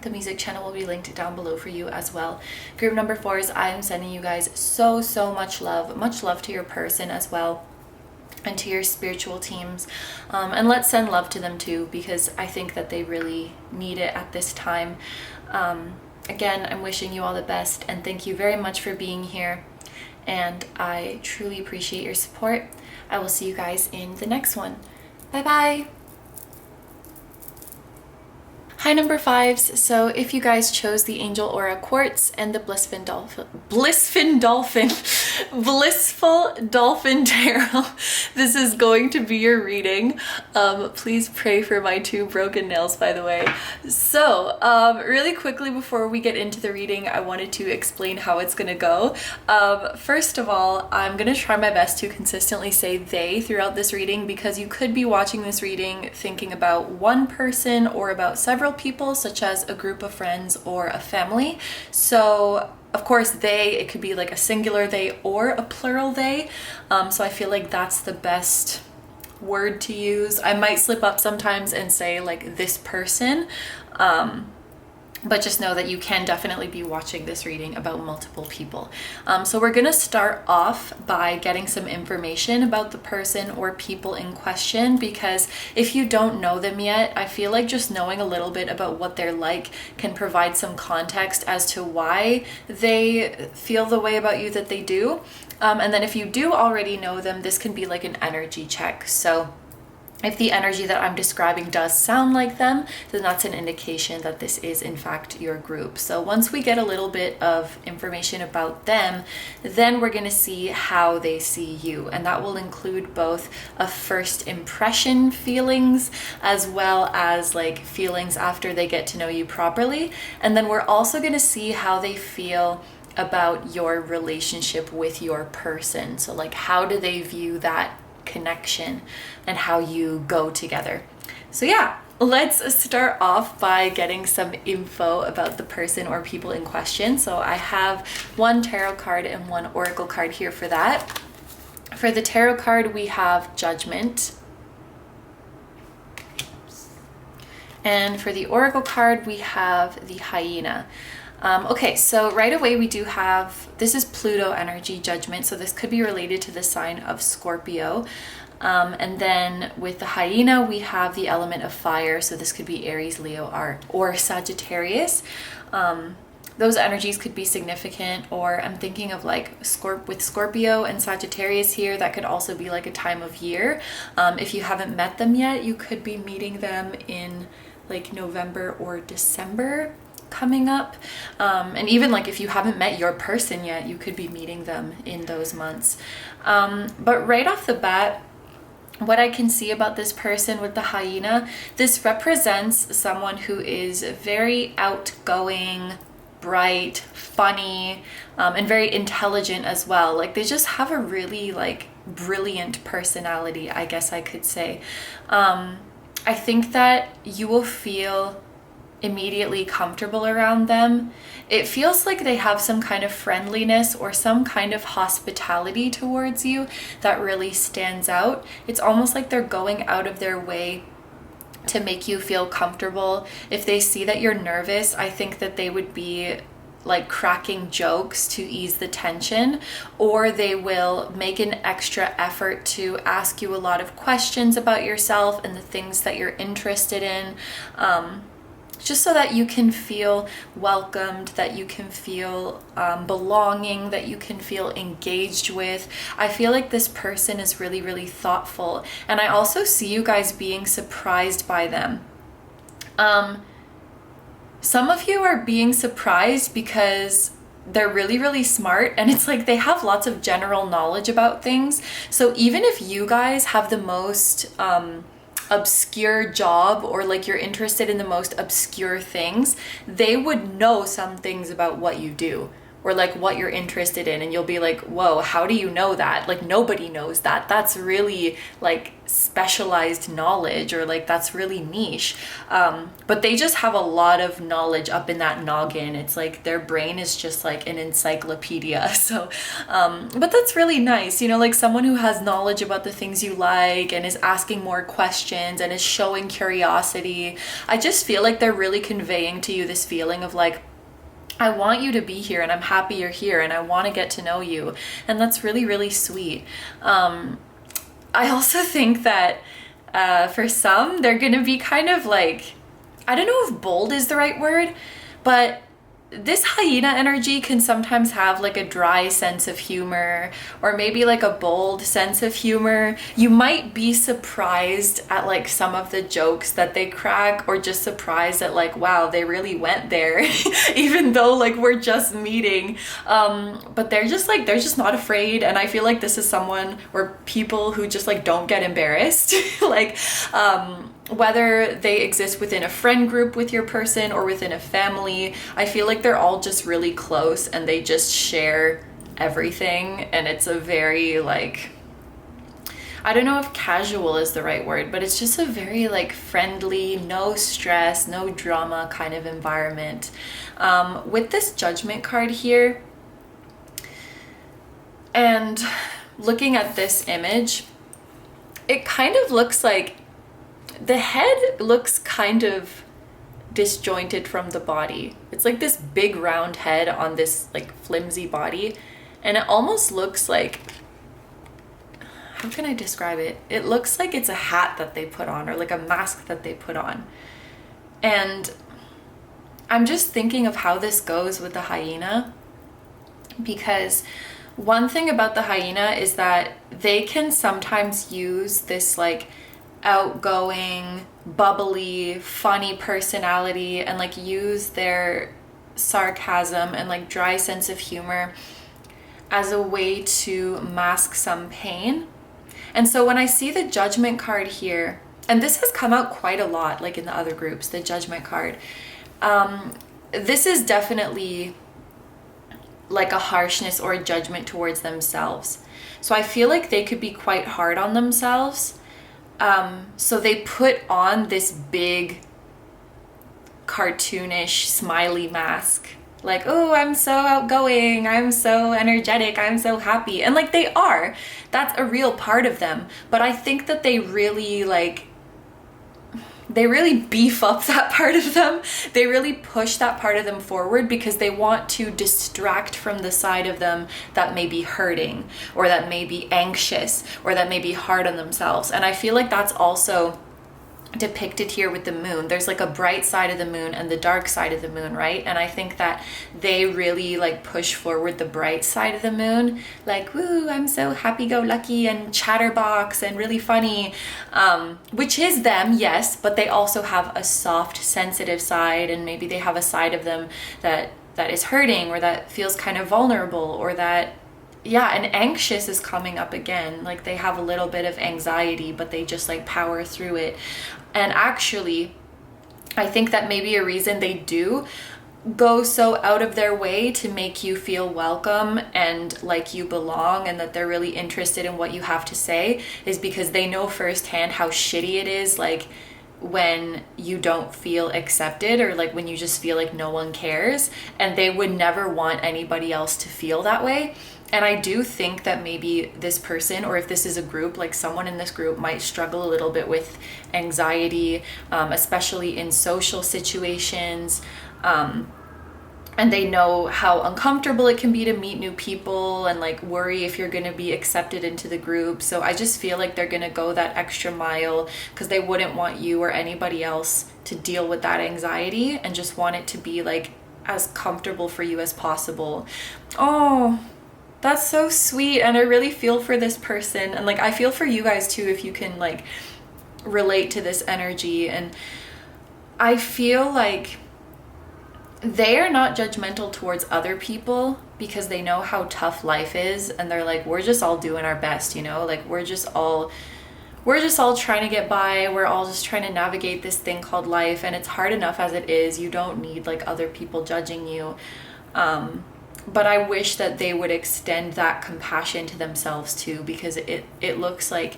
the music channel will be linked down below for you as well. Group number 4 is, I am sending you guys so much love to your person as well, and to your spiritual teams, and let's send love to them too, because I think that they really need it at this time. Again, I'm wishing you all the best, and thank you very much for being here, and I truly appreciate your support. I will see you guys in the next one. Bye bye. Hi number 5s, so if you guys chose the Angel Aura Quartz and the Blissful Dolphin Tarot, this is going to be your reading. Please pray for my 2 broken nails, by the way. So really quickly before we get into the reading, I wanted to explain how it's gonna go. First of all, I'm gonna try my best to consistently say they throughout this reading, because you could be watching this reading thinking about one person or about several people, such as a group of friends or a family. So of course it could be like a singular they or a plural they. So I feel like that's the best word to use. I might slip up sometimes and say like this person, but just know that you can definitely be watching this reading about multiple people. So we're gonna start off by getting some information about the person or people in question, because if you don't know them yet, I feel like just knowing a little bit about what they're like can provide some context as to why they feel the way about you that they do. And then if you do already know them, this can be like an energy check. So if the energy that I'm describing does sound like them, then that's an indication that this is in fact your group. So once we get a little bit of information about them, then we're going to see how they see you. And that will include both a first impression feelings as well as like feelings after they get to know you properly. And then we're also going to see how they feel about your relationship with your person. So like, how do they view that connection and how you go together. So yeah, let's start off by getting some info about the person or people in question. So I have 1 tarot card and 1 oracle card here for that. For the tarot card, we have Judgment. And for the oracle card, we have the Hyena. Okay, so right away we do have, this is Pluto energy, Judgment, so this could be related to the sign of Scorpio. And then with the Hyena, we have the element of fire, so this could be Aries, Leo, or Sagittarius. those energies could be significant. Or I'm thinking of like with Scorpio and Sagittarius here, that could also be like a time of year. If you haven't met them yet, you could be meeting them in like November or December coming up. And even like if you haven't met your person yet, you could be meeting them in those months. But right off the bat, what I can see about this person with the hyena, this represents someone who is very outgoing, bright, funny, and very intelligent as well. Like they just have a really like brilliant personality, I guess I could say. I think that you will feel immediately comfortable around them. It feels like they have some kind of friendliness or some kind of hospitality towards you that really stands out. It's almost like they're going out of their way to make you feel comfortable. If they see that you're nervous, I think that they would be like cracking jokes to ease the tension, or they will make an extra effort to ask you a lot of questions about yourself and the things that you're interested in. Just so that you can feel welcomed, that you can feel belonging, that you can feel engaged with. I feel like this person is really, really thoughtful. And I also see you guys being surprised by them. Some of you are being surprised because they're really, really smart, and it's like they have lots of general knowledge about things. So even if you guys have the most obscure job, or like you're interested in the most obscure things, they would know some things about what you do or like what you're interested in, and you'll be like, whoa, how do you know that? Like nobody knows that. That's really like specialized knowledge, or like that's really niche. But they just have a lot of knowledge up in that noggin. It's like their brain is just like an encyclopedia. So but that's really nice, you know, like someone who has knowledge about the things you like and is asking more questions and is showing curiosity. I just feel like they're really conveying to you this feeling of like, I want you to be here, and I'm happy you're here, and I want to get to know you. And that's really, really sweet. I also think that for some, they're going to be kind of like, I don't know if bold is the right word, but this hyena energy can sometimes have like a dry sense of humor, or maybe like a bold sense of humor. You might be surprised at like some of the jokes that they crack, or just surprised at like, wow, they really went there, even though like we're just meeting. But they're just not afraid. And I feel like this is someone, or people who just like don't get embarrassed. Like, whether they exist within a friend group with your person or within a family, I feel like they're all just really close and they just share everything. And it's a very like, I don't know if casual is the right word, but it's just a very like friendly, no stress, no drama kind of environment. With this Judgment card here, and looking at this image, it kind of looks like the head looks kind of disjointed from the body. It's like this big round head on this like flimsy body, and it almost looks like, how can I describe it? It looks like it's a hat that they put on, or like a mask that they put on. And I'm just thinking of how this goes with the hyena, because one thing about the hyena is that they can sometimes use this like outgoing, bubbly, funny personality, and like use their sarcasm and like dry sense of humor as a way to mask some pain. And so when I see the Judgment card here, and this has come out quite a lot like in the other groups, the Judgment card, this is definitely like a harshness or a judgment towards themselves. So I feel like they could be quite hard on themselves. So they put on this big cartoonish smiley mask, like, oh, I'm so outgoing, I'm so energetic, I'm so happy. And like they are, that's a real part of them. But I think that they really beef up that part of them. They really push that part of them forward because they want to distract from the side of them that may be hurting, or that may be anxious, or that may be hard on themselves. And I feel like that's also depicted here with the moon. There's like a bright side of the moon and the dark side of the moon, right? And I think that they really like push forward the bright side of the moon, like, woo, I'm so happy-go-lucky and chatterbox and really funny, which is them, yes, but they also have a soft, sensitive side, and maybe they have a side of them that is hurting, or that feels kind of vulnerable, or that, yeah, and anxious is coming up again. Like they have a little bit of anxiety, but they just like power through it. And actually, I think that maybe a reason they do go so out of their way to make you feel welcome and like you belong, and that they're really interested in what you have to say, is because they know firsthand how shitty it is, like when you don't feel accepted, or like when you just feel like no one cares, and they would never want anybody else to feel that way. And I do think that maybe this person, or if this is a group, like someone in this group might struggle a little bit with anxiety, especially in social situations. And they know how uncomfortable it can be to meet new people, and like worry if you're gonna be accepted into the group. So I just feel like they're gonna go that extra mile because they wouldn't want you or anybody else to deal with that anxiety, and just want it to be like as comfortable for you as possible. Oh, that's so sweet. And I really feel for this person, and like I feel for you guys too, if you can like relate to this energy. And I feel like they are not judgmental towards other people because they know how tough life is, and they're like, we're just all doing our best, you know, like we're just all trying to get by. We're all just trying to navigate this thing called life, and it's hard enough as it is. You don't need like other people judging you. But I wish that they would extend that compassion to themselves too, because it looks like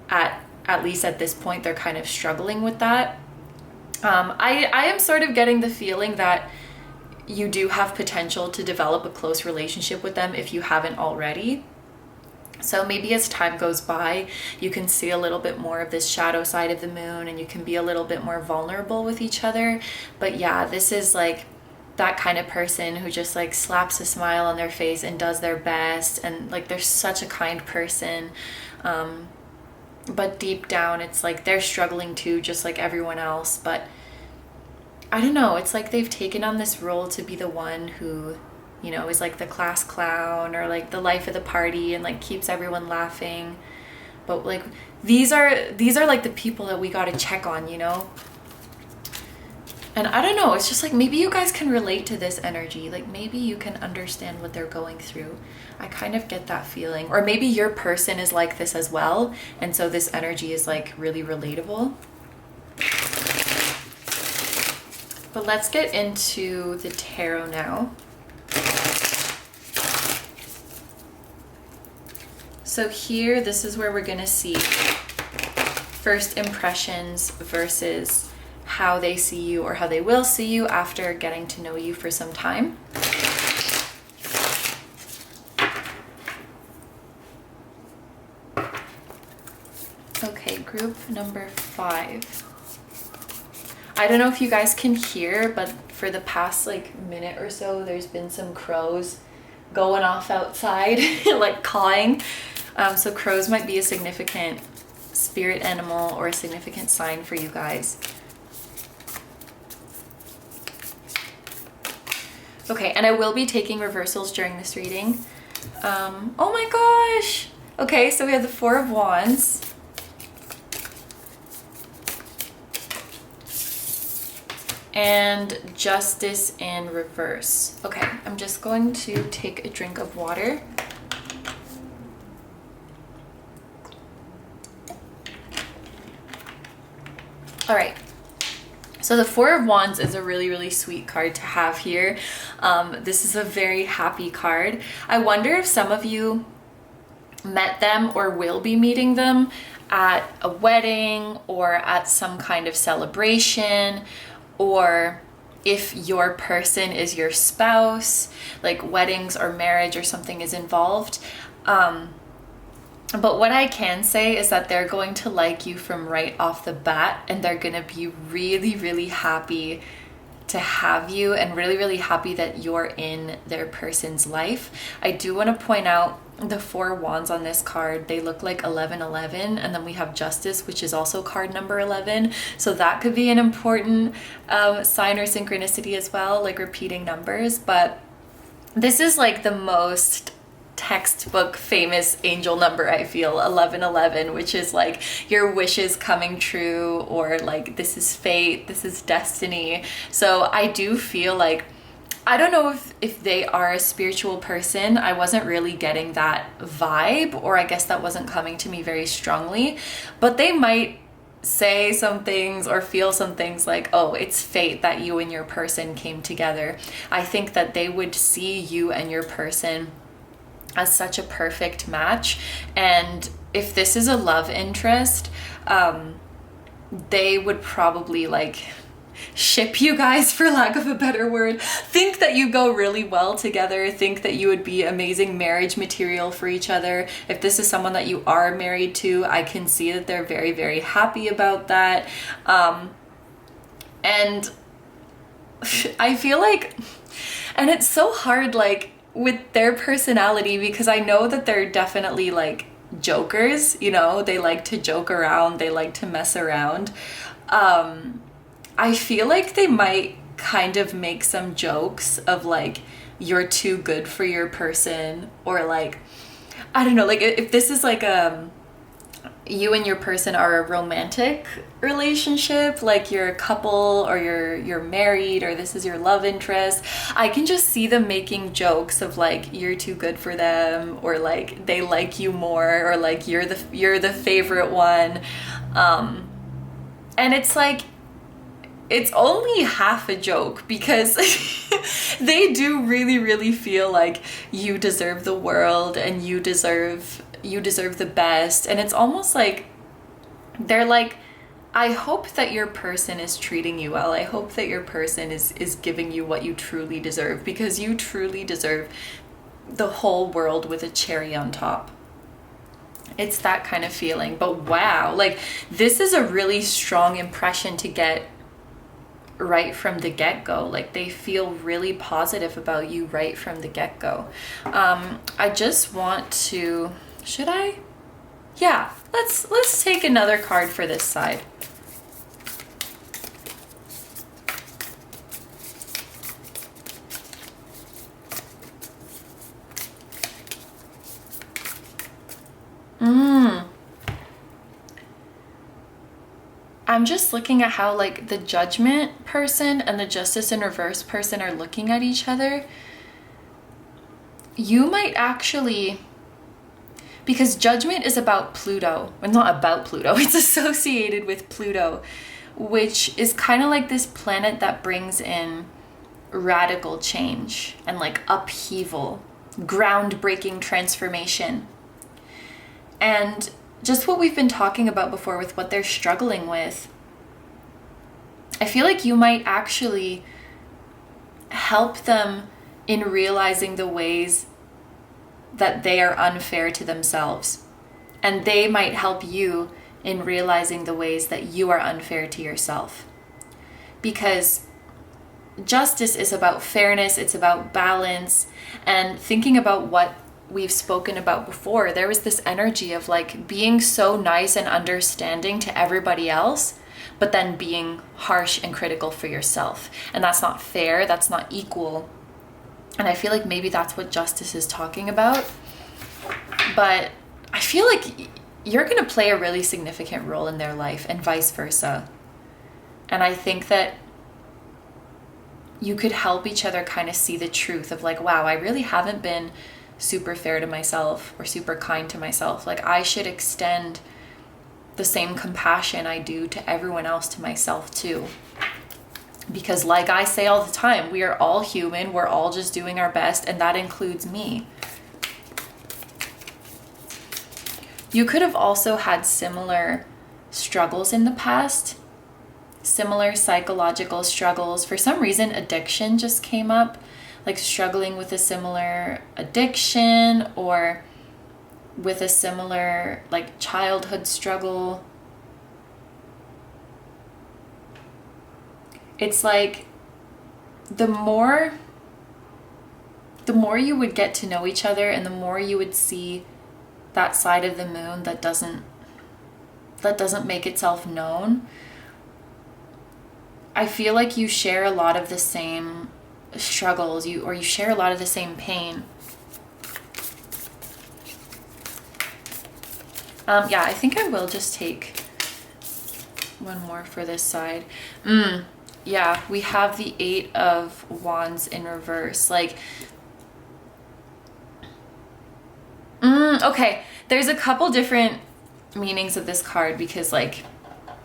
at least at this point they're kind of struggling with that. I am sort of getting the feeling that you do have potential to develop a close relationship with them if you haven't already. So maybe as time goes by, you can see a little bit more of this shadow side of the moon, and you can be a little bit more vulnerable with each other. But yeah, this is like that kind of person who just like slaps a smile on their face and does their best, and like they're such a kind person. But deep down it's like they're struggling too, just like everyone else. But I don't know, it's like they've taken on this role to be the one who, you know, is like the class clown, or like the life of the party, and like keeps everyone laughing. But like these are like the people that we got to check on, you know. And I don't know, it's just like maybe you guys can relate to this energy. Like maybe you can understand what they're going through. I kind of get that feeling. Or maybe your person is like this as well, and so this energy is like really relatable. But let's get into the tarot now. So here, this is where we're gonna see first impressions versus how they see you, or how they will see you after getting to know you for some time. Okay, group number 5. I don't know if you guys can hear, but for the past like minute or so, there's been some crows going off outside, like cawing. So crows might be a significant spirit animal or a significant sign for you guys. Okay, and I will be taking reversals during this reading. Oh my gosh! Okay, so we have the 4 of Wands. And Justice in reverse. Okay, I'm just going to take a drink of water. All right. So the 4 of Wands is a really, really sweet card to have here. This is a very happy card. I wonder if some of you met them or will be meeting them at a wedding or at some kind of celebration, or if your person is your spouse, like weddings or marriage or something is involved. But what I can say is that they're going to like you from right off the bat, and they're going to be really, really happy to have you and really, really happy that you're in their person's life. I do want to point out the 4 wands on this card. They look like 1111, and then we have Justice, which is also card number 11. So that could be an important sign or synchronicity as well, like repeating numbers. But this is like the most textbook famous angel number, I feel, 1111, which is like your wishes coming true, or like this is fate, this is destiny. So I do feel like, I don't know if they are a spiritual person. I wasn't really getting that vibe, or I guess that wasn't coming to me very strongly, but they might say some things or feel some things like, oh, it's fate that you and your person came together. I think that they would see you and your person as such a perfect match. And if this is a love interest, they would probably like ship you guys, for lack of a better word. Think that you go really well together, think that you would be amazing marriage material for each other. If this is someone that you are married to, I can see that they're very, very happy about that. And I feel like, and it's so hard, like, with their personality, because I know that they're definitely like jokers, you know, they like to joke around, they like to mess around. I feel like they might kind of make some jokes of like, you're too good for your person, or like, I don't know, like if this is like you and your person are a romantic relationship, like you're a couple, or you're married, or this is your love interest, I can just see them making jokes of like, you're too good for them, or like they like you more, or like you're the favorite one. And it's like, it's only half a joke, because they do really, really feel like you deserve the world and you deserve the best. And it's almost like they're like, I hope that your person is treating you well. I hope that your person is giving you what you truly deserve, because you truly deserve the whole world with a cherry on top. It's that kind of feeling. But wow, like this is a really strong impression to get right from the get-go. Like they feel really positive about you right from the get-go. I just want to, should I? Yeah, let's take another card for this side. I'm just looking at how like the Judgment person and the Justice in Reverse person are looking at each other. You might actually, because Judgment is about Pluto, well, not about Pluto, it's associated with Pluto, which is kind of like this planet that brings in radical change and like upheaval, groundbreaking transformation. And just what we've been talking about before with what they're struggling with, I feel like you might actually help them in realizing the ways that they are unfair to themselves. And they might help you in realizing the ways that you are unfair to yourself. Because justice is about fairness, it's about balance, and thinking about what we've spoken about before, there was this energy of like being so nice and understanding to everybody else, but then being harsh and critical for yourself. And that's not fair, that's not equal. And I feel like maybe that's what justice is talking about. But I feel like you're going to play a really significant role in their life, and vice versa. And I think that you could help each other kind of see the truth of like, wow, I really haven't been super fair to myself or super kind to myself. Like I should extend the same compassion I do to everyone else to myself too. Because like I say all the time, we are all human, we're all just doing our best, and that includes me. You could have also had similar struggles in the past, similar psychological struggles. For some reason, addiction just came up, like struggling with a similar addiction or with a similar like childhood struggle. It's like the more you would get to know each other, and the more you would see that side of the moon that doesn't make itself known, I feel like you share a lot of the same struggles, you share a lot of the same pain. Yeah, I think I will just take one more for this side. Yeah, we have the 8 of Wands in reverse. Like, okay, there's a couple different meanings of this card, because like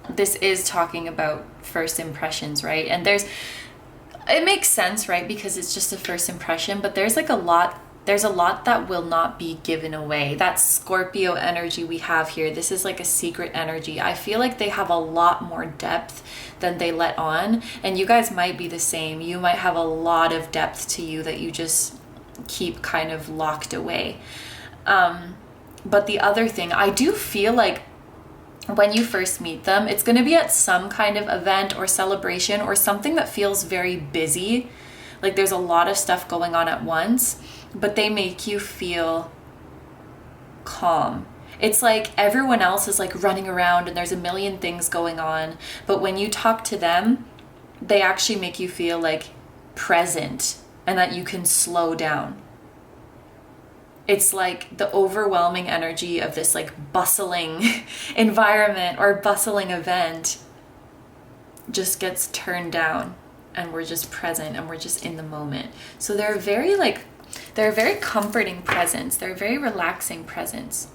this is talking about first impressions, right? And it makes sense, right? Because it's just a first impression, but there's a lot that will not be given away. That Scorpio energy we have here, this is like a secret energy. I feel like they have a lot more depth than they let on, and you guys might be the same. You might have a lot of depth to you that you just keep kind of locked away. But the other thing, I do feel like when you first meet them, it's going to be at some kind of event or celebration or something that feels very busy. Like there's a lot of stuff going on at once, but they make you feel calm. It's like everyone else is like running around and there's a million things going on. But when you talk to them, they actually make you feel like present and that you can slow down. It's like the overwhelming energy of this like bustling environment or bustling event just gets turned down, and we're just present and we're just in the moment. So they're a very comforting presence. They're a very relaxing presence.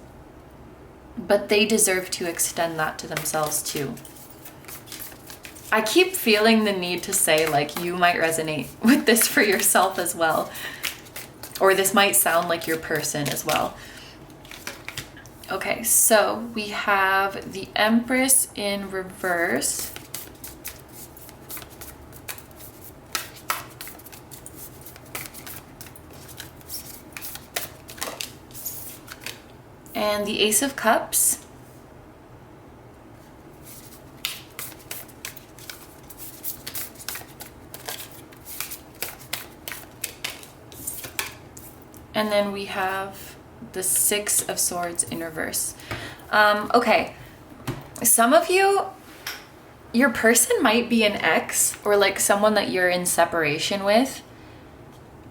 But they deserve to extend that to themselves too. I keep feeling the need to say like you might resonate with this for yourself as well. Or this might sound like your person as well. Okay, so we have the Empress in reverse. And the Ace of Cups. And then we have the 6 of Swords in reverse. Okay, some of you, your person might be an ex or like someone that you're in separation with.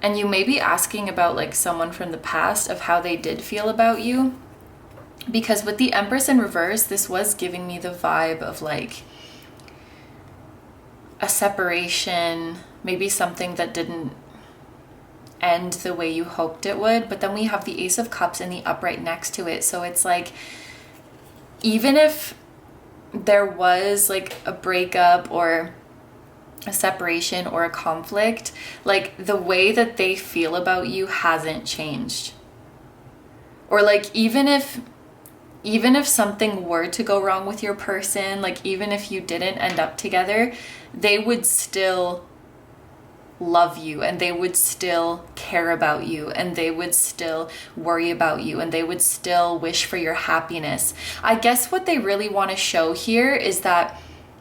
And you may be asking about like someone from the past of how they did feel about you. Because with the Empress in reverse, this was giving me the vibe of like a separation, maybe something that didn't end the way you hoped it would. But then we have the Ace of Cups in the upright next to it. So it's like, even if there was like a breakup or a separation or a conflict, like the way that they feel about you hasn't changed. Or like even if something were to go wrong with your person, like even if you didn't end up together, they would still love you, and they would still care about you, and they would still worry about you, and they would still wish for your happiness. I guess what they really want to show here is that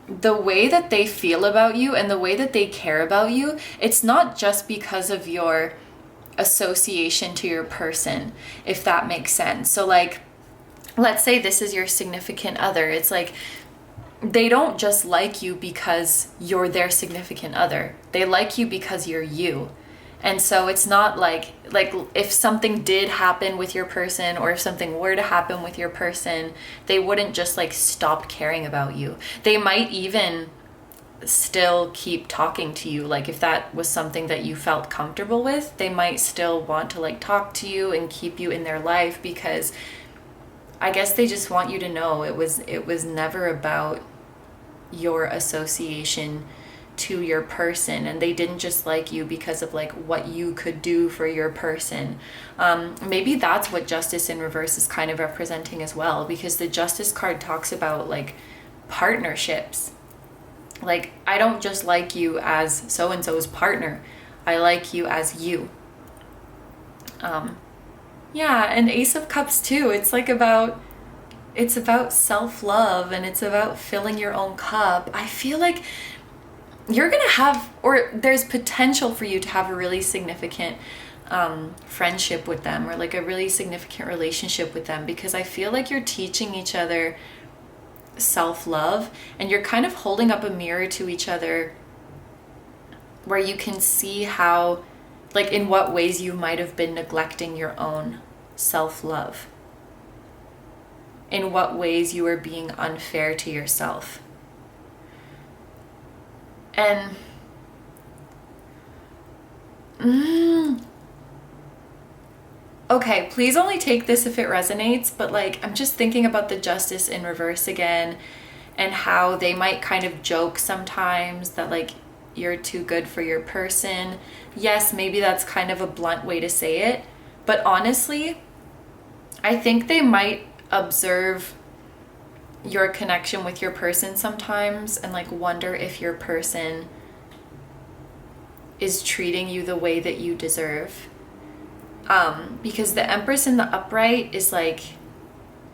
the way that they feel about you and the way that they care about you, it's not just because of your association to your person, if that makes sense. So like, let's say this is your significant other. It's like, they don't just like you because you're their significant other. They like you because you're you. And so it's not like if something did happen with your person, or if something were to happen with your person, they wouldn't just like stop caring about you. They might even still keep talking to you. Like if that was something that you felt comfortable with, they might still want to like talk to you and keep you in their life, because I guess they just want you to know it was never about your association to your person, and they didn't just like you because of like what you could do for your person. Maybe that's what Justice in reverse is kind of representing as well, because the Justice card talks about like partnerships. Like, I don't just like you as so-and-so's partner, I like you as you. Yeah, and Ace of Cups too. It's about self-love, and it's about filling your own cup. I feel like you're gonna have, or there's potential for you to have a really significant friendship with them, or like a really significant relationship with them, because I feel like you're teaching each other self-love, and you're kind of holding up a mirror to each other where you can see how, like, in what ways you might have been neglecting your own self-love, in what ways you are being unfair to yourself. And okay, please only take this if it resonates, but like, I'm just thinking about the justice in reverse again, and how they might kind of joke sometimes that like, you're too good for your person. Yes, maybe that's kind of a blunt way to say it, but honestly, I think they might observe your connection with your person sometimes and like wonder if your person is treating you the way that you deserve. Because the Empress in the upright is like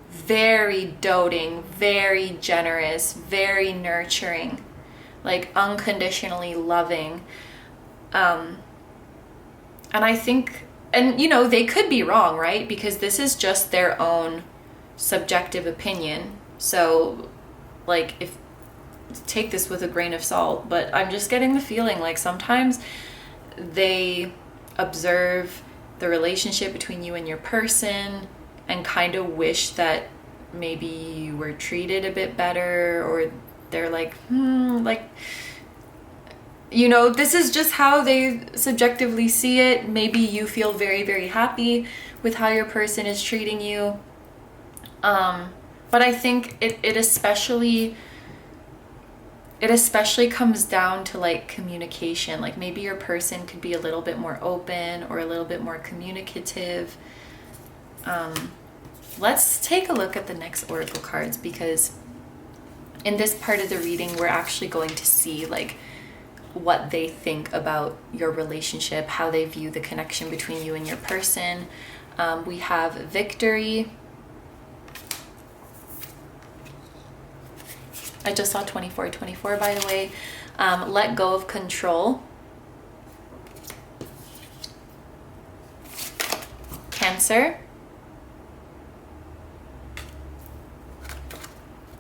very doting, very generous, very nurturing, like unconditionally loving. And I think, and you know, they could be wrong, right? Because this is just their own subjective opinion. So like, if take this with a grain of salt, but I'm just getting the feeling like sometimes they observe the relationship between you and your person and kind of wish that maybe you were treated a bit better, or they're like, like, you know, this is just how they subjectively see it. Maybe you feel very, very happy with how your person is treating you. But I think it especially comes down to like communication. Like maybe your person could be a little bit more open or a little bit more communicative. Let's take a look at the next oracle cards, because in this part of the reading, we're actually going to see like what they think about your relationship, how they view the connection between you and your person. We have victory. I just saw 24, by the way. Let go of control. Cancer.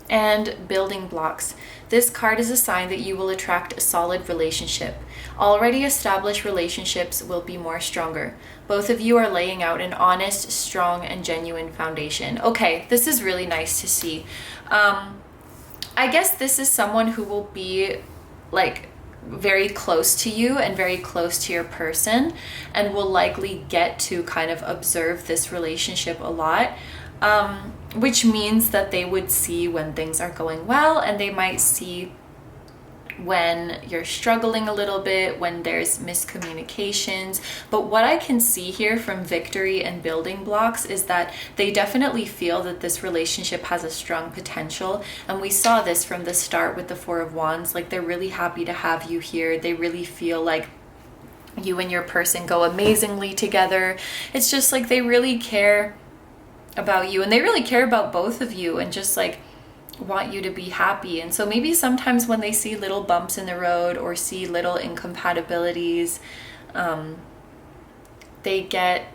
And building blocks. This card is a sign that you will attract a solid relationship. Already established relationships will be more stronger. Both of you are laying out an honest, strong, and genuine foundation. Okay, this is really nice to see. I guess this is someone who will be like very close to you and very close to your person, and will likely get to kind of observe this relationship a lot, which means that they would see when things are going well, and they might see when you're struggling a little bit, when there's miscommunications. But what I can see here from victory and building blocks is that they definitely feel that this relationship has a strong potential. And we saw this from the start with the Four of Wands. Like, they're really happy to have you here. They really feel like you and your person go amazingly together. It's just like they really care about you, and they really care about both of you, and just like want you to be happy. And so maybe sometimes when they see little bumps in the road or see little incompatibilities, they get,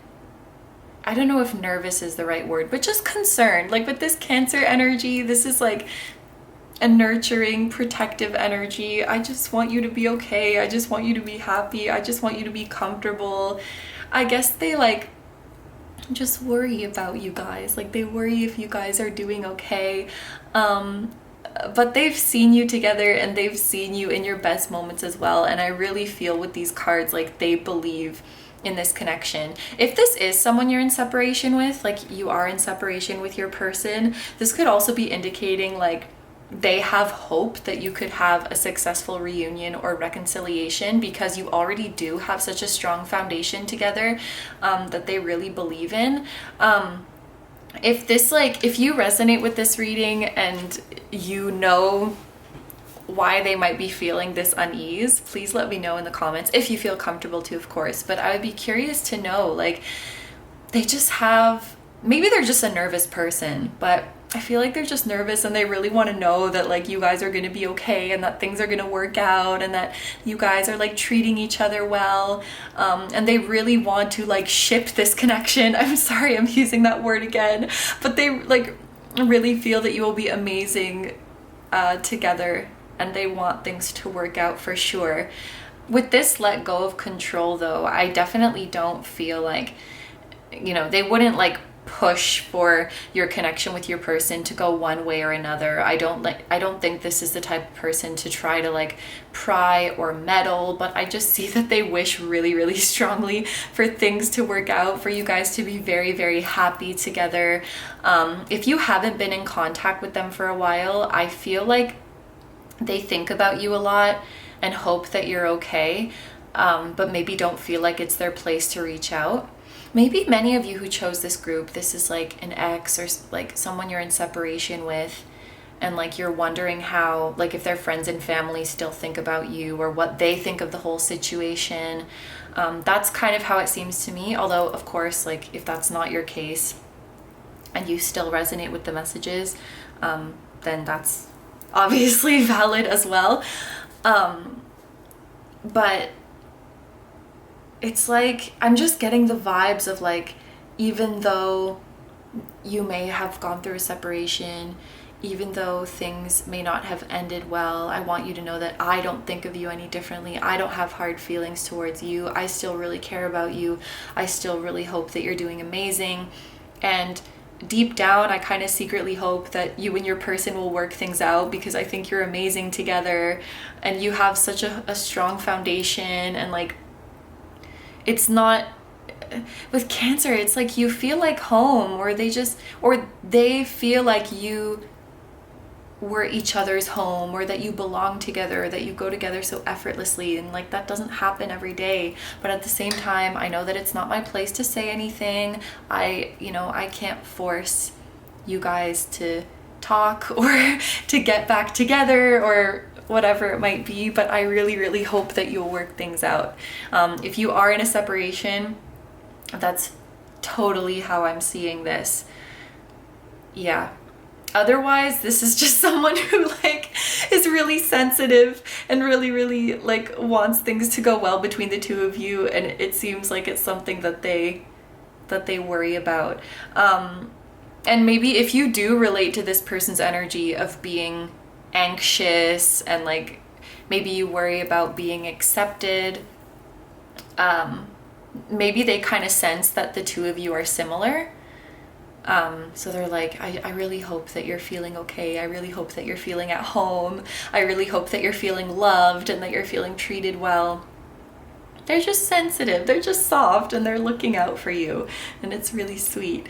I don't know if nervous is the right word, but just concerned. Like with this Cancer energy, this is like a nurturing, protective energy. I just want you to be okay. I just want you to be happy. I just want you to be comfortable. I guess they like just worry about you guys. Like they worry if you guys are doing okay. But they've seen you together, and they've seen you in your best moments as well. And I really feel with these cards, like they believe in this connection. If this is someone you're in separation with, like you are in separation with your person, this could also be indicating like they have hope that you could have a successful reunion or reconciliation, because you already do have such a strong foundation together that they really believe in. If this, like, if you resonate with this reading and you know why they might be feeling this unease, please let me know in the comments, if you feel comfortable to, of course. But I would be curious to know, like, they just have, maybe they're just a nervous person, but I feel like they're just nervous and they really want to know that like you guys are going to be okay and that things are going to work out and that you guys are like treating each other well. And they really want to like ship this connection. I'm sorry I'm using that word again, but they like really feel that you will be amazing together, and they want things to work out for sure. With this let go of control though, I definitely don't feel like, you know, they wouldn't like push for your connection with your person to go one way or another. I don't think this is the type of person to try to like pry or meddle, but I just see that they wish really, really strongly for things to work out, for you guys to be very, very happy together. If you haven't been in contact with them for a while, I feel like they think about you a lot and hope that you're okay, but maybe don't feel like it's their place to reach out. Maybe many of you who chose this group, this is like an ex or like someone you're in separation with, and like you're wondering how, like if their friends and family still think about you or what they think of the whole situation. That's kind of how it seems to me. Although of course, like if that's not your case and you still resonate with the messages, then that's obviously valid as well. But it's like, I'm just getting the vibes of like, even though you may have gone through a separation, even though things may not have ended well, I want you to know that I don't think of you any differently. I don't have hard feelings towards you. I still really care about you. I still really hope that you're doing amazing. And deep down, I kind of secretly hope that you and your person will work things out, because I think you're amazing together and you have such a strong foundation. And like, it's not with Cancer, it's like you feel like home, or they feel like you were each other's home, or that you belong together, that you go together so effortlessly, and like that doesn't happen every day. But at the same time, I know that it's not my place to say anything. I can't force you guys to talk or to get back together or whatever it might be, but I really, really hope that you'll work things out. If you are in a separation, that's totally how I'm seeing this. Yeah. Otherwise, this is just someone who like is really sensitive and really, really like wants things to go well between the two of you, and it seems like it's something that they worry about. And maybe if you do relate to this person's energy of being anxious and like maybe you worry about being accepted, maybe they kind of sense that the two of you are similar. So they're like, I really hope that you're feeling okay. I really hope that you're feeling at home. I really hope that you're feeling loved and that you're feeling treated well. They're just sensitive, they're just soft, and they're looking out for you, and it's really sweet.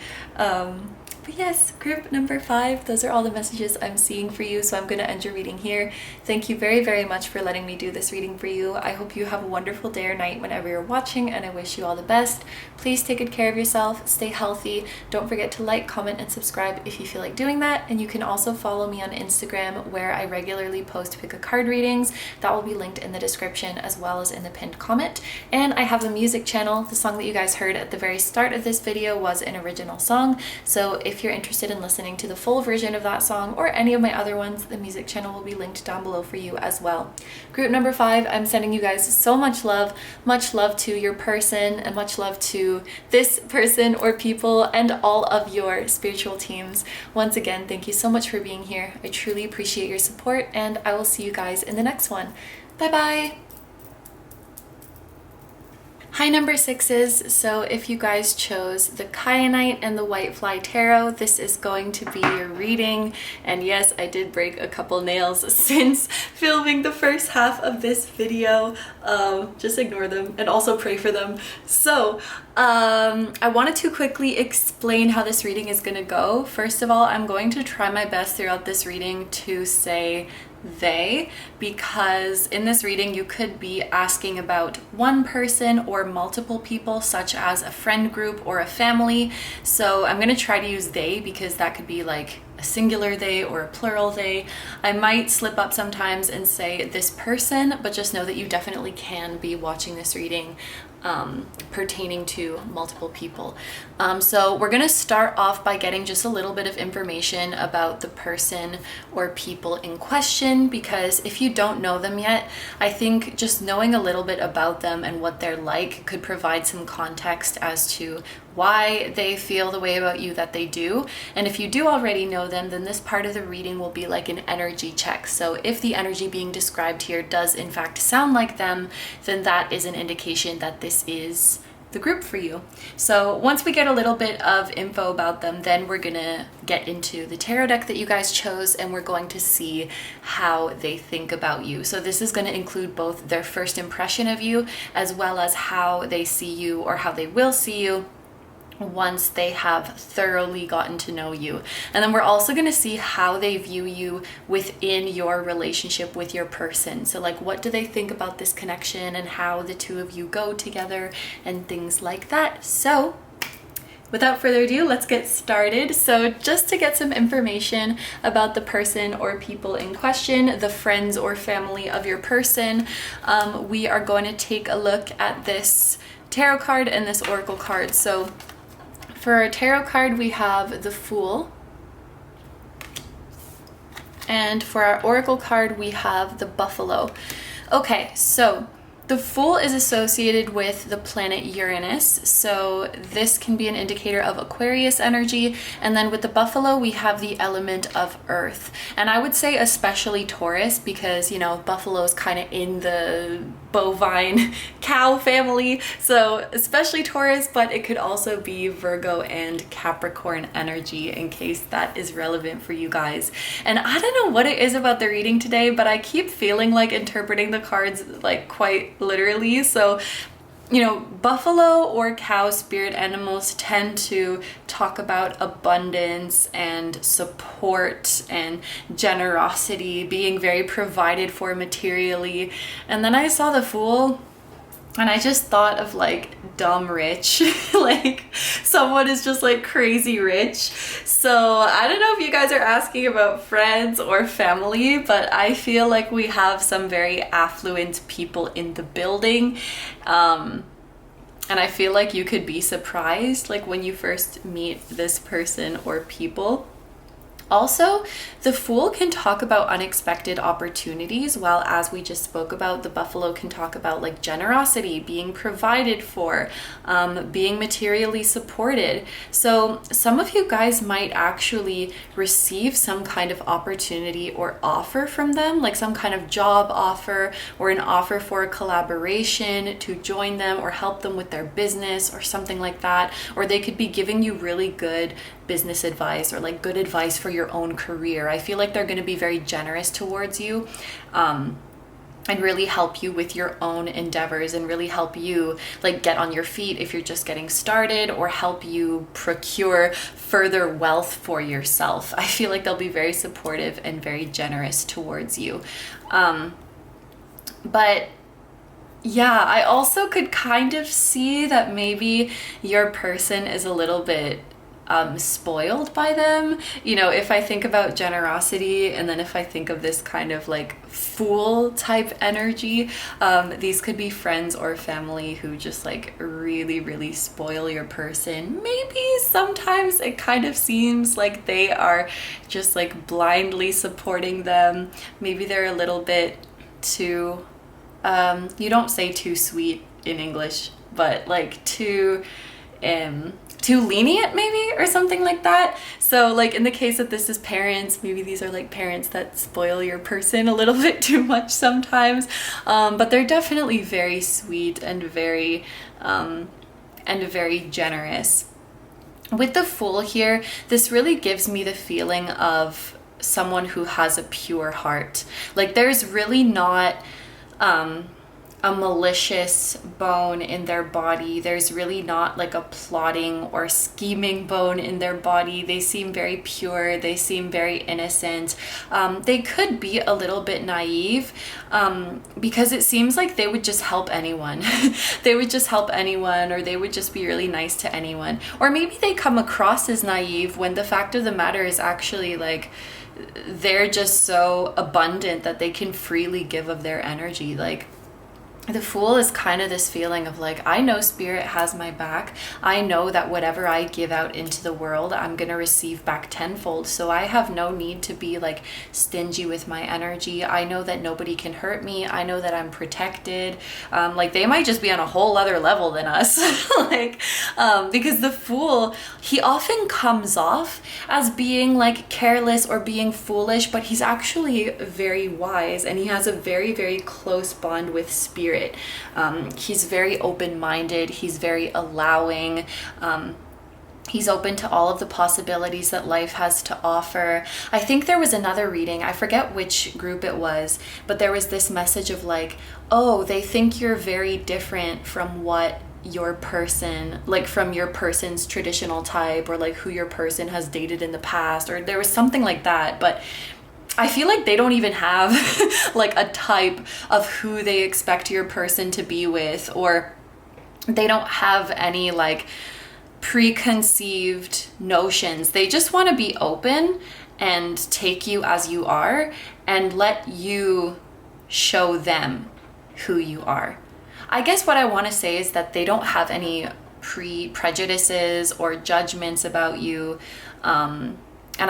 But yes, group number 5, those are all the messages I'm seeing for you, so I'm going to end your reading here. Thank you very, very much for letting me do this reading for you. I hope you have a wonderful day or night whenever you're watching, and I wish you all the best. Please take good care of yourself, stay healthy. Don't forget to like, comment, and subscribe if you feel like doing that, and you can also follow me on Instagram, where I regularly post pick a card readings. That will be linked in the description as well as in the pinned comment. And I have a music channel. The song that you guys heard at the very start of this video was an original song, so if you're interested in listening to the full version of that song or any of my other ones, the music channel will be linked down below for you as well. Group number 5, I'm sending you guys so much love to your person, and much love to this person or people and all of your spiritual teams. Once again, thank you so much for being here. I truly appreciate your support, and I will see you guys in the next one. Bye bye. Hi number 6s, so if you guys chose the Kyanite and the White Fly Tarot, this is going to be your reading. And yes, I did break a couple nails since filming the first half of this video. Just ignore them and also pray for them. So I wanted to quickly explain how this reading is going to go. First of all, I'm going to try my best throughout this reading to say they, because in this reading you could be asking about one person or multiple people, such as a friend group or a family. So I'm going to try to use they, because that could be like a singular they or a plural they. I might slip up sometimes and say this person, but just know that you definitely can be watching this reading pertaining to multiple people. So we're going to start off by getting just a little bit of information about the person or people in question, because if you don't know them yet, I think just knowing a little bit about them and what they're like could provide some context as to why they feel the way about you that they do. And if you do already know them, then this part of the reading will be like an energy check. So if the energy being described here does in fact sound like them, then that is an indication that this is the group for you. So once we get a little bit of info about them, then we're gonna get into the tarot deck that you guys chose, and we're going to see how they think about you. So this is going to include both their first impression of you as well as how they see you, or how they will see you once they have thoroughly gotten to know you. And then we're also going to see how they view you within your relationship with your person. So like, what do they think about this connection and how the two of you go together and things like that. So without further ado, let's get started. So just to get some information about the person or people in question, the friends or family of your person, we are going to take a look at this tarot card and this oracle card. So for our tarot card, we have the Fool. And for our oracle card, we have the Buffalo. Okay, so the Fool is associated with the planet Uranus, so this can be an indicator of Aquarius energy. And then with the Buffalo, we have the element of Earth. And I would say especially Taurus, because, you know, Buffalo is kind of in the bovine cow family, so especially Taurus, but it could also be Virgo and Capricorn energy, in case that is relevant for you guys. And I don't know what it is about the reading today, but I keep feeling like interpreting the cards like quite literally. So, you know, buffalo or cow spirit animals tend to talk about abundance and support and generosity, being very provided for materially. And then I saw the Fool and I just thought of like dumb rich, like someone is just like crazy rich. So I don't know if you guys are asking about friends or family, but I feel like we have some very affluent people in the building. And I feel like you could be surprised like when you first meet this person or people. Also, the Fool can talk about unexpected opportunities, while as we just spoke about, the Buffalo can talk about like generosity, being provided for, being materially supported. So some of you guys might actually receive some kind of opportunity or offer from them, like some kind of job offer or an offer for a collaboration to join them or help them with their business or something like that. Or they could be giving you really good business advice or like good advice for your own career. I feel like they're going to be very generous towards you, and really help you with your own endeavors and really help you like get on your feet if you're just getting started, or help you procure further wealth for yourself. I feel like they'll be very supportive and very generous towards you. But yeah, I also could kind of see that maybe your person is a little bit spoiled by them. You know, if I think about generosity and then if I think of this kind of like Fool type energy, these could be friends or family who just like really spoil your person. Maybe sometimes it kind of seems like they are just like blindly supporting them. Maybe they're a little bit too, you don't say too sweet in English, but like too lenient maybe, or something like that. So like in the case that this is parents, maybe these are like parents that spoil your person a little bit too much sometimes, but they're definitely very sweet and very generous. With the Fool here, this really gives me the feeling of someone who has a pure heart. Like there's really not a malicious bone in their body. There's really not like a plotting or scheming bone in their body. They seem very pure. They seem very innocent. They could be a little bit naive, because it seems like they would just help anyone. They would just help anyone, or they would just be really nice to anyone. Or maybe they come across as naive when the fact of the matter is actually like they're just so abundant that they can freely give of their energy. Like the Fool is kind of this feeling of like, I know Spirit has my back. I know that whatever I give out into the world, I'm going to receive back tenfold. So I have no need to be like stingy with my energy. I know that nobody can hurt me. I know that I'm protected. Like they might just be on a whole other level than us. Like, because the Fool, he often comes off as being like careless or being foolish, but he's actually very wise, and he has a very, very close bond with Spirit. He's very open-minded. He's very allowing. He's open to all of the possibilities that life has to offer. I think there was another reading, I forget which group it was, but there was this message of like, oh, they think you're very different from what your person, like from your person's traditional type, or like who your person has dated in the past, or there was something like that. But I feel like they don't even have like a type of who they expect your person to be with, or they don't have any like preconceived notions. They just want to be open and take you as you are and let you show them who you are. I guess what I want to say is that they don't have any prejudices or judgments about you. And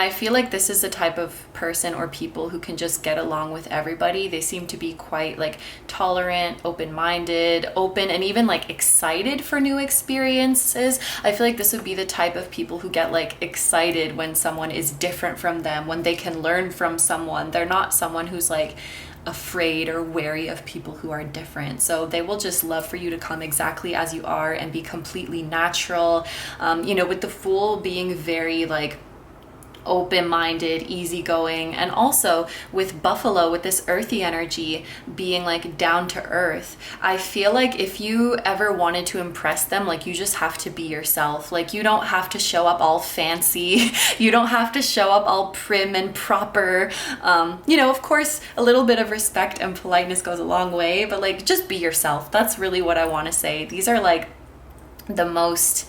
I feel like this is the type of person or people who can just get along with everybody. They seem to be quite like tolerant, open-minded, open, and even like excited for new experiences. I feel like this would be the type of people who get like excited when someone is different from them, when they can learn from someone. They're not someone who's like afraid or wary of people who are different. So they will just love for you to come exactly as you are and be completely natural. You know, with the Fool being very like open-minded, easygoing, and also with Buffalo, with this earthy energy, being like down to earth. I feel like if you ever wanted to impress them, like you just have to be yourself. Like you don't have to show up all fancy. You don't have to show up all prim and proper. You know, of course, a little bit of respect and politeness goes a long way, but like just be yourself. That's really what I want to say. These are like the most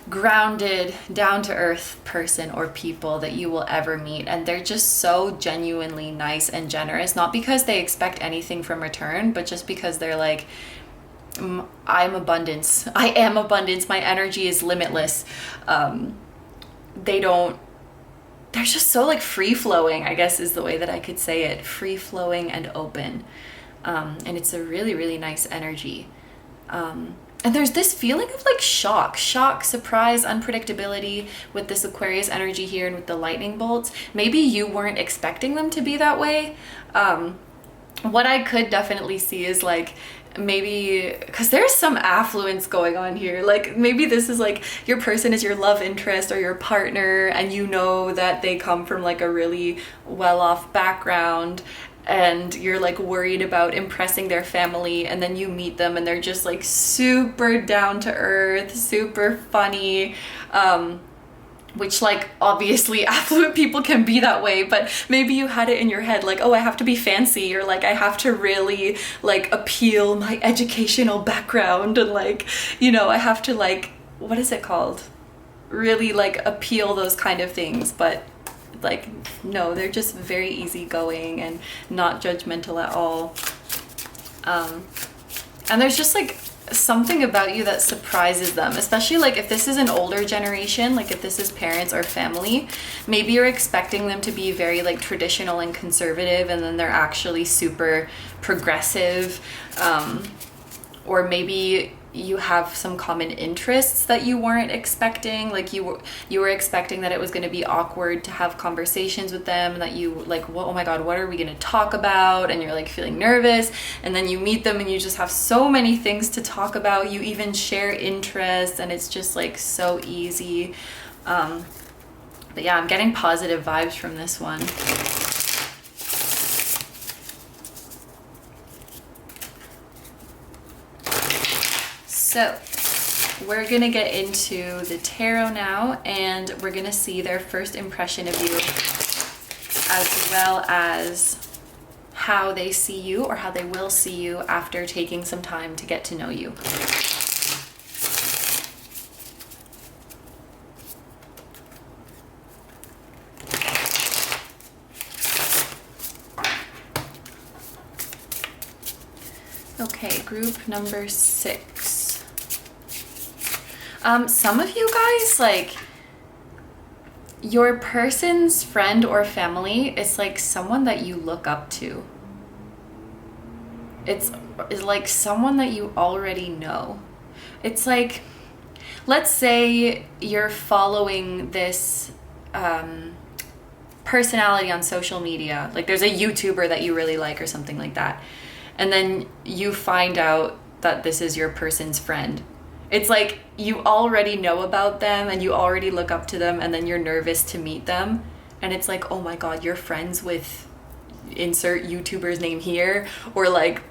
grounded, down-to-earth person or people that you will ever meet, and they're just so genuinely nice and generous, not because they expect anything from return, but just because they're like, I'm abundance, I am abundance, my energy is limitless. They're just so like free-flowing, I guess is the way that I could say it, free-flowing and open, and it's a really, really nice energy. And there's this feeling of like shock, surprise, unpredictability with this Aquarius energy here and with the lightning bolts. Maybe you weren't expecting them to be that way. What I could definitely see is like, maybe, because there's some affluence going on here. Like maybe this is like your person is your love interest or your partner, and you know that they come from like a really well-off background, and you're like worried about impressing their family, and then you meet them and they're just like super down to earth, super funny, which like obviously affluent people can be that way, but maybe you had it in your head like, oh, I have to be fancy, or like I have to really like appeal my educational background, and like, you know, I have to like, what is it called? Really like appeal those kind of things. But like, no, they're just very easygoing and not judgmental at all. And there's just like something about you that surprises them, especially like if this is an older generation, like if this is parents or family, maybe you're expecting them to be very like traditional and conservative, and then they're actually super progressive. Or maybe you have some common interests that you weren't expecting. Like you were expecting that it was going to be awkward to have conversations with them, and that you like, well, oh my god, what are we going to talk about? And you're like feeling nervous, and then you meet them and you just have so many things to talk about. You even share interests, and it's just like so easy. But yeah, I'm getting positive vibes from this one. So we're gonna get into the tarot now, and we're gonna see their first impression of you, as well as how they see you, or how they will see you after taking some time to get to know you. Okay, group number 6. Some of you guys, like, your person's friend or family is like someone that you look up to. It's like someone that you already know. It's like, let's say you're following this personality on social media. Like there's a YouTuber that you really like or something like that. And then you find out that this is your person's friend. It's like you already know about them and you already look up to them, and then you're nervous to meet them. And it's like, oh my God, you're friends with insert YouTuber's name here. Or like,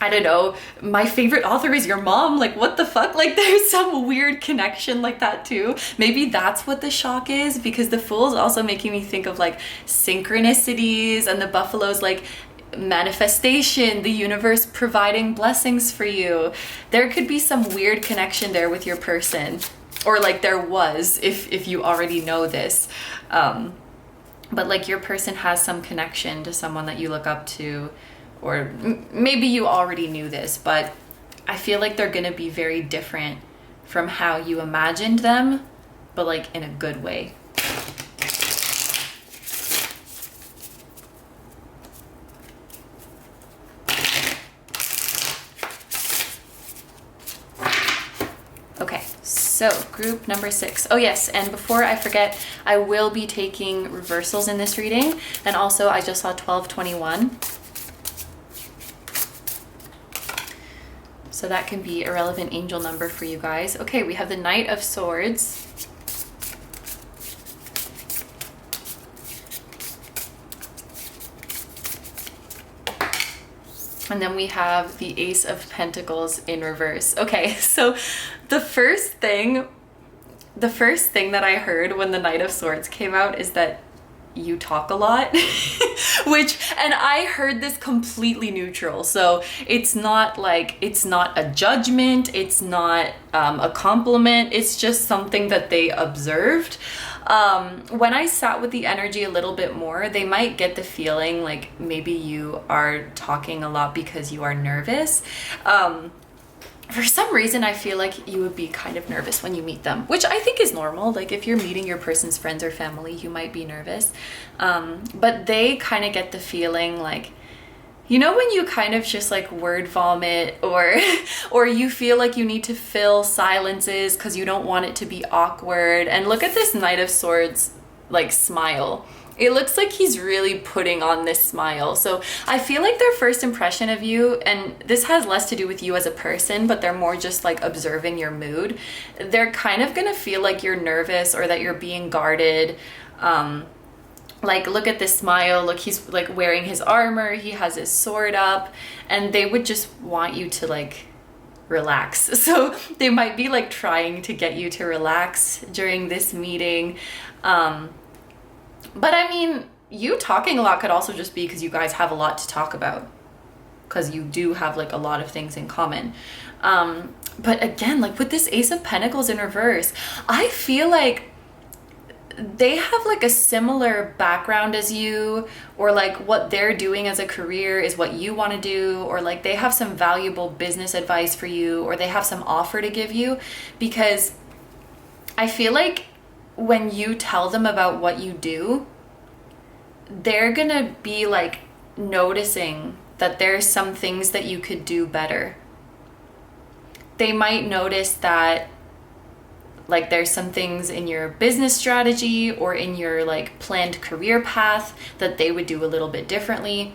I don't know, my favorite author is your mom. Like, what the fuck? Like, there's some weird connection like that too. Maybe that's what the shock is, because the Fool is also making me think of like synchronicities, and the Buffalo's like manifestation, the universe providing blessings for you. There could be some weird connection there with your person, or like there was if you already know this. But like your person has some connection to someone that you look up to, or maybe you already knew this, but I feel like they're gonna be very different from how you imagined them, but like in a good way. Okay, so group number 6. Oh yes, and before I forget, I will be taking reversals in this reading, and also I just saw 1221. So that can be a relevant angel number for you guys. Okay, we have the Knight of Swords. And then we have the Ace of Pentacles in reverse. Okay, so the first thing that I heard when the Knight of Swords came out is that you talk a lot. And I heard this completely neutral. So it's not a judgment, it's not a compliment, it's just something that they observed. When I sat with the energy a little bit more, they might get the feeling like maybe you are talking a lot because you are nervous. For some reason, I feel like you would be kind of nervous when you meet them, which I think is normal. Like if you're meeting your person's friends or family, you might be nervous. But they kind of get the feeling like, you know, when you kind of just like word vomit, or you feel like you need to fill silences because you don't want it to be awkward. And look at this Knight of Swords like smile. It looks like he's really putting on this smile. So I feel like their first impression of you, and this has less to do with you as a person, but they're more just like observing your mood. They're kind of gonna feel like you're nervous or that you're being guarded. Like, look at this smile. Look, he's like wearing his armor. He has his sword up, and they would just want you to like relax. So they might be like trying to get you to relax during this meeting. But I mean, you talking a lot could also just be because you guys have a lot to talk about, because you do have like a lot of things in common. But again, like with this Ace of Pentacles in reverse, I feel like they have like a similar background as you, or like what they're doing as a career is what you want to do, or like they have some valuable business advice for you, or they have some offer to give you. Because I feel like when you tell them about what you do, they're gonna be like noticing that there's some things that you could do better. They might notice that like there's some things in your business strategy or in your like planned career path that they would do a little bit differently,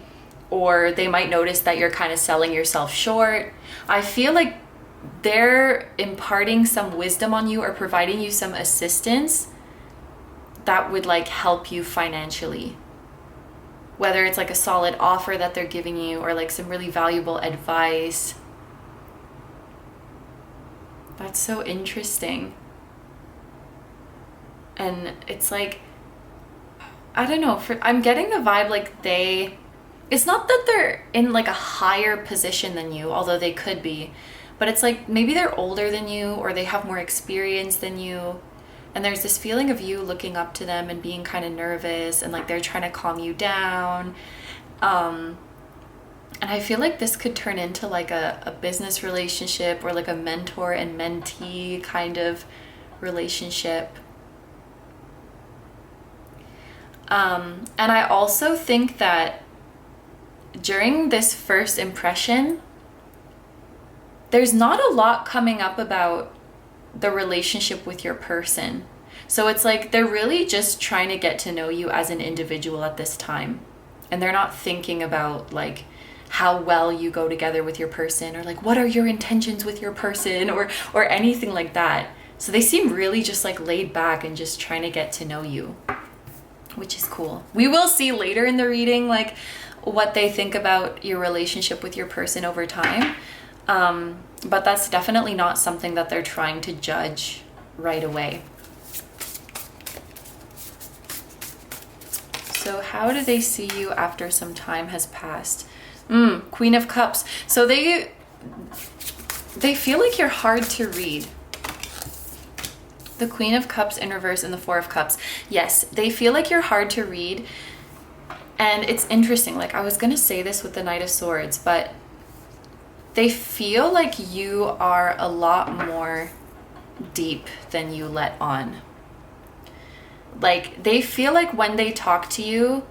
or they might notice that you're kind of selling yourself short. I feel like they're imparting some wisdom on you or providing you some assistance that would like help you financially, whether it's like a solid offer that they're giving you or like some really valuable advice. That's so interesting. And it's like, I don't know, I'm getting the vibe like it's not that they're in like a higher position than you, although they could be, but it's like maybe they're older than you or they have more experience than you. And there's this feeling of you looking up to them and being kind of nervous, and like they're trying to calm you down. And I feel like this could turn into like a business relationship or like a mentor and mentee kind of relationship. And I also think that during this first impression, there's not a lot coming up about the relationship with your person. So it's like they're really just trying to get to know you as an individual at this time. And they're not thinking about like how well you go together with your person, or like what are your intentions with your person, or anything like that. So they seem really just like laid back and just trying to get to know you, which is cool. We will see later in the reading like what they think about your relationship with your person over time. But that's definitely not something that they're trying to judge right away. So how do they see you after some time has passed? Queen of Cups. So they feel like you're hard to read. The Queen of Cups in reverse and the Four of Cups. Yes, they feel like you're hard to read. And it's interesting. Like I was going to say this with the Knight of Swords, but they feel like you are a lot more deep than you let on. Like they feel like when they talk to you,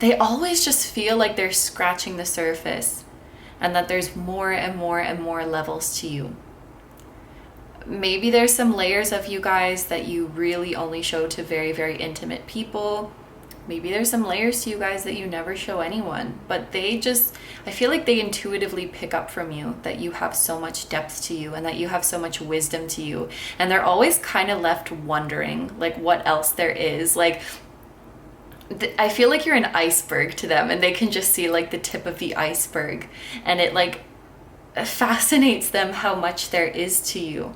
they always just feel like they're scratching the surface and that there's more and more and more levels to you. Maybe there's some layers of you guys that you really only show to very, very intimate people. Maybe there's some layers to you guys that you never show anyone, but I feel like they intuitively pick up from you that you have so much depth to you and that you have so much wisdom to you. And they're always kind of left wondering like what else there is. Like I feel like you're an iceberg to them and they can just see like the tip of the iceberg, and it like fascinates them how much there is to you.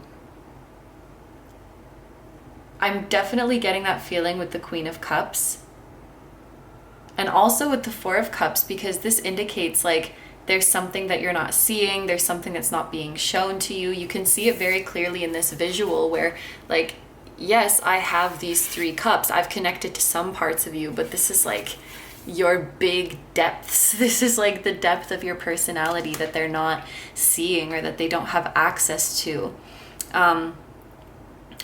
I'm definitely getting that feeling with the Queen of Cups. And also with the Four of Cups, because this indicates like there's something that you're not seeing, there's something that's not being shown to you. You can see it very clearly in this visual where like, yes, I have these 3 cups. I've connected to some parts of you, but this is like your big depths. This is like the depth of your personality that they're not seeing or that they don't have access to.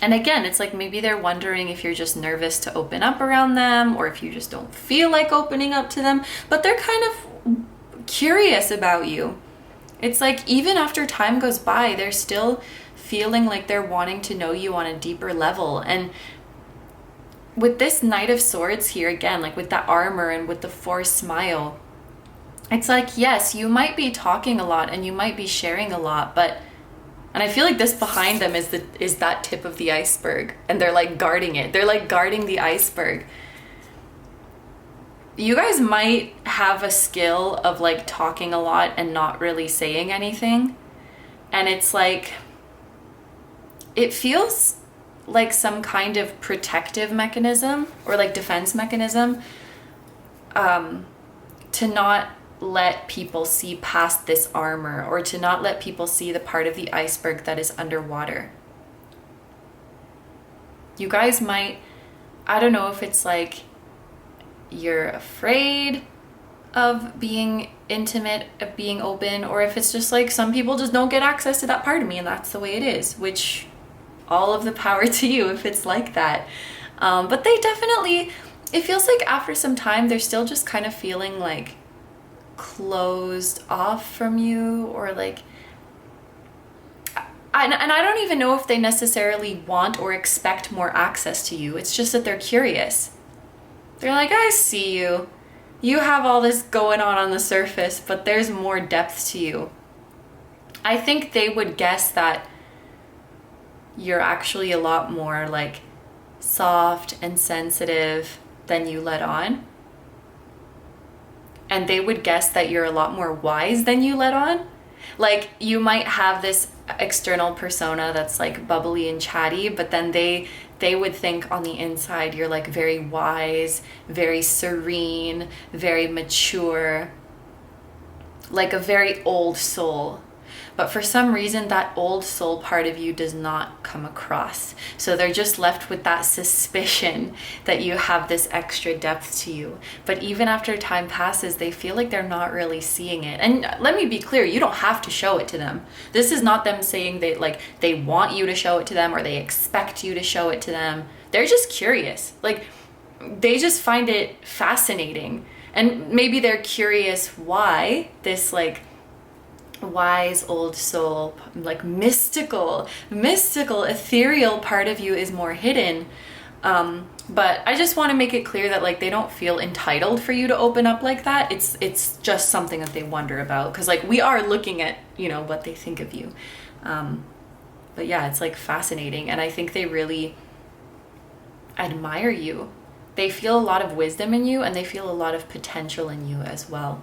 And again, it's like maybe they're wondering if you're just nervous to open up around them or if you just don't feel like opening up to them, but they're kind of curious about you. It's like even after time goes by, they're still feeling like they're wanting to know you on a deeper level. And with this Knight of Swords here, again, like with that armor and with the forced smile, it's like, yes, you might be talking a lot and you might be sharing a lot, but and I feel like this behind them is that tip of the iceberg, and they're like guarding it. They're like guarding the iceberg. You guys might have a skill of like talking a lot and not really saying anything. And it's like, it feels like some kind of protective mechanism or like defense mechanism to not let people see past this armor, or to not let people see the part of the iceberg that is underwater. You guys might, I don't know if it's like you're afraid of being intimate, of being open, or if it's just like some people just don't get access to that part of me and that's the way it is, which all of the power to you if it's like that. But they definitely, it feels like after some time they're still just kind of feeling like closed off from you, or like and I don't even know if they necessarily want or expect more access to you. It's just that they're curious. They're like, I see you. You have all this going on the surface, but there's more depth to you. I think they would guess that you're actually a lot more like soft and sensitive than you let on. And they would guess that you're a lot more wise than you let on. Like you might have this external persona that's like bubbly and chatty, but then they would think on the inside you're like very wise, very serene, very mature, like a very old soul. but for some reason that old soul part of you does not come across. So they're just left with that suspicion that you have this extra depth to you. But even after time passes, they feel like they're not really seeing it. And let me be clear, you don't have to show it to them. This is not them saying that like they want you to show it to them or they expect you to show it to them. They're just curious. Like they just find it fascinating. And maybe they're curious why this like wise old soul, like mystical, ethereal part of you is more hidden. But I just want to make it clear that like they don't feel entitled for you to open up like that. It's just something that they wonder about, because like we are looking at, you know, what they think of you. But yeah, it's like fascinating, and I think they really admire you. They feel a lot of wisdom in you, and they feel a lot of potential in you as well.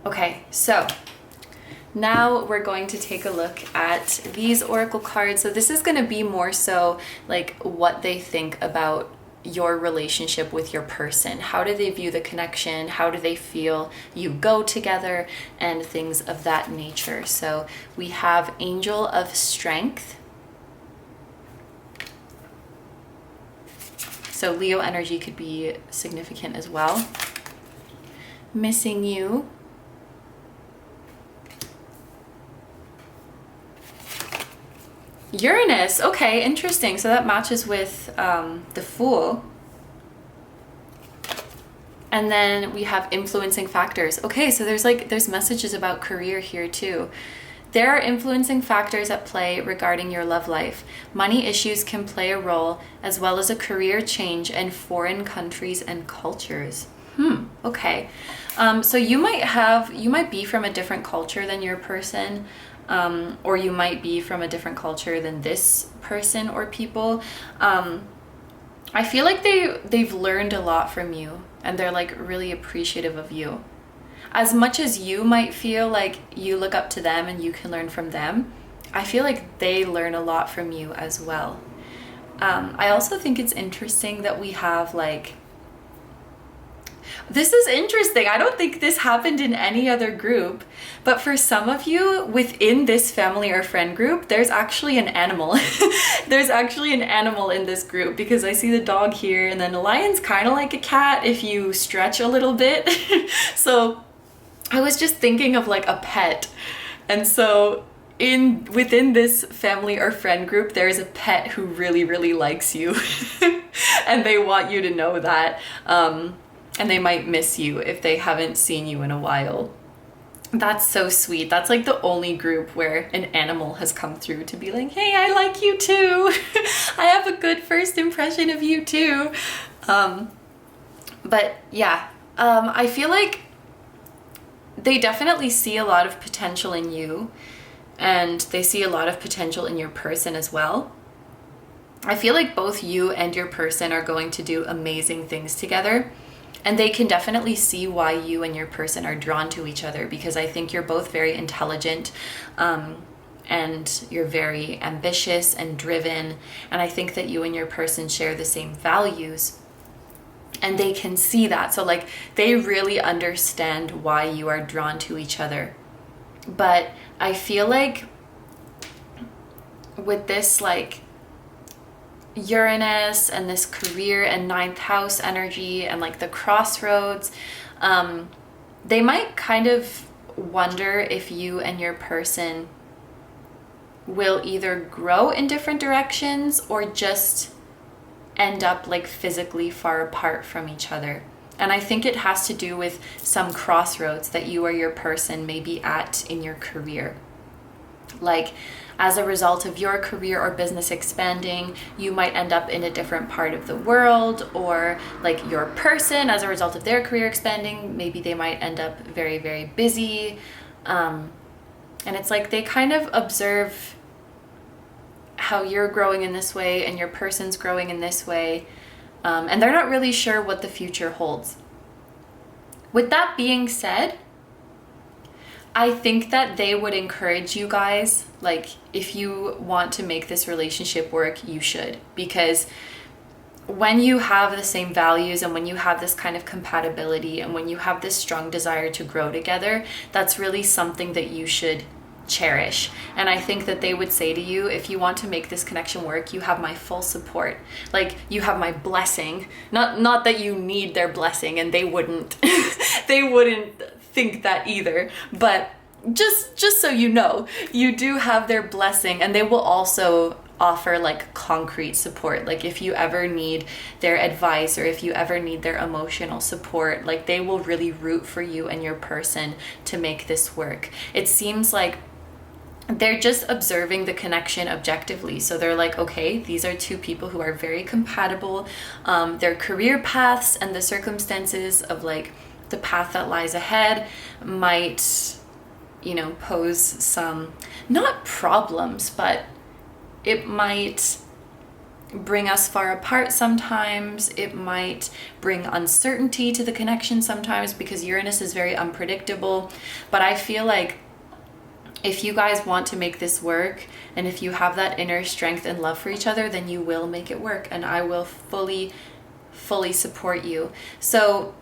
Okay, so now we're going to take a look at these oracle cards. So this is going to be more so like what they think about your relationship with your person. How do they view the connection? How do they feel you go together? And things of that nature. So we have Angel of Strength. So Leo energy could be significant as well. Missing You. Uranus. Okay, interesting. So that matches with the Fool. And then we have Influencing Factors. Okay, so there's messages about career here too. There are influencing factors at play regarding your love life. Money issues can play a role, as well as a career change in foreign countries and cultures. Okay. So you might be from a different culture than your person, or you might be from a different culture than this person or people. I feel like they've learned a lot from you, and they're like really appreciative of you. As much as you might feel like you look up to them and you can learn from them, I feel like they learn a lot from you as well. I also think it's interesting that we have like, this is interesting. I don't think this happened in any other group, but for some of you within this family or friend group, there's actually an animal. There's actually an animal in this group, because I see the dog here, and then a lion's kind of like a cat if you stretch a little bit. So I was just thinking of like a pet. And so within this family or friend group, there is a pet who really likes you. And they want you to know that. And they might miss you if they haven't seen you in a while. That's so sweet. That's like the only group where an animal has come through to be like, hey, I like you too. I have a good first impression of you too. But yeah, I feel like they definitely see a lot of potential in you, and they see a lot of potential in your person as well. I feel like both you and your person are going to do amazing things together, and they can definitely see why you and your person are drawn to each other, because I think you're both very intelligent, and you're very ambitious and driven, and I think that you and your person share the same values. And they can see that. So like they really understand why you are drawn to each other. But I feel like with this like Uranus and this career and 9th house energy and like the crossroads, they might kind of wonder if you and your person will either grow in different directions or just end up like physically far apart from each other. And I think it has to do with some crossroads that you or your person may be at in your career. Like as a result of your career or business expanding, you might end up in a different part of the world, or like your person, as a result of their career expanding, maybe they might end up very busy. And it's like they kind of observe how you're growing in this way and your person's growing in this way, and they're not really sure what the future holds. With that being said, I think that they would encourage you guys, like if you want to make this relationship work, you should, because when you have the same values and when you have this kind of compatibility and when you have this strong desire to grow together, that's really something that you should cherish. And I think that they would say to you, if you want to make this connection work, you have my full support. Like, you have my blessing. Not that you need their blessing, and they wouldn't they wouldn't think that either, but just so you know, you do have their blessing, and they will also offer like concrete support. Like, if you ever need their advice or if you ever need their emotional support, like, they will really root for you and your person to make this work. It seems like they're just observing the connection objectively. So they're like, okay, these are two people who are very compatible. Their career paths and the circumstances of like the path that lies ahead might, you know, pose some, not problems, but it might bring us far apart sometimes. It might bring uncertainty to the connection sometimes, because Uranus is very unpredictable. But I feel like if you guys want to make this work, and if you have that inner strength and love for each other, then you will make it work, and I will fully support you. So,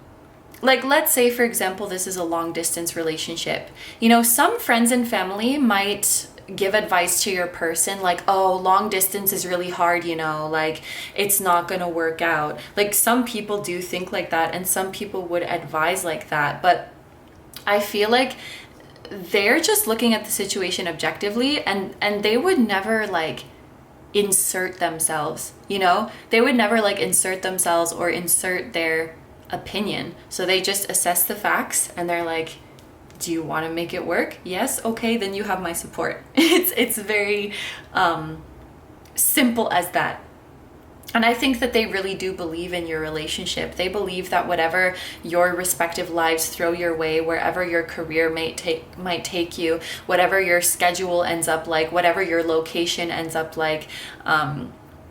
like, let's say, for example, this is a long distance relationship. You know, some friends and family might give advice to your person like, oh, long distance is really hard, you know, like, it's not gonna work out. Like, some people do think like that, and some people would advise like that, but I feel like they're just looking at the situation objectively, and they would never like insert themselves, you know, they would never like insert themselves or insert their opinion. So they just assess the facts, and they're like, do you want to make it work? Yes. Okay, then you have my support. It's very simple as that. And I think that they really do believe in your relationship. They believe that whatever your respective lives throw your way, wherever your career might take you, whatever your schedule ends up like, whatever your location ends up like,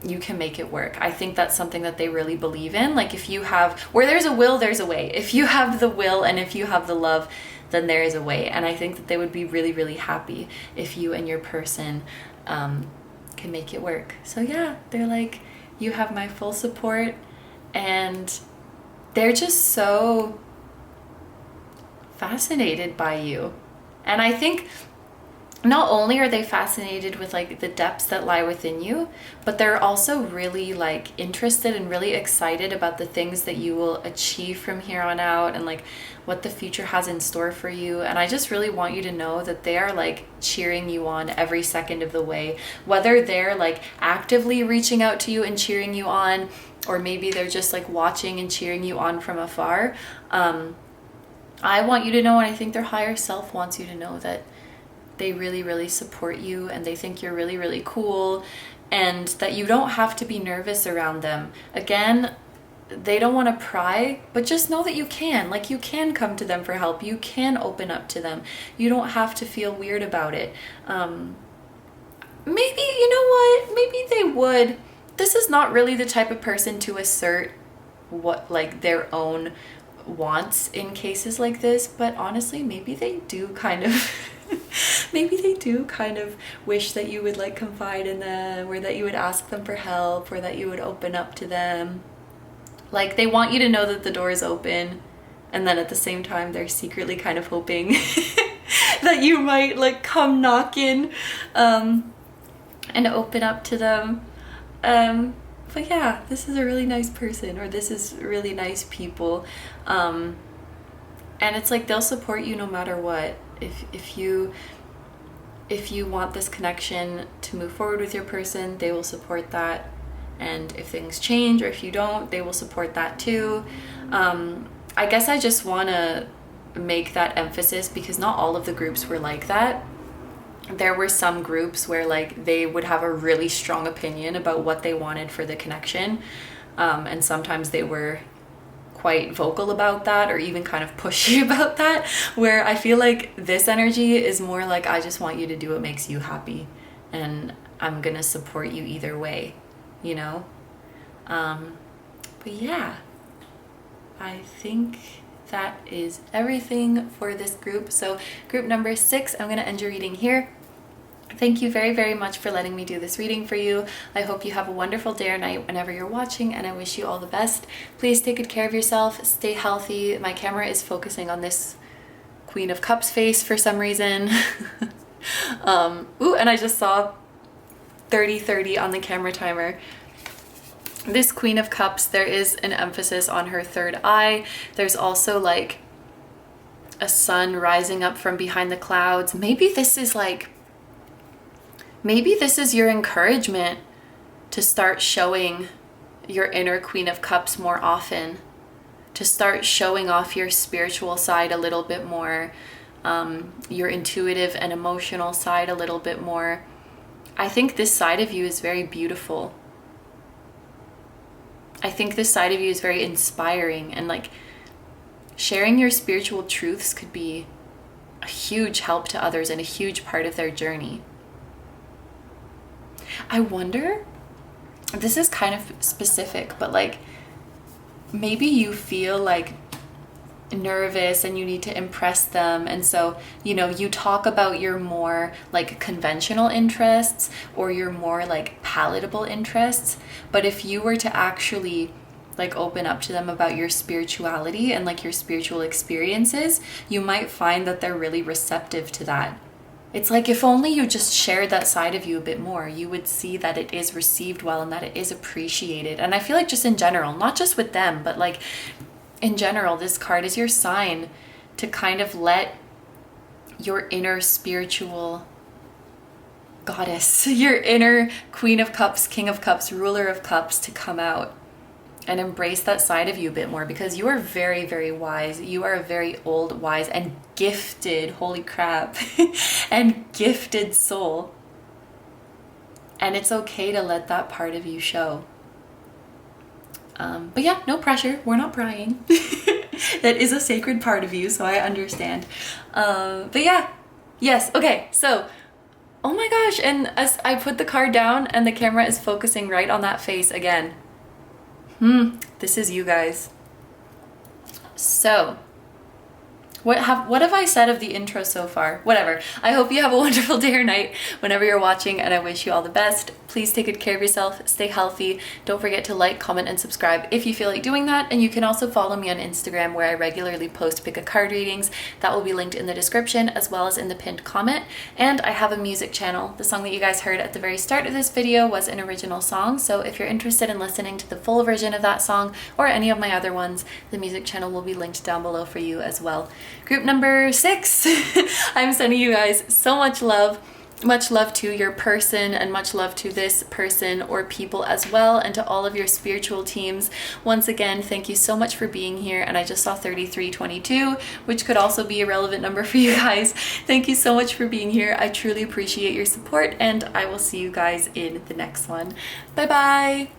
you can make it work. I think that's something that they really believe in. Like, if you have, where there's a will, there's a way. If you have the will and if you have the love, then there is a way. And I think that they would be really, really happy if you and your person can make it work. So yeah, they're like, you have my full support, and they're just so fascinated by you. And I think not only are they fascinated with like the depths that lie within you, but they're also really like interested and really excited about the things that you will achieve from here on out, and like what the future has in store for you. And I just really want you to know that they are like cheering you on every second of the way, whether they're like actively reaching out to you and cheering you on, or maybe they're just like watching and cheering you on from afar. I want you to know, and I think their higher self wants you to know, that they really, really support you, and they think you're really, really cool, and that you don't have to be nervous around them. Again, they don't want to pry, but just know that you can. Like, you can come to them for help. You can open up to them. You don't have to feel weird about it. Maybe, you know what? Maybe they would. This is not really the type of person to assert what, like, their own wants in cases like this, but honestly, maybe they do kind of maybe they do kind of wish that you would like confide in them, or that you would ask them for help, or that you would open up to them. Like, they want you to know that the door is open, and then at the same time they're secretly kind of hoping that you might like come knock in and open up to them. But yeah, this is a really nice person, or this is really nice people. And it's like, they'll support you no matter what. If you want this connection to move forward with your person, they will support that. And if things change, or if you don't, they will support that too. I guess I just want to make that emphasis, because not all of the groups were like that. There were some groups where like they would have a really strong opinion about what they wanted for the connection, and sometimes they were quite vocal about that, or even kind of pushy about that, where I feel like this energy is more like, I just want you to do what makes you happy, and I'm gonna support you either way, you know? But yeah, I think that is everything for this group. So group number 6, I'm gonna end your reading here. Thank you very, very much for letting me do this reading for you. I hope you have a wonderful day or night whenever you're watching, and I wish you all the best. Please take good care of yourself, stay healthy. My camera is focusing on this Queen of Cups face for some reason. Ooh, and I just saw 30:30 on the camera timer. This Queen of Cups, there is an emphasis on her third eye. There's also like a sun rising up from behind the clouds. Maybe this is your encouragement to start showing your inner Queen of Cups more often, to start showing off your spiritual side a little bit more, your intuitive and emotional side a little bit more. I think this side of you is very beautiful. I think this side of you is very inspiring, and like sharing your spiritual truths could be a huge help to others and a huge part of their journey. I wonder, this is kind of specific, but like maybe you feel like nervous and you need to impress them, and so you talk about your more like conventional interests or your more like palatable interests. But if you were to actually like open up to them about your spirituality and like your spiritual experiences, you might find that they're really receptive to that. It's like if only you just shared that side of you a bit more, you would see that it is received well and that it is appreciated. And I feel like just in general, not just with them, but like in general, this card is your sign to kind of let your inner spiritual goddess, your inner Queen of Cups, King of Cups, Ruler of Cups to come out and embrace that side of you a bit more, because you are very, very wise. You are a very old, wise, and gifted, holy crap, and gifted soul. And it's okay to let that part of you show. But yeah, no pressure. We're not prying. That is a sacred part of you, so I understand. But yeah, yes. Okay, so, oh my gosh. And as I put the card down and the camera is focusing right on that face again. This is you guys. So, what have I said of the intro so far? Whatever. I hope you have a wonderful day or night whenever you're watching, and I wish you all the best. Please take good care of yourself, stay healthy. Don't forget to like, comment, and subscribe if you feel like doing that. And you can also follow me on Instagram, where I regularly post pick a card readings. That will be linked in the description as well as in the pinned comment. And I have a music channel. The song that you guys heard at the very start of this video was an original song. So if you're interested in listening to the full version of that song or any of my other ones, the music channel will be linked down below for you as well. Group number 6. I'm sending you guys so much love. Much love to your person, and much love to this person or people as well, and to all of your spiritual teams. Once again, thank you so much for being here. And I just saw 3322, which could also be a relevant number for you guys. Thank you so much for being here. I truly appreciate your support, and I will see you guys in the next one. Bye bye.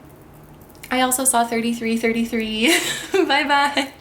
I also saw 3333. Bye bye.